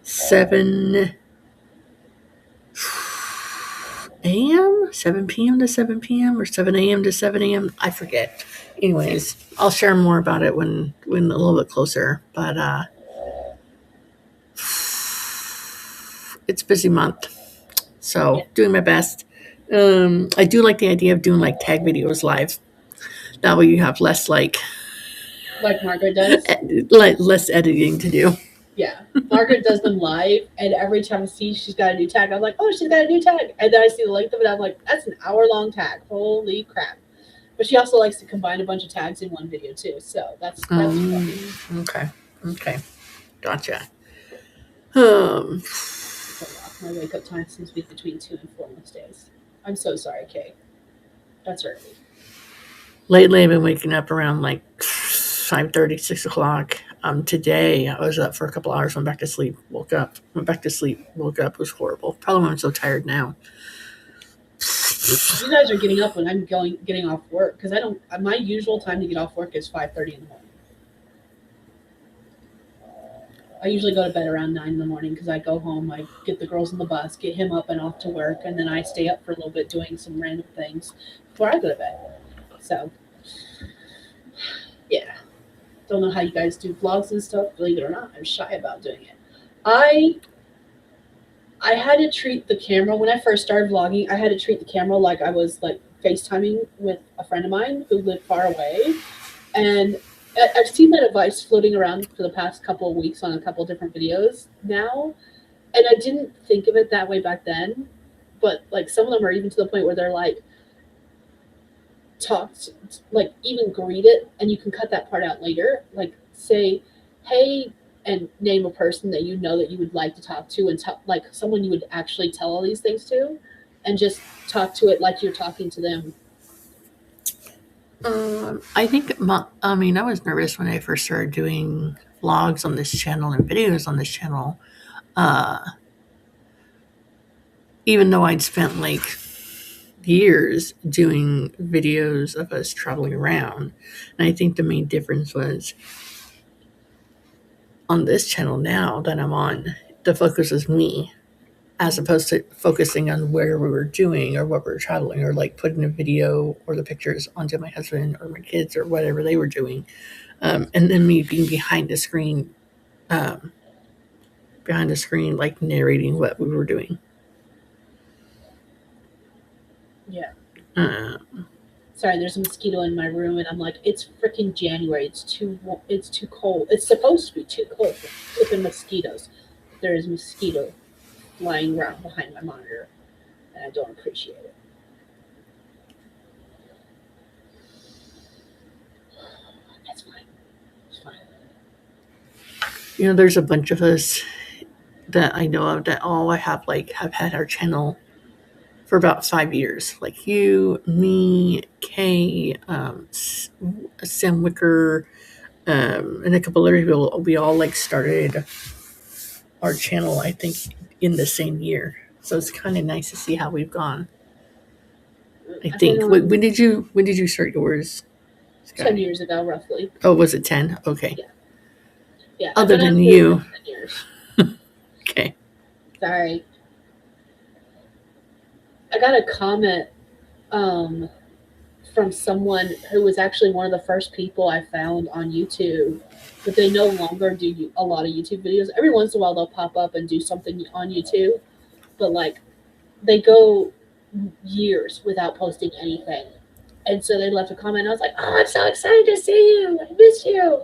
7 a.m., 7 p.m. to 7 p.m., or 7 a.m. to 7 a.m. I forget. Anyways, I'll share more about it when a little bit closer. But it's a busy month, so doing my best. I do like the idea of doing like tag videos live. That way you have less like Margaret does. Less editing to do. Yeah, Margaret does them live, and every time I see she's got a new tag, I'm like, oh, she's got a new tag. And then I see the length of it, I'm like, that's an hour-long tag. Holy crap. But she also likes to combine a bunch of tags in one video, too. So that's fun. Okay. Gotcha. My wake-up time seems to be between 2 and 4 most days. I'm so sorry, Kay. That's early. Lately, I've been waking up around like 5:30, 6 o'clock. Today, I was up for a couple hours, went back to sleep, woke up. It was horrible. Probably why I'm so tired now. You guys are getting up when I'm getting off work because I don't. My usual time to get off work is 5:30 in the morning. I usually go to bed around 9 in the morning because I go home, I get the girls on the bus, get him up and off to work, and then I stay up for a little bit doing some random things before I go to bed. So, yeah. Don't know how you guys do vlogs and stuff. Believe it or not, I'm shy about doing it. I had to treat the camera when I first started vlogging. I had to treat the camera like I was like FaceTiming with a friend of mine who lived far away, and I've seen that advice floating around for the past couple of weeks on a couple of different videos now, and I didn't think of it that way back then. But like some of them are even to the point where they're like, like even greet it, and you can cut that part out later. Like say, hey, and name a person that you know that you would like to talk to, and like someone you would actually tell all these things to, and just talk to it like you're talking to them. I think I was nervous when I first started doing vlogs on this channel and videos on this channel. Even though I'd spent like years doing videos of us traveling around, and I think the main difference was on this channel now that I'm on, the focus is me, as opposed to focusing on where we were doing or what we were traveling, or like putting a video or the pictures onto my husband or my kids or whatever they were doing. And then me being behind the screen, like narrating what we were doing. Yeah. Um, Sorry, there's a mosquito in my room, and I'm like, it's freaking January. It's too cold. It's supposed to be too cold for flipping mosquitoes. There is mosquito flying around behind my monitor, and I don't appreciate it. That's fine. It's fine. there's a bunch of us that I know of that all have had our channel for about 5 years. Like you, me, Kay, Sam Wicker, and a couple other people. We all like started our channel, I think, in the same year. So it's kind of nice to see how we've gone. I think. When did you start yours, Skye? 10 years ago, roughly. Oh, was it 10? Okay. Yeah. Other I've been than on you. for 10 years. Okay. Sorry. I got a comment from someone who was actually one of the first people I found on YouTube, but they no longer do a lot of YouTube videos. Every once in a while they'll pop up and do something on YouTube, but like they go years without posting anything. And so they left a comment. I was like, oh, I'm so excited to see you. I miss you.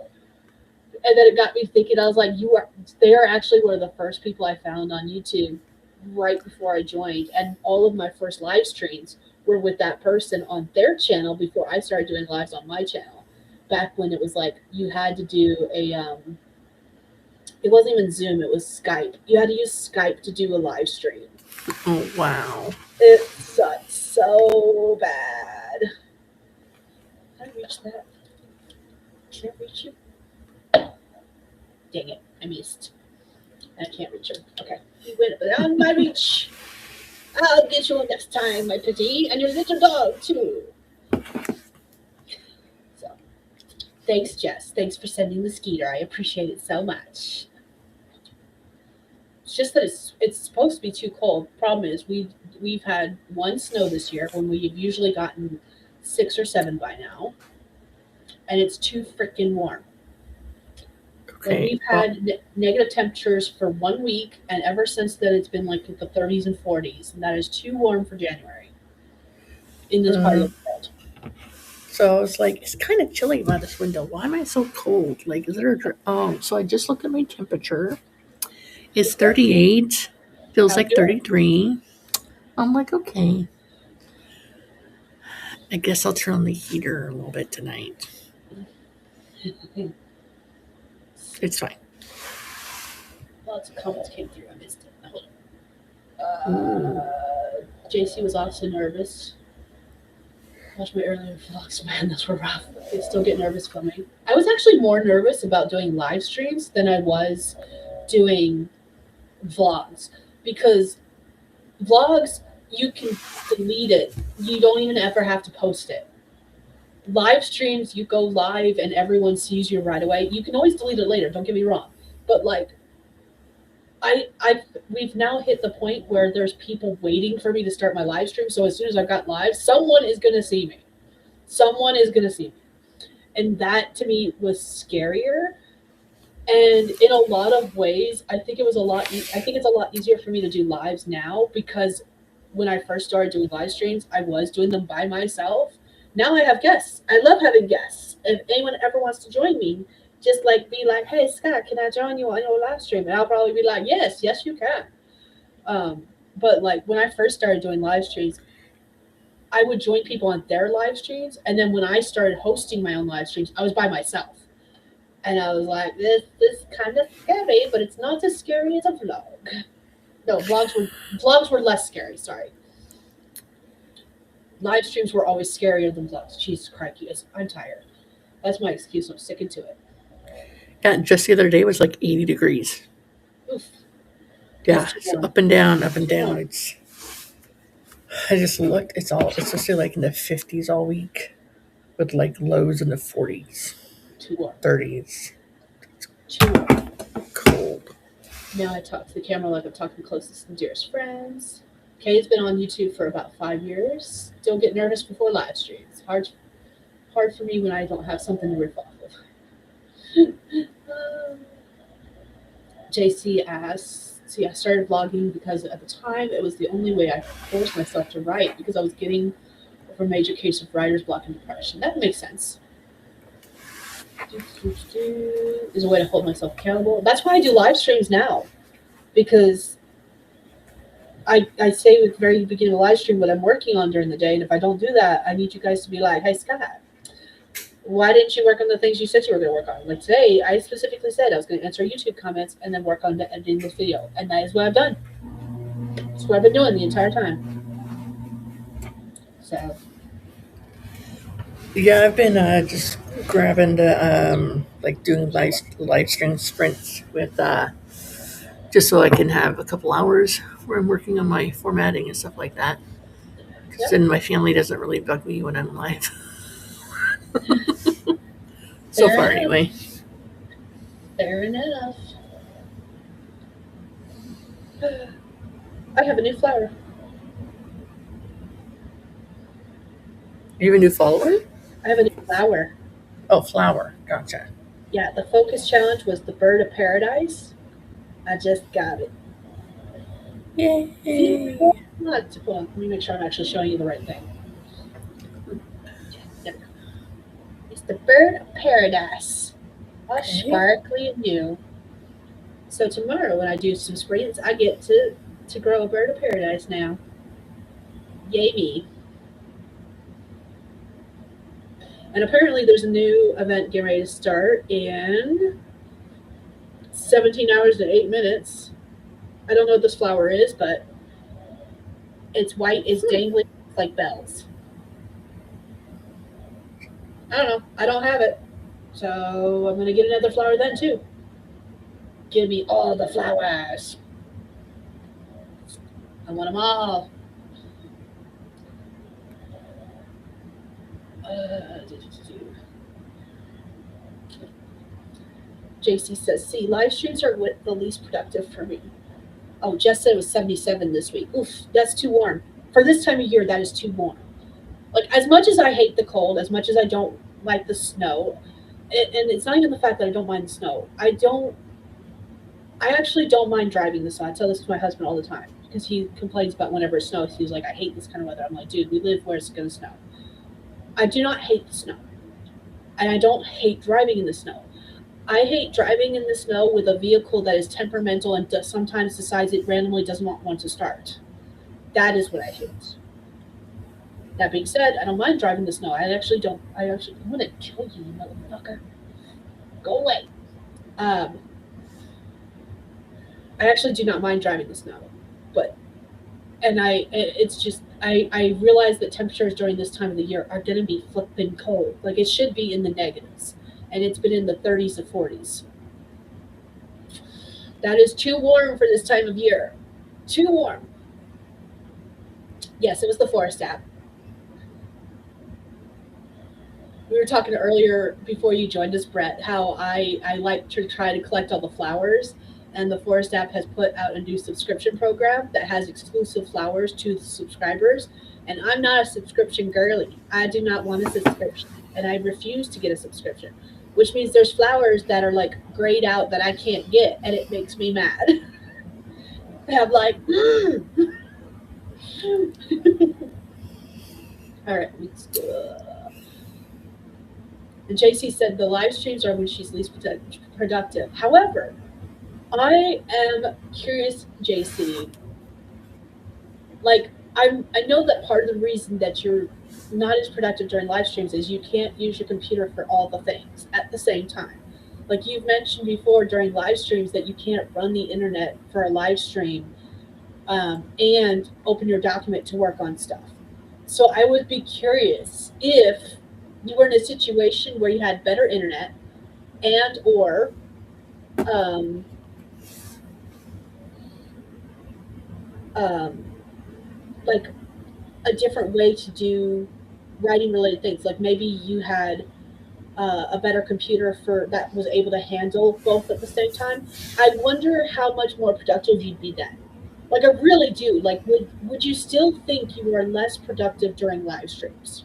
And then it got me thinking, I was like, they are actually one of the first people I found on YouTube right before I joined. And all of my first live streams were with that person on their channel before I started doing lives on my channel. Back when it was like you had to do it wasn't even Zoom, it was Skype. You had to use Skype to do a live stream. Oh, wow. It sucked so bad. Can I reach that? Can't reach you? Dang it, I missed. I can't reach her. Okay. You went beyond my reach. I'll get you next time, my pretty, and your little dog, too. So, thanks, Jess. Thanks for sending the skeeter. I appreciate it so much. It's just that it's supposed to be too cold. Problem is, we've had one snow this year when we've usually gotten 6 or 7 by now, and it's too freaking warm. Okay. We've had negative temperatures for 1 week, and ever since then, it's been like the 30s and 40s, and that is too warm for January in this part of the world. So it's like, it's kind of chilly by this window. Why am I so cold? Like, is there so I just looked at my temperature. It's 38. Feels like 33. I'm like, okay. I guess I'll turn on the heater a little bit tonight. It's fine. Lots of comments came through. I missed it. Hold on. JC was also nervous. Watch my earlier vlogs, man. Those were rough. I still get nervous filming. I was actually more nervous about doing live streams than I was doing vlogs, because vlogs, you can delete it. You don't even ever have to post it. Live streams, you go live and everyone sees you right away. You can always delete it later, don't get me wrong. But like we've now hit the point where there's people waiting for me to start my live stream. So as soon as I got live, someone is gonna see me. Someone is gonna see me. And that to me was scarier. And in a lot of ways, I think it was a lot. I think it's a lot easier for me to do lives now because when I first started doing live streams, I was doing them by myself. Now I have guests. I love having guests. If anyone ever wants to join me, just like be like, "Hey Scott, can I join you on your live stream?" And I'll probably be like, "Yes, yes, you can." But like when I first started doing live streams, I would join people on their live streams, and then when I started hosting my own live streams, I was by myself. And I was like, this kind of scary, but it's not as scary as a vlog. No, vlogs were less scary, sorry. Live streams were always scarier than vlogs. Jesus Christ, I'm tired. That's my excuse, I'm sticking to it. Yeah, just the other day was like 80 degrees. Oof. Yeah, it's up and down, up and down. I just looked, it's supposed to be like in the 50s all week with like lows in the 40s. Too warm. 30s. Too warm. Cold. Now I talk to the camera like I'm talking closest and dearest friends. Kay's been on YouTube for about 5 years. Don't get nervous before live streams. Hard for me when I don't have something to riff off of. JC asks, see, I started vlogging because at the time it was the only way I could force myself to write because I was getting over a major case of writer's block and depression. That makes sense. Is a way to hold myself accountable. That's why I do live streams now, because I say at the very beginning of the live stream what I'm working on during the day, and if I don't do that, I need you guys to be like, "Hey Scott, why didn't you work on the things you said you were going to work on?" Like today, I specifically said I was going to answer YouTube comments and then work on editing this video, and that is what I've done. That's what I've been doing the entire time. So. Yeah, I've been just grabbing the like doing live stream sprints with just so I can have a couple hours where I'm working on my formatting and stuff like that. Because then my family doesn't really bug me when I'm live. So far, anyway. Fair enough. I have a new flower. You have a new follower? I have a new flower. Oh, flower. Gotcha. Yeah, the focus challenge was the bird of paradise. I just got it. Yay. Let me make sure I'm actually showing you the right thing. It's the bird of paradise. All sparkly and new. So tomorrow when I do some sprints, I get to grow a bird of paradise now. Yay me. And apparently there's a new event getting ready to start in 17 hours and 8 minutes. I don't know what this flower is, but it's white, it's dangling like bells. I don't know. I don't have it. So I'm going to get another flower then too. Give me all the flowers. I want them all. JC says, see, live streams are the least productive for me. Oh, Jess said it was 77 this week. Oof, that's too warm. For this time of year, that is too warm. Like, as much as I hate the cold, as much as I don't like the snow, and it's not even the fact that I don't mind the snow. I actually don't mind driving the snow. I tell this to my husband all the time because he complains about whenever it snows. He's like, I hate this kind of weather. I'm like, dude, we live where it's going to snow. I do not hate the snow. And I don't hate driving in the snow. I hate driving in the snow with a vehicle that is temperamental and sometimes decides it randomly doesn't want to start. That is what I hate. That being said, I don't mind driving the snow. I want to kill you, motherfucker. Go away. I actually do not mind driving the snow, I realize that temperatures during this time of the year are going to be flipping cold. Like, it should be in the negatives, and it's been in the 30s to 40s. That is too warm for this time of year. Too warm. Yes, it was the forest app. We were talking earlier before you joined us, Brett, how I like to try to collect all the flowers, and the Forest app has put out a new subscription program that has exclusive flowers to the subscribers. And I'm not a subscription girly. I do not want a subscription, and I refuse to get a subscription, which means there's flowers that are like grayed out that I can't get, and it makes me mad. I'm like, all right, let's go. And JC said the live streams are when she's least productive. However, I am curious, JC. Like, I know that part of the reason that you're not as productive during live streams is you can't use your computer for all the things at the same time. Like you've mentioned before during live streams that you can't run the internet for a live stream and open your document to work on stuff. So I would be curious if you were in a situation where you had better internet and or um, um, like a different way to do writing related things. Like maybe you had a better computer for that was able to handle both at the same time. I wonder how much more productive you'd be then. Like I really do. Like would you still think you are less productive during live streams?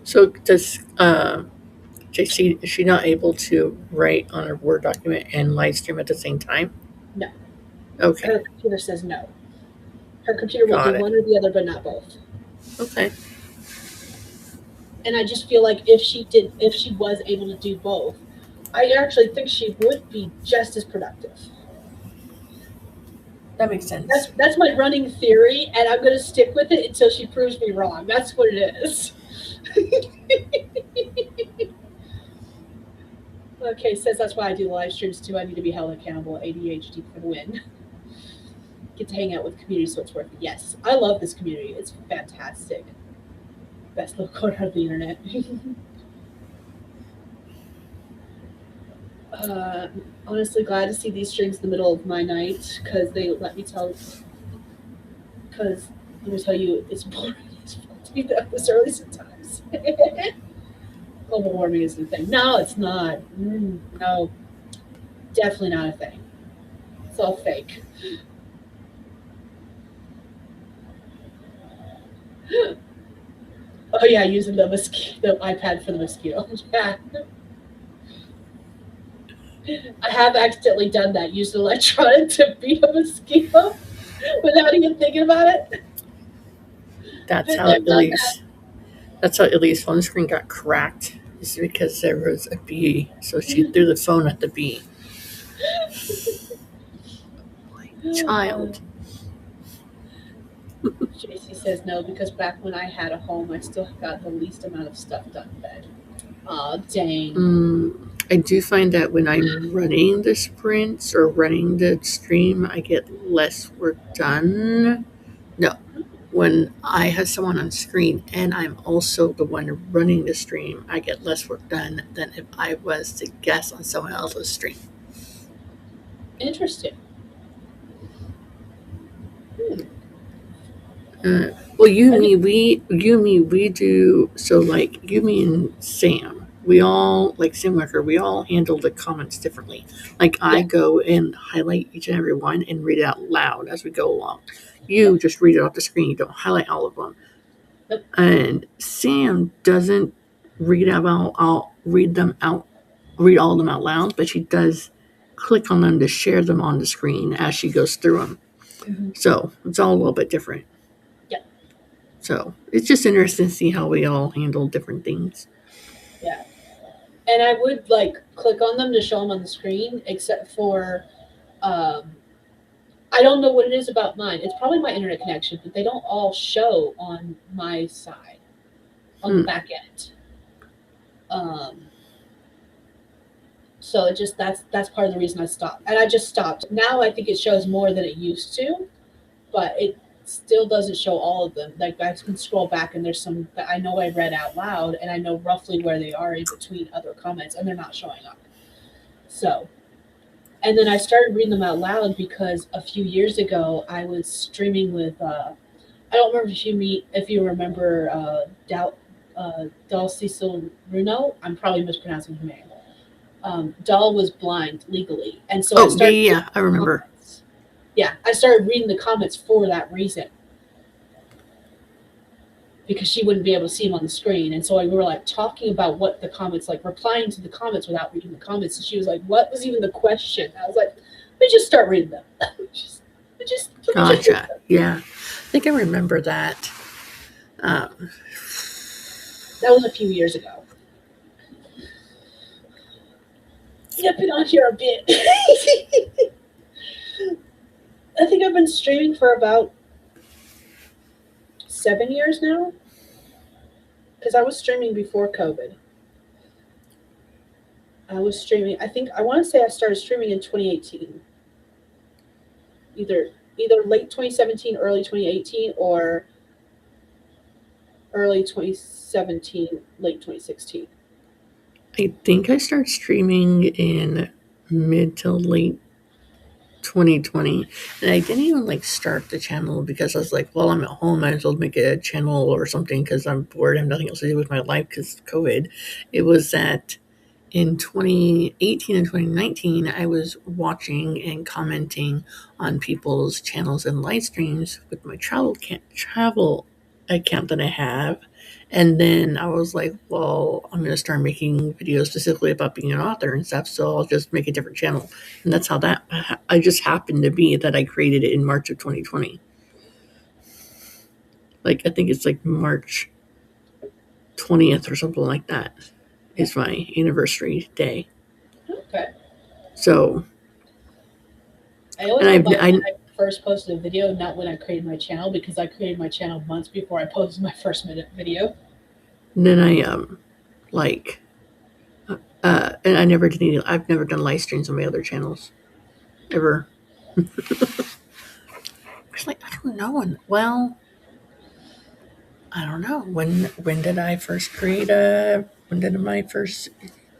So does JC, is she not able to write on a Word document and live stream at the same time? No. Okay. Her computer says no. Her computer will Got do it. one or the other, but not both. Okay. And I just feel like if she was able to do both, I actually think she would be just as productive. That makes sense. That's my running theory, and I'm going to stick with it until she proves me wrong. That's what it is. Okay, says that's why I do live streams too. I need to be held accountable. ADHD for the win. Get to hang out with the community, so it's worth it. Yes, I love this community. It's fantastic. Best little corner of the internet. Honestly, glad to see these streams in the middle of my night because they let me tell. Because let me tell you, it's boring as fuck to be up this early sometimes. Global warming is the thing. No, it's not. No, definitely not a thing. It's all fake. Oh yeah, using the iPad for the mosquito. Yeah. I have accidentally done that. Used an electronic to beat a mosquito without even thinking about it. That's how Ellie's phone screen got cracked. Is because there was a bee, so she threw the phone at the bee. Child. JC says no because back when I had a home, I still got the least amount of stuff done in bed. Aw, dang. I do find that when I'm running the sprints or running the stream, I get less work done. No, when I have someone on screen and I'm also the one running the stream, I get less work done than if I was the guest on someone else's stream. Interesting. Well, we do. So, like, you, me, and Sam, we all, like Sam Wicker, we all handle the comments differently. Like, I go and highlight each and every one and read it out loud as we go along. You just read it off the screen. You don't highlight all of them. Yep. And Sam doesn't read read all of them out loud, but she does click on them to share them on the screen as she goes through them. Mm-hmm. So it's all a little bit different. Yep. So it's just interesting to see how we all handle different things. Yeah. And I would like click on them to show them on the screen, except for I don't know what it is about mine. It's probably my internet connection, but they don't all show on my side, on the back end. So it just that's part of the reason I stopped. And I just stopped. Now I think it shows more than it used to, but it still doesn't show all of them. Like I can scroll back and there's some that I know I read out loud and I know roughly where they are in between other comments and they're not showing up. So, and then I started reading them out loud because a few years ago I was streaming with I don't remember if you remember Dal Cecil Runo. I'm probably mispronouncing her name. Dal was blind legally, and so I Oh, started. yeah, I remember. Comments. Yeah, I started reading the comments for that reason because she wouldn't be able to see them on the screen, and so we were like talking about what the comments, like replying to the comments without reading the comments, and she was like, "What was even the question?" I was like, "Let me just start reading them." just, let me just read Gotcha. them. Yeah. I think I remember that. That was a few years ago. I've been on here a bit. I think I've been streaming for about 7 years now. Because I was streaming before COVID. I was streaming. I want to say I started streaming in 2018. Either late 2017, early 2018, or early 2017, late 2016. I think I started streaming in mid to late 2020, and I didn't even like start the channel because I was like, well, I'm at home, I might as well make a channel or something because I'm bored, I have nothing else to do with my life because of COVID. It was that in 2018 and 2019, I was watching and commenting on people's channels and live streams with my travel account that I have. And then I was like, well, I'm going to start making videos specifically about being an author and stuff. So I'll just make a different channel. And that's how I just happened to be that I created it in March of 2020. Like, I think it's like March 20th or something like that is my anniversary day. Okay. So, I always go by when I first posted a video, not when I created my channel, because I created my channel months before I posted my first video. And then and I never did any, I've never done live streams on my other channels. Ever. Actually, I don't know when, well, I don't know. When did I first create when did my first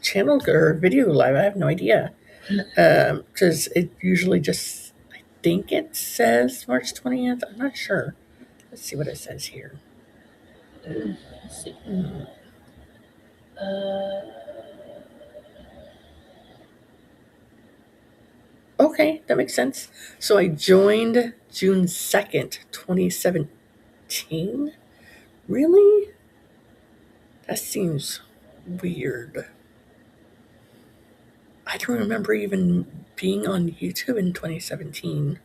channel or video live? I have no idea. Because it usually just, I think it says March 20th. I'm not sure. Let's see what it says here. Let's see. Okay, that makes sense. So I joined June 2nd, 2017. Really? That seems weird. I don't remember even being on YouTube in 2017.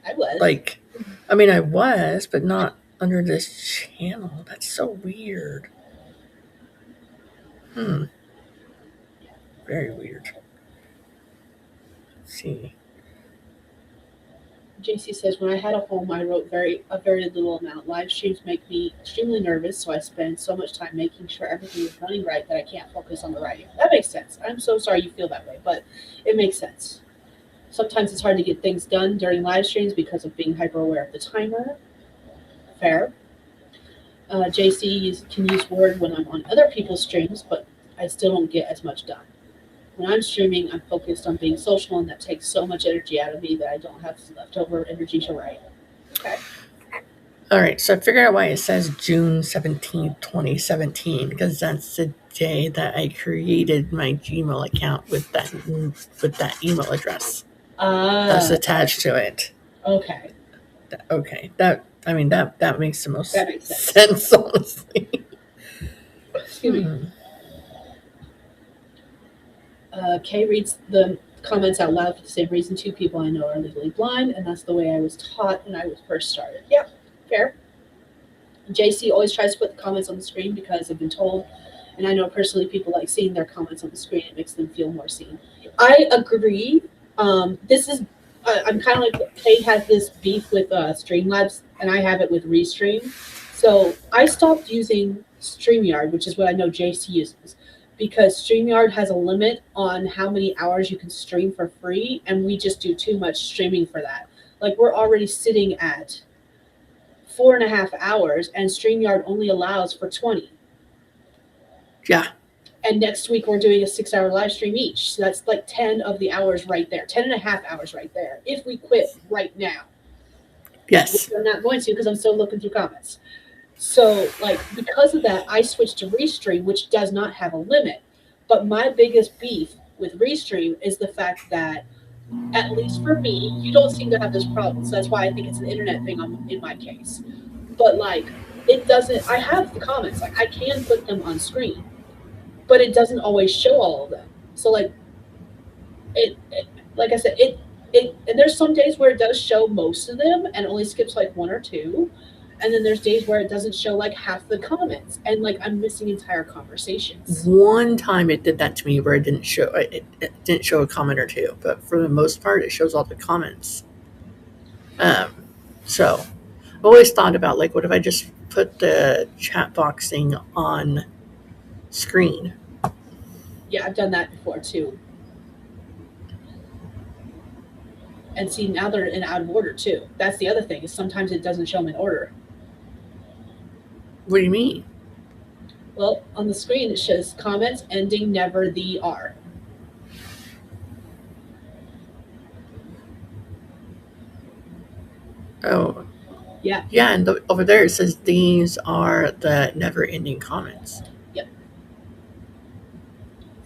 I was. Like, I mean, I was, but not under this channel. That's so weird. Very weird. Let's see. JC says, when I had a home, I wrote a very little amount. Live streams make me extremely nervous, so I spend so much time making sure everything is running right that I can't focus on the writing. That makes sense. I'm so sorry you feel that way, but it makes sense. Sometimes it's hard to get things done during live streams because of being hyper aware of the timer. Fair. JC can use Word when I'm on other people's streams, but I still don't get as much done. When I'm streaming, I'm focused on being social, and that takes so much energy out of me that I don't have leftover energy to write. Okay. All right, so I figured out why it says June 17th, 2017, because that's the day that I created my Gmail account with that email address that's attached to it. Okay. Okay, that makes the most That makes sense, honestly. Excuse me. Kay reads the comments out loud for the same reason. 2 people I know are legally blind, and that's the way I was taught when I was first started. Yep, fair. JC always tries to put the comments on the screen because I've been told, and I know personally people like seeing their comments on the screen. It makes them feel more seen. I agree. This is, I'm kind of like, Kay has this beef with Streamlabs, and I have it with Restream. So I stopped using StreamYard, which is what I know JC uses, because StreamYard has a limit on how many hours you can stream for free, and we just do too much streaming for that. Like, we're already sitting at 4.5 hours, and StreamYard only allows for 20. Yeah. And next week we're doing a 6-hour live stream each. So that's like 10 of the hours right there, 10.5 hours right there, if we quit right now. Yes. which I'm not going to because I'm still looking through comments. So, like, because of that, I switched to Restream, which does not have a limit. But my biggest beef with Restream is the fact that, at least for me, you don't seem to have this problem. So that's why I think it's an internet thing in my case. But, like, it doesn't, I have the comments. Like, I can put them on screen, but it doesn't always show all of them. So, like, it like I said, and there's some days where it does show most of them and only skips like one or two. And then there's days where it doesn't show like half the comments, and like I'm missing entire conversations. One time it did that to me where it didn't show a comment or two, but for the most part it shows all the comments. So I've always thought about, like, what if I just put the chat box thing on screen? Yeah, I've done that before too. And see, now they're in out of order too. That's the other thing, is sometimes it doesn't show them in order. What do you mean? Well, on the screen it shows comments ending never the R. Oh, Yeah. yeah, and over there it says these are the never-ending comments.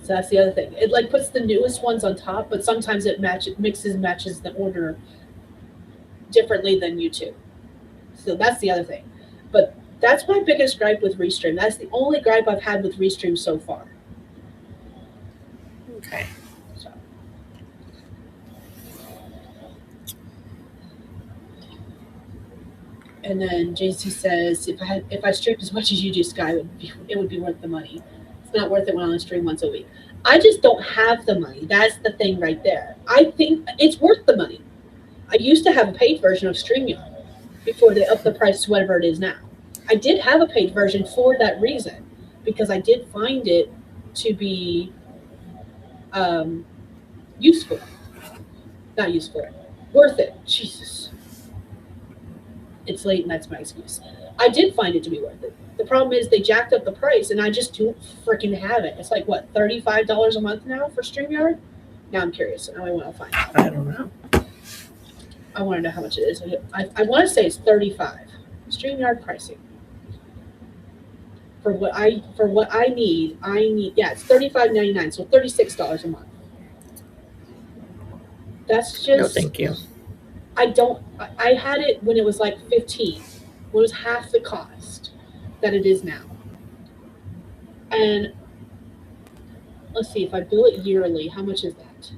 So that's the other thing. It like puts the newest ones on top, but sometimes it matches the order differently than YouTube. So that's the other thing. But that's my biggest gripe with Restream. That's the only gripe I've had with Restream so far. Okay. So. And then JC says, if I streamed as much as you do, Skye, it would be worth the money. It's not worth it when I only stream once a week. I just don't have the money. That's the thing right there. I think it's worth the money. I used to have a paid version of StreamYard before they upped the price to whatever it is now. I did have a paid version for that reason, because I did find it to be useful. Not useful. Worth it. Jesus. It's late and that's my excuse. I did find it to be worth it. The problem is they jacked up the price and I just don't freaking have it. It's like, what, $35 a month now for StreamYard? Now I'm curious. Now I want to find out. I don't know. I want to know how much it is. I want to say it's $35. StreamYard pricing. For what I need, yeah, it's $35.99, so $36 a month. That's just No, thank you. I had it when it was like 15, when it was half the cost that it is now. And let's see, if I bill it yearly, how much is that?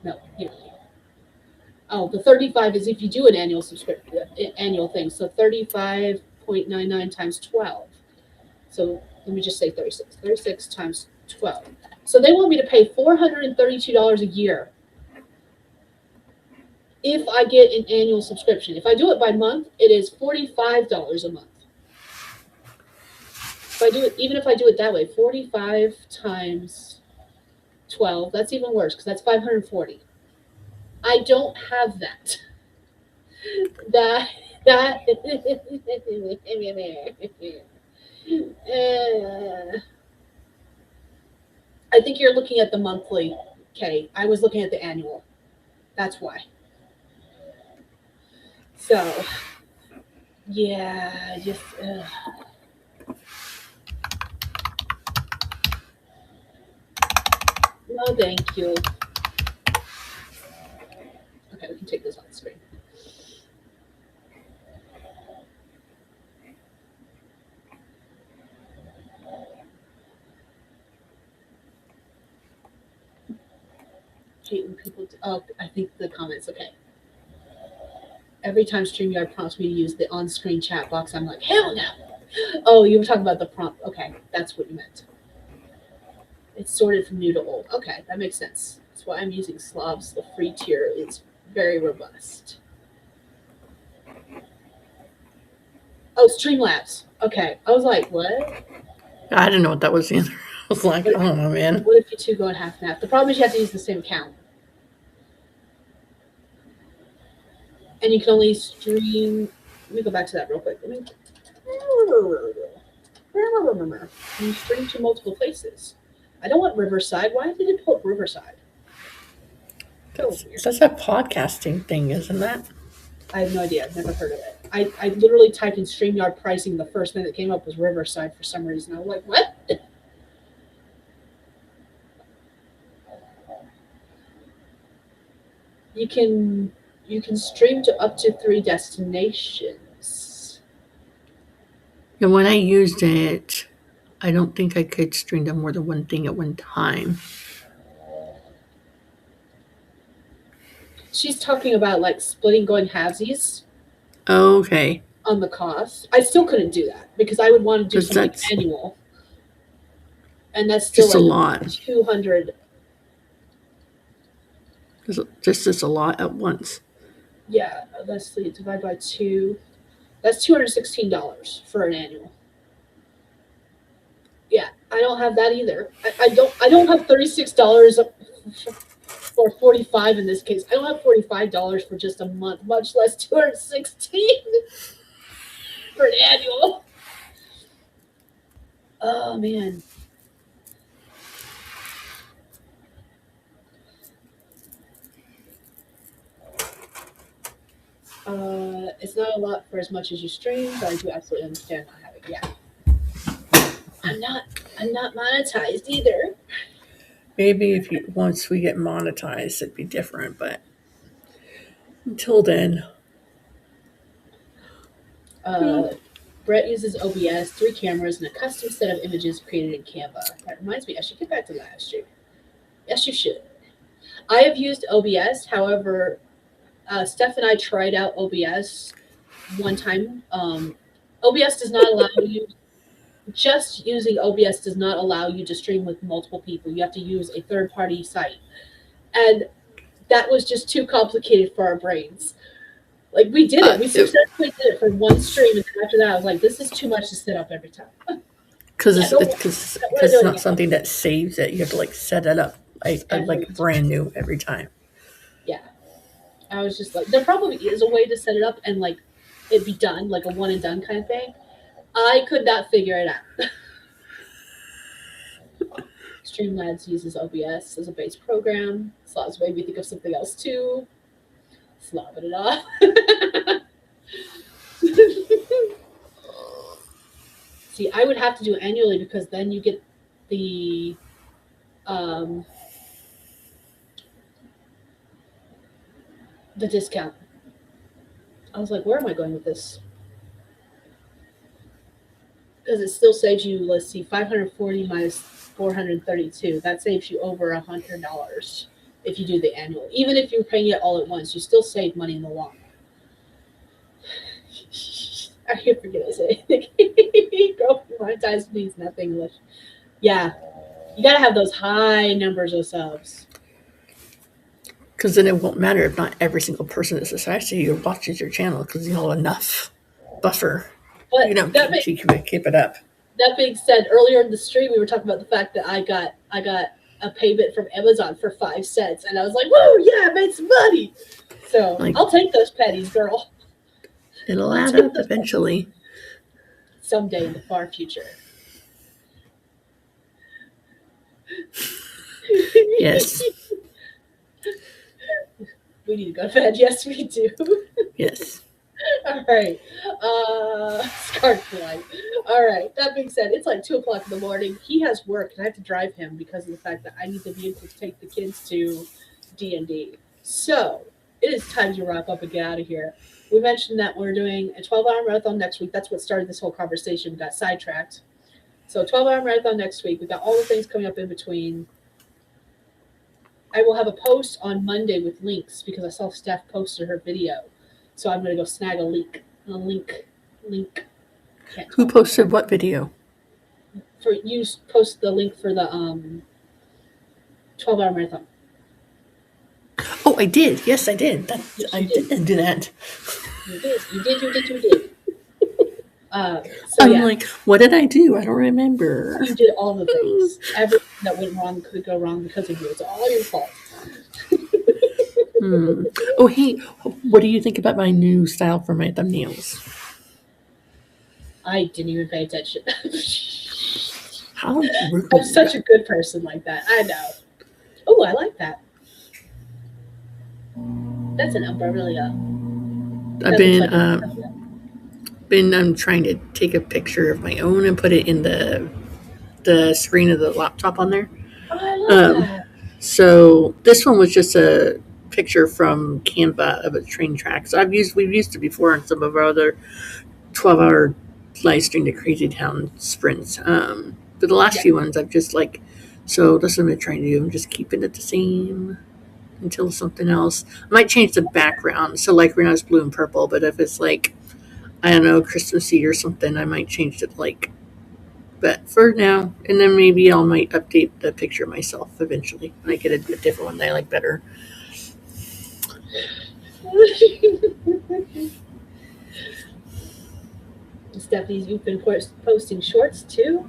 No, yearly. Oh, the 35 is if you do an annual subscription, annual thing. So 35.99 times 12. So let me just say 36. 36 times 12. So they want me to pay $432 a year if I get an annual subscription. If I do it by month, it is $45 a month. If I do it, even if I do it that way, 45 times 12, that's even worse because that's 540. I don't have that. I think you're looking at the monthly, Kay. I was looking at the annual. That's why. So, yeah, just. No, thank you. Okay, we can take this on the screen. Hate when people. Oh, I think the comments. Okay. Every time StreamYard prompts me to use the on-screen chat box, I'm like, hell no. Oh, you were talking about the prompt. Okay, that's what you meant. It's sorted from new to old. Okay, that makes sense. That's why I'm using Slobs. The free tier is very robust. Oh, Streamlabs. Okay, I was like, what? I didn't know what that was either. I was like, I don't know, man. What if you two go in half and half? The problem is you have to use the same account. And you can only stream. Let me go back to that real quick. You stream to multiple places. I don't want Riverside. Why did it pull up Riverside? That's a podcasting thing, isn't that? I have no idea. I've never heard of it. I literally typed in StreamYard pricing. The first thing that came up was Riverside for some reason. I was like, what? You can stream to up to 3 destinations. And when I used it, I don't think I could stream to more than one thing at one time. She's talking about like splitting, going halvesies Okay. on the cost. I still couldn't do that because I would want to do 'Cause something that's annual, and that's still just a like lot. 200. Just a lot at once. Yeah, let's see, divide by 2. That's $216 for an annual. Yeah, I don't have that either. I don't have $36 or 45 in this case. I don't have $45 for just a month, much less 216 for an annual. Oh man. It's not a lot for as much as you stream, but I do absolutely understand not having. Yeah, I'm not monetized either. Maybe if once we get monetized, it'd be different. But until then, Brett uses OBS, 3 cameras, and a custom set of images created in Canva. That reminds me, I should get back to that stream. Yes, you should. I have used OBS. However, Steph and I tried out OBS one time. OBS does not allow you. Just using OBS does not allow you to stream with multiple people. You have to use a third-party site, and that was just too complicated for our brains. Like we did it, we successfully did it for one stream, and after that, I was like, "This is too much to set up every time." because it's not something that saves it. You have to like set it up like brand new every time. Yeah, I was just like, there probably is a way to set it up and like it be done, like a one and done kind of thing. I could not figure it out. Streamlabs uses OBS as a base program. Slobs made me think of something else too. Slobbing it off. See, I would have to do it annually because then you get the discount. I was like, where am I going with this? Because it still saves you, let's see, 540 minus 432. That saves you over $100 if you do the annual. Even if you're paying it all at once, you still save money in the long run. I forget to say anything. Girl, monetized means nothing English. Yeah, you gotta have those high numbers of subs. Because then it won't matter if not every single person in society watches your channel because you have enough buffer. But You know, keep it up. that being said, earlier in the stream we were talking about the fact that I got a payment from Amazon for 5 cents, and I was like, "Whoa, yeah, I made some money!" So Like- I'll take those pennies, girl. It'll add up eventually. Someday in the far future. Yes. We need to go to bed. Yes, we do. Yes. All right. Scarf light. All right. That being said, it's like 2:00 in the morning. He has work, and I have to drive him because of the fact that I need to be able to take the kids to D&D. So it is time to wrap up and get out of here. We mentioned that we're doing a 12-hour marathon next week. That's what started this whole conversation. We got sidetracked. So 12-hour marathon next week. We got all the things coming up in between. I will have a post on Monday with links because I saw Steph posted her video. So I'm going to go snag a link. Who posted what video? For you post the link for the 12-hour marathon. Oh, I did. Yes, I did. Yes, I you did. did do that. You did. So I'm yeah, like, what did I do? I don't remember. you did all the things. Everything that went wrong could go wrong because of you. It's all your fault. Oh, hey, what do you think about my new style for my thumbnails? I didn't even pay attention. How rude. I'm such a good person like that. I know. Oh, I like that. That's an umbrella. I've That looks like been trying to take a picture of my own and put it in the screen of the laptop on there. Oh, I love Um, that. so this one was just a picture from Canva of a train track. So we've used it before in some of our other 12-hour live stream to Crazy Town sprints. But the last Yeah. few ones I've just like, so that's what I'm trying to do. I'm just keeping it the same until something else. I might change the background. So like right now it's blue and purple, but if it's like, I don't know, Christmassy or something, I might change it like, but for now, and then maybe I might update the picture myself eventually when I get a different one that I like better. Stephanie's, you've been posting shorts too.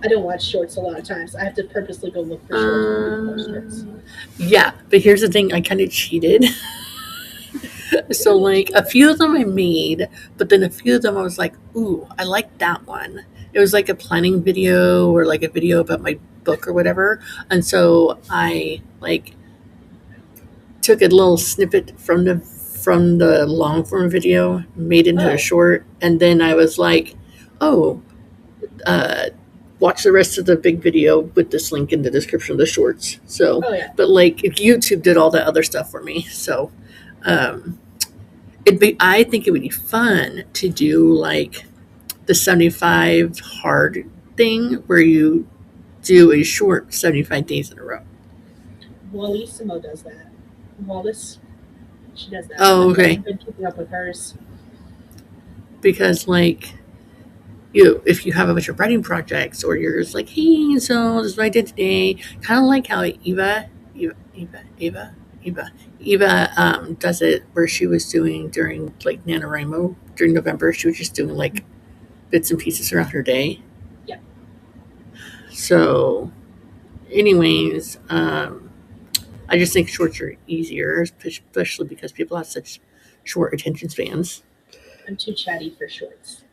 I don't watch shorts a lot of times. I have to purposely go look for shorts. Yeah, but here's the thing, I kind of cheated. So like a few of them I made, but then a few of them I was like, ooh, I like that one. It was like a planning video or like a video about my book or whatever. And so I like took a little snippet from the long form video, made it into a short, and then I was like, oh, watch the rest of the big video with this link in the description of the shorts. So, but like YouTube did all that other stuff for me. So, I think it would be fun to do like the 75 hard thing where you do a short 75 days in a row. Wallissimo does that. Wallace, she does that. Oh, okay. I've been keeping up with hers. Because like, if you have a bunch of writing projects or you're just like, hey, so this is what I did today, kind of like how Eva does it, where she was doing during like NaNoWriMo during November, she was just doing like bits and pieces around her day. Yeah. So anyways, I just think shorts are easier, especially because people have such short attention spans. I'm too chatty for shorts.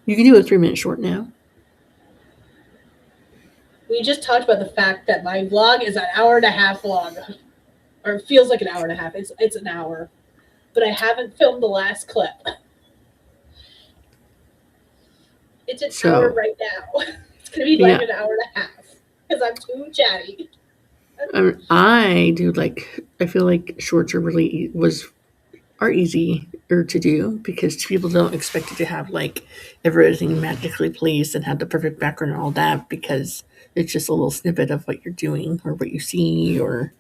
You can do a 3-minute short now. We just talked about the fact that my vlog is an hour and a half long, or it feels like an hour and a half. It's an hour, but I haven't filmed the last clip. It's an hour right now. It's gonna be like an hour and a half because I'm too chatty. I do like. I feel like shorts are easier to do because people don't expect it to have like everything magically placed and have the perfect background and all that, because it's just a little snippet of what you're doing or what you see, or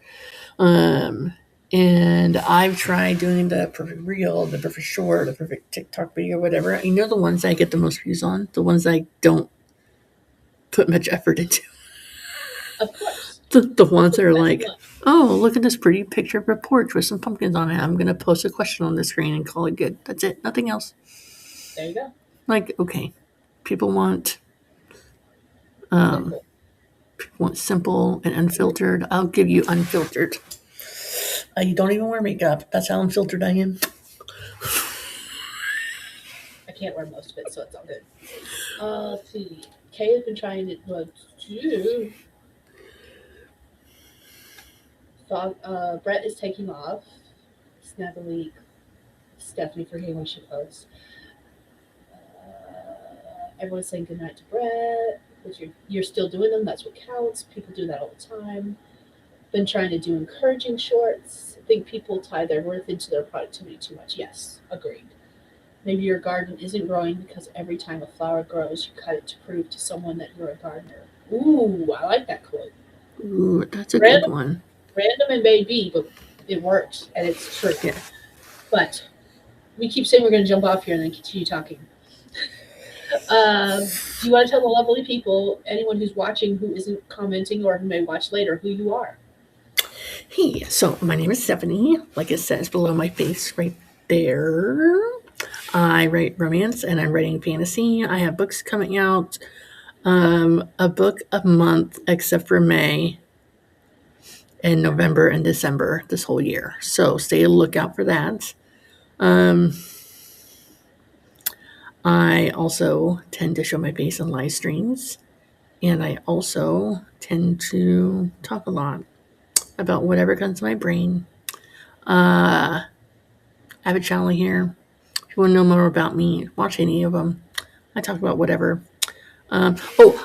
and I've tried doing the perfect reel, the perfect short, the perfect TikTok video, whatever. I know the ones I get the most views on, the ones I don't put much effort into. Of course. The ones that are like, oh, look at this pretty picture of a porch with some pumpkins on it. I'm going to post a question on the screen and call it good. That's it. Nothing else. There you go. Like, okay. People want simple and unfiltered. I'll give you unfiltered. You don't even wear makeup. That's how unfiltered I am. I can't wear most of it, so it's all good. Let's see. Kay has been trying to do. Brett is taking off. Snaggly. Stephanie forgetting when she posts. Everyone's saying goodnight to Brett. Which you're still doing them. That's what counts. People do that all the time. Been trying to do encouraging shorts. I think people tie their worth into their productivity too much. Yes, agreed. Maybe your garden isn't growing because every time a flower grows, you cut it to prove to someone that you're a gardener. Ooh, I like that quote. Ooh, that's a good one. Random and maybe, but it works and it's true. Yeah. But we keep saying we're going to jump off here and then continue talking. Do you want to tell the lovely people, anyone who's watching who isn't commenting or who may watch later, who you are? Hey, so my name is Stephanie. Like it says below my face right there. I write romance and I'm writing fantasy. I have books coming out. A book a month except for May and November and December this whole year. So stay a lookout for that. I also tend to show my face on live streams. And I also tend to talk a lot about whatever comes to my brain. I have a channel here. If you want to know more about me, watch any of them. I talk about whatever. I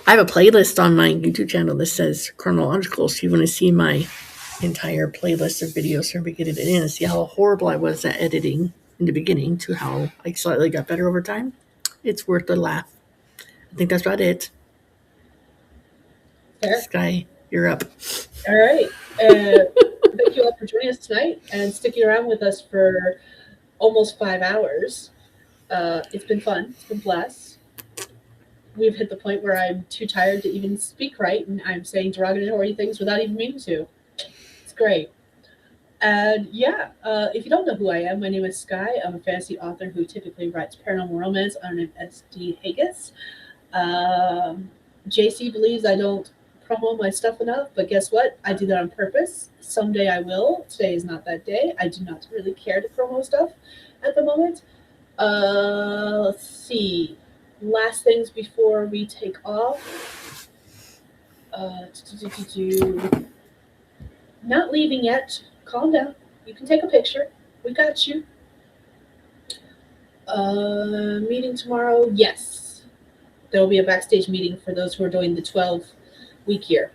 have a playlist on my YouTube channel that says chronological. So you want to see my entire playlist of videos from beginning to end and see how horrible I was at editing in the beginning to how I slightly got better over time. It's worth a laugh. I think that's about it. Fair. Skye, you're up. All right. Thank you all for joining us tonight and sticking around with us for almost 5 hours. It's been fun. It's been blessed. We've hit the point where I'm too tired to even speak right, and I'm saying derogatory things without even meaning to. It's great. And yeah, if you don't know who I am, my name is Skye. I'm a fantasy author who typically writes paranormal romance under the name SD Hegyes. JC believes I don't promo my stuff enough, but guess what? I do that on purpose. Someday I will. Today is not that day. I do not really care to promo stuff at the moment. Let's see. Last things before we take off. Not leaving yet. Calm down. You can take a picture. We got you. Meeting tomorrow? Yes. There will be a backstage meeting for those who are doing the 12-week year.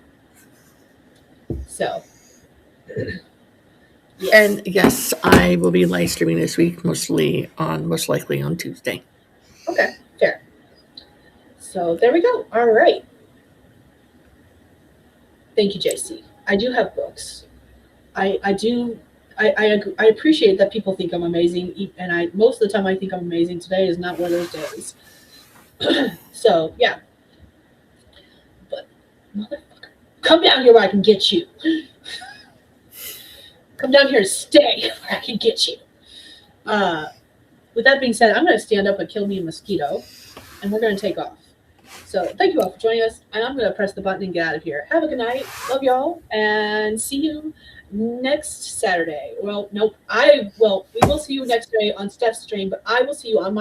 So. Yes. And yes, I will be live streaming this week, most likely on Tuesday. Okay, fair. So there we go. All right. Thank you, JC. I do have books. I appreciate that people think I'm amazing, and most of the time I think I'm amazing. Today is not one of those days. So yeah. But motherfucker, come down here where I can get you. Come down here and stay where I can get you. With that being said, I'm going to stand up and kill me a mosquito, and we're going to take off. So thank you all for joining us, and I'm going to press the button and get out of here. Have a good night. Love y'all, and see you next Saturday. Well, nope. We will see you next day on Steph's stream, but I will see you on my